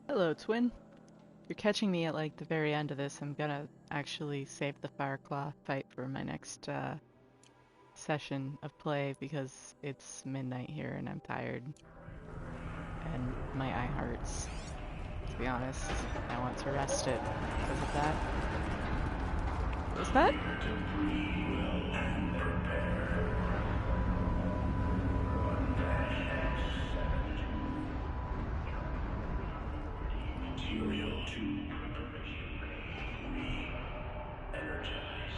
Hello, twin. You're catching me at like the very end of this. I'm gonna actually save the Fireclaw fight for my next session of play because it's midnight here and I'm tired. And my eye hurts. To be honest, I want to rest it because of that. Was that? Material 2 preparation. Re-energize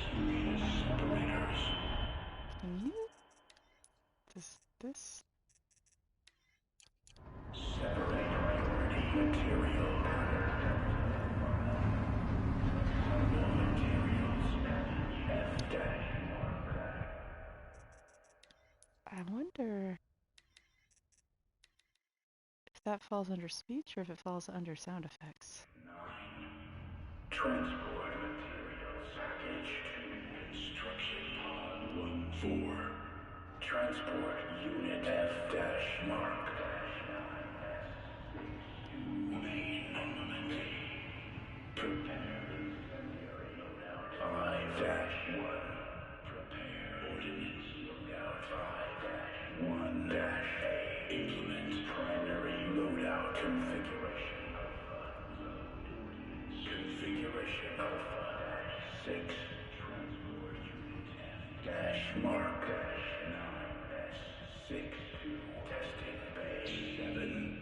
separators. Can you? This? Separate priority material. Raw materials. F-dash. I wonder if that falls under speech or if it falls under sound effects. 9. Transport materials. Package 2. Instruction pod 1-4. Transport unit F-mark. Main armament. Prepare incendiary loadout 5-1. Prepare ordnance loadout 5-1-A. Implement primary loadout configuration. Configuration Alpha 6. Transport unit F-mark 9S6. Testing bay 7.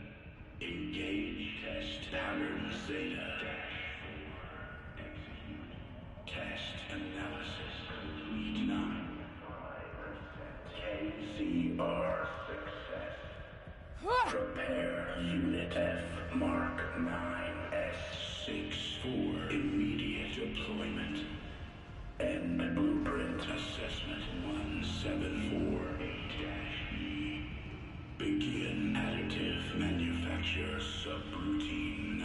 Engage test pattern Zeta 4. Execute test analysis complete 9%. KCR success. Prepare unit F Mark 9S6 for immediate deployment. End blueprint assessment 174-8-E. Begin additive manufacture subroutine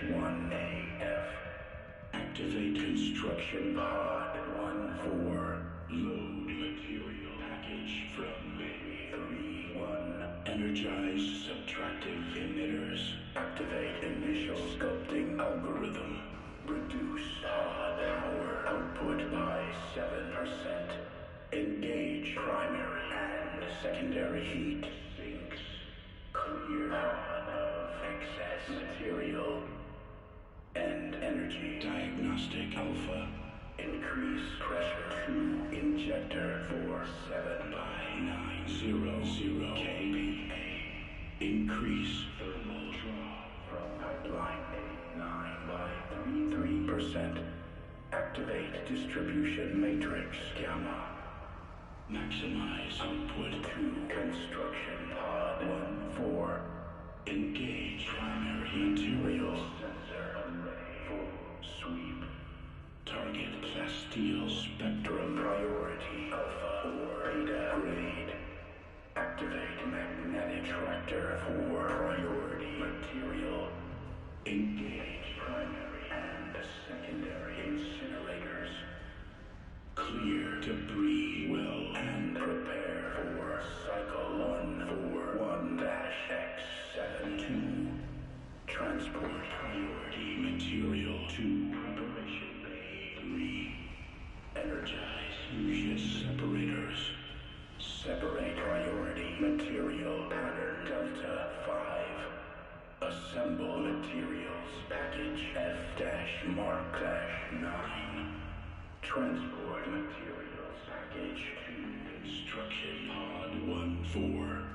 96-1AF. Activate construction pod 1-4. Load material package from Bay 3-1. Energize subtractive emitters. Activate initial sculpting algorithm. Reduce pod power output by 7%. Engage primary and secondary heat sinks. Clear pod of excess material. End energy. Diagnostic Alpha. Increase pressure to injector 47 by 900 kPa. Increase thermal draw from pipeline 9 by 33%. Activate distribution matrix gamma. Maximize output to construction pod 1-4. Engage primary material sensor array full sweep. Target plasteel spectrum priority alpha or beta grade. Activate magnetic tractor for priority material. Engage primary and secondary incinerators. Clear debris well and prepare for cycle 141-X72. Transport priority material to preparation bay 3. Energize fusion separators. Separate priority material pattern Delta 5. Assemble materials package F-Mark-9. Transport materials package to construction pod 1-4.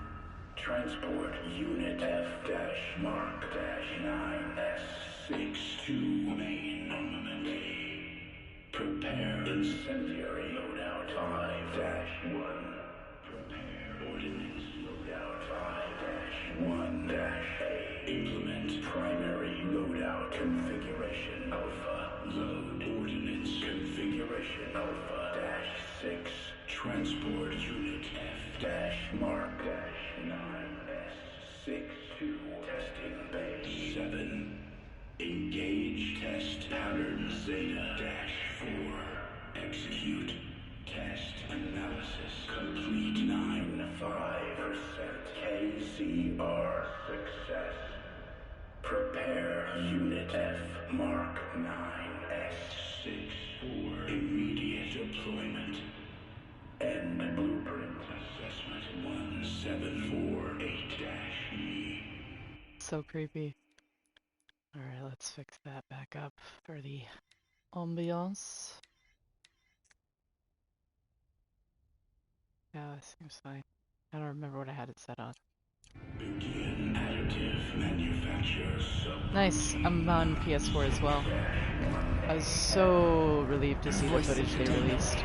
Transport unit F-Mark-9S62 main armament A. Prepare incendiary loadout 5-1. Prepare ordnance loadout 5-1-A. Implement primary loadout configuration alpha. Load ordnance configuration alpha-6. Transport unit F-Mark-9S62. Testing bay 7. Engage test pattern Zeta-4. Execute test analysis complete 95% KCR success. Prepare unit F-Mark-9S64 immediate deployment. End blueprint assessment 1748-E. So creepy. Alright, let's fix that back up for the ambiance. Yeah, that seems fine. I don't remember what I had it set on. Begin additive manufacture. Nice, I'm on PS4 as well. I was so relieved to see the footage they released.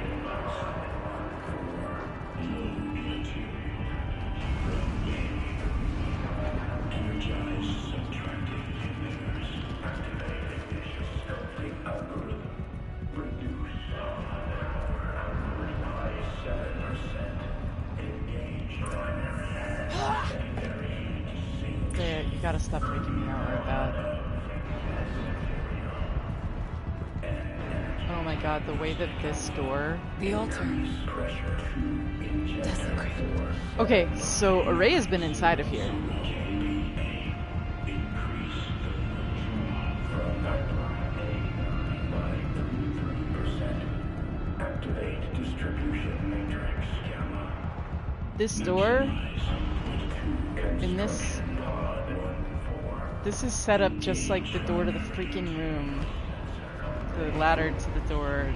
There, you gotta stop freaking me out like that. Oh my god, the way that this door... The altar. Desecrated. Okay, so Array has been inside of here. Activate distribution matrix gamma. This door... in this... This is set up just like the door to the freaking room. The ladder to the door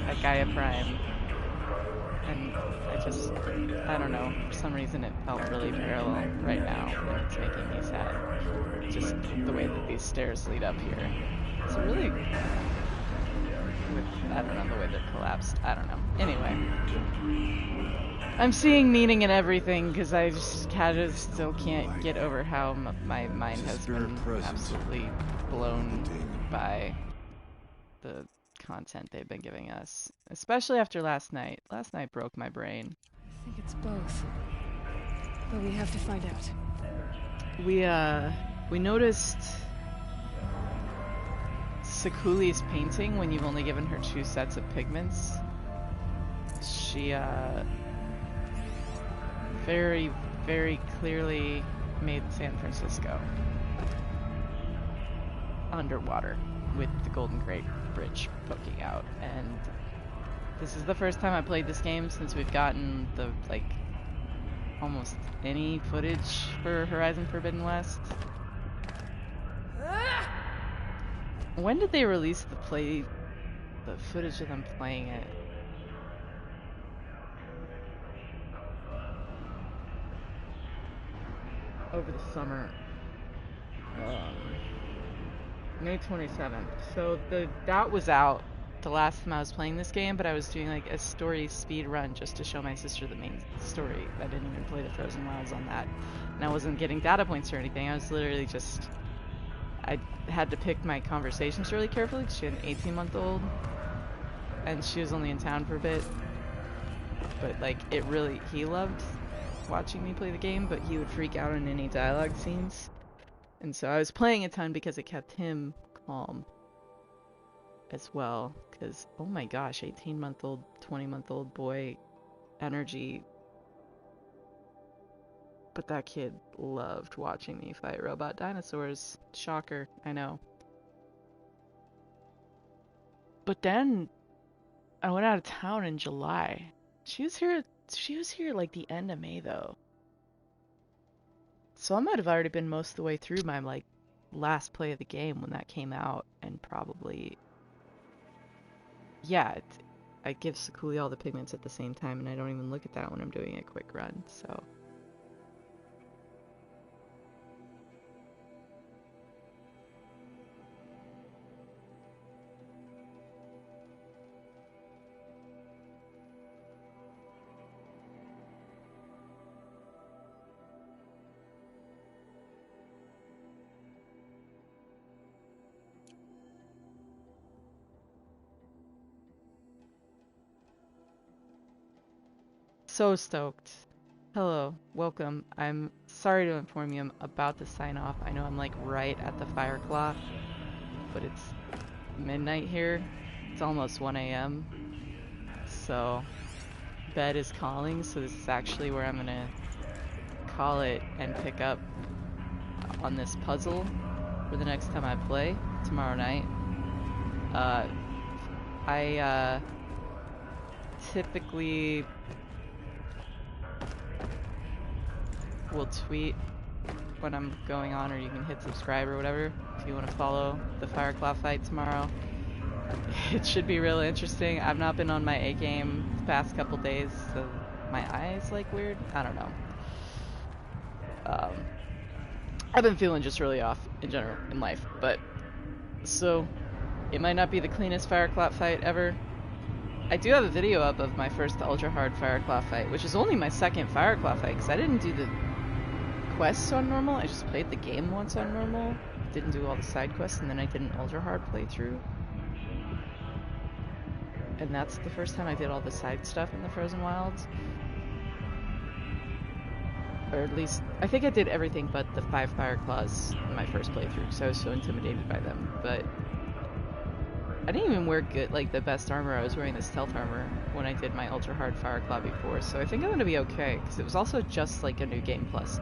at Gaia Prime. And I don't know, for some reason it felt really parallel right now, and it's making me sad. Just the way that these stairs lead up here. It's really... I don't know, the way they're collapsed. I don't know. Anyway. I'm seeing meaning in everything because I just kind of still can't get over how my mind has been absolutely blown by the content they've been giving us. Especially after last night. Last night broke my brain. I think it's both. But we have to find out. We noticed Sakuli's painting when you've only given her 2 sets of pigments. She, very, very clearly made San Francisco underwater with the Golden Gate Bridge poking out. And this is the first time I played this game since we've gotten the, like, almost any footage for Horizon Forbidden West. When did they release the footage of them playing it? over the summer. May 27th. So that was out the last time I was playing this game, but I was doing like a story speed run just to show my sister the main story. I didn't even play the Frozen Wilds on that. And I wasn't getting data points or anything. I was literally just... I had to pick my conversations really carefully because she had an 18-month-old. And she was only in town for a bit. But like, he loved watching me play the game, but he would freak out in any dialogue scenes. And so I was playing a ton because it kept him calm as well. Because, oh my gosh, 18-month-old, 20-month-old boy energy. But that kid loved watching me fight robot dinosaurs. Shocker, I know. But then I went out of town in July. She was here like the end of May though. So I might have already been most of the way through my like last play of the game when that came out, and probably, yeah, I give Sakuli all the pigments at the same time, and I don't even look at that when I'm doing a quick run, so. So stoked. Hello, welcome. I'm sorry to inform you I'm about to sign off. I know I'm like right at the fire clock, but it's midnight here. It's almost 1 a.m. So bed is calling, so this is actually where I'm gonna call it and pick up on this puzzle for the next time I play tomorrow night. I typically will tweet when I'm going on, or you can hit subscribe or whatever if you want to follow the Fireclaw fight tomorrow. It should be really interesting. I've not been on my A game the past couple days, so my eyes like weird. I don't know. I've been feeling just really off in general in life, but so it might not be the cleanest Fireclaw fight ever. I do have a video up of my first ultra hard Fireclaw fight, which is only my second Fireclaw fight because I didn't do the quests on normal. I just played the game once on normal, didn't do all the side quests, and then I did an ultra hard playthrough. And that's the first time I did all the side stuff in the Frozen Wilds. Or at least, I think I did everything but the 5 Fireclaws in my first playthrough, because I was so intimidated by them. But I didn't even wear good, like the best armor. I was wearing the stealth armor when I did my ultra hard Fireclaw before, so I think I'm gonna be okay, because it was also just like a new game plus.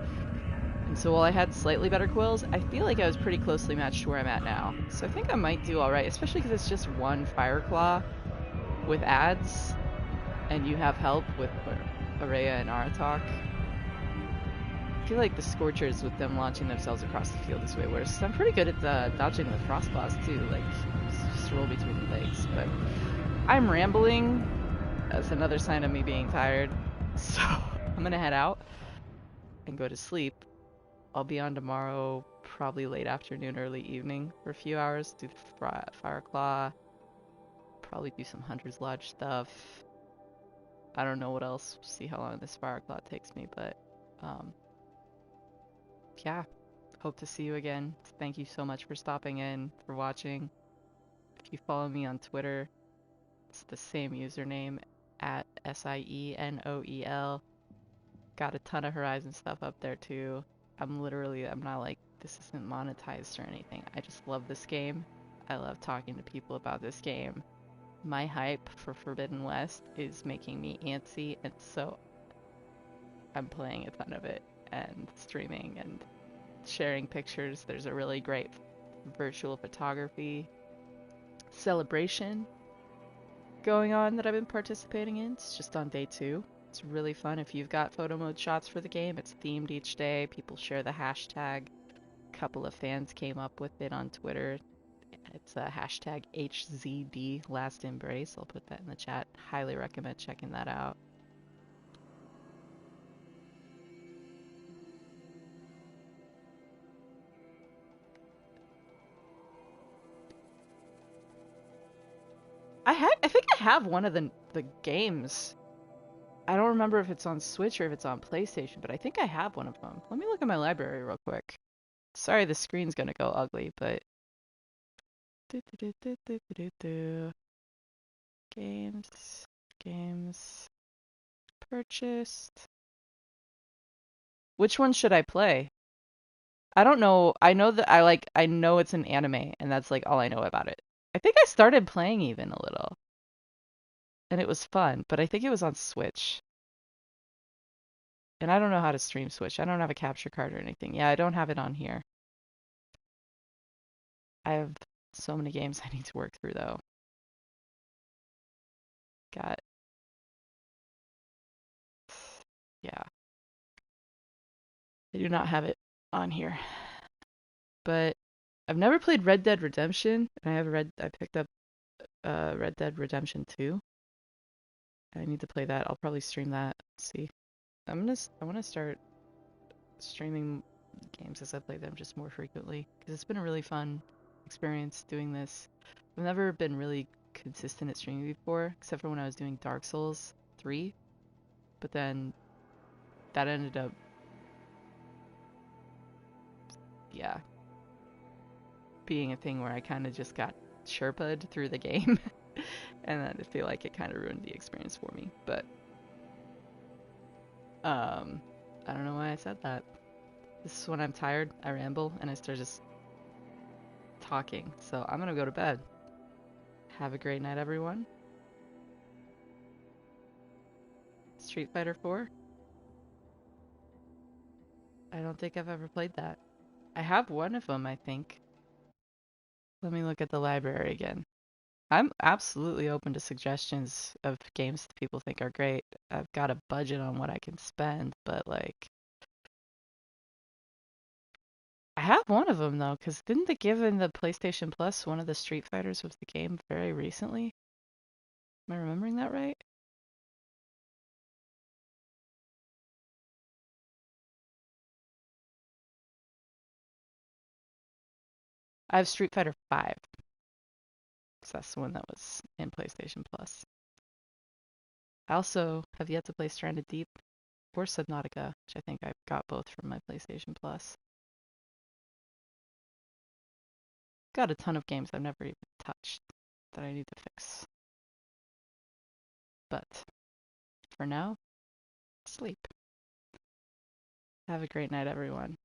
And so while I had slightly better quills, I feel like I was pretty closely matched to where I'm at now. So I think I might do alright, especially because it's just one Fireclaw with ads, and you have help with Araya and Aratak. I feel like the Scorchers with them launching themselves across the field is way worse. I'm pretty good at dodging the Frostclaws too, like just roll between the legs. But I'm rambling. That's another sign of me being tired. So I'm gonna head out and go to sleep. I'll be on tomorrow, probably late afternoon, early evening for a few hours. Do the Fireclaw. Probably do some Hunter's Lodge stuff. I don't know what else. See how long this Fireclaw takes me, but yeah. Hope to see you again. Thank you so much for stopping in, for watching. If you follow me on Twitter, it's the same username, at SIENOEL. Got a ton of Horizon stuff up there too. I'm not like, this isn't monetized or anything. I just love this game. I love talking to people about this game. My hype for Forbidden West is making me antsy, and so I'm playing a ton of it and streaming and sharing pictures. There's a really great virtual photography celebration going on that I've been participating in. It's just on day 2. It's really fun. If you've got photo mode shots for the game, it's themed each day. People share the hashtag. A couple of fans came up with it on Twitter. It's a hashtag HZD Last Embrace. I'll put that in the chat. Highly recommend checking that out. I think I have one of the games. I don't remember if it's on Switch or if it's on PlayStation, but I think I have one of them. Let me look at my library real quick. Sorry, the screen's gonna go ugly, but games purchased. Which one should I play? I don't know. I know that I know it's an anime, and that's like all I know about it. I think I started playing even a little, and it was fun, but I think it was on Switch. And I don't know how to stream Switch. I don't have a capture card or anything. Yeah, I don't have it on here. I have so many games I need to work through though. Got, yeah. I do not have it on here. But I've never played Red Dead Redemption, and I picked up Red Dead Redemption 2. I need to play that. I'll probably stream that. Let's see. I want to start streaming games as I play them just more frequently, because it's been a really fun experience doing this. I've never been really consistent at streaming before, except for when I was doing Dark Souls 3, but then that ended up, yeah, being a thing where I kind of just got Sherpa'd through the game, and I feel like it kind of ruined the experience for me, but I don't know why I said that. This is when I'm tired, I ramble, and I start just talking. So I'm gonna go to bed. Have a great night, everyone. Street Fighter 4? I don't think I've ever played that. I have one of them, I think. Let me look at the library again. I'm absolutely open to suggestions of games that people think are great. I've got a budget on what I can spend, but like, I have one of them though, because didn't they give in the PlayStation Plus one of the Street Fighters was the game very recently? Am I remembering that right? I have Street Fighter 5, because that's the one that was in PlayStation Plus. I also have yet to play Stranded Deep or Subnautica, which I think I got both from my PlayStation Plus. Got a ton of games I've never even touched that I need to fix. But for now, sleep. Have a great night, everyone.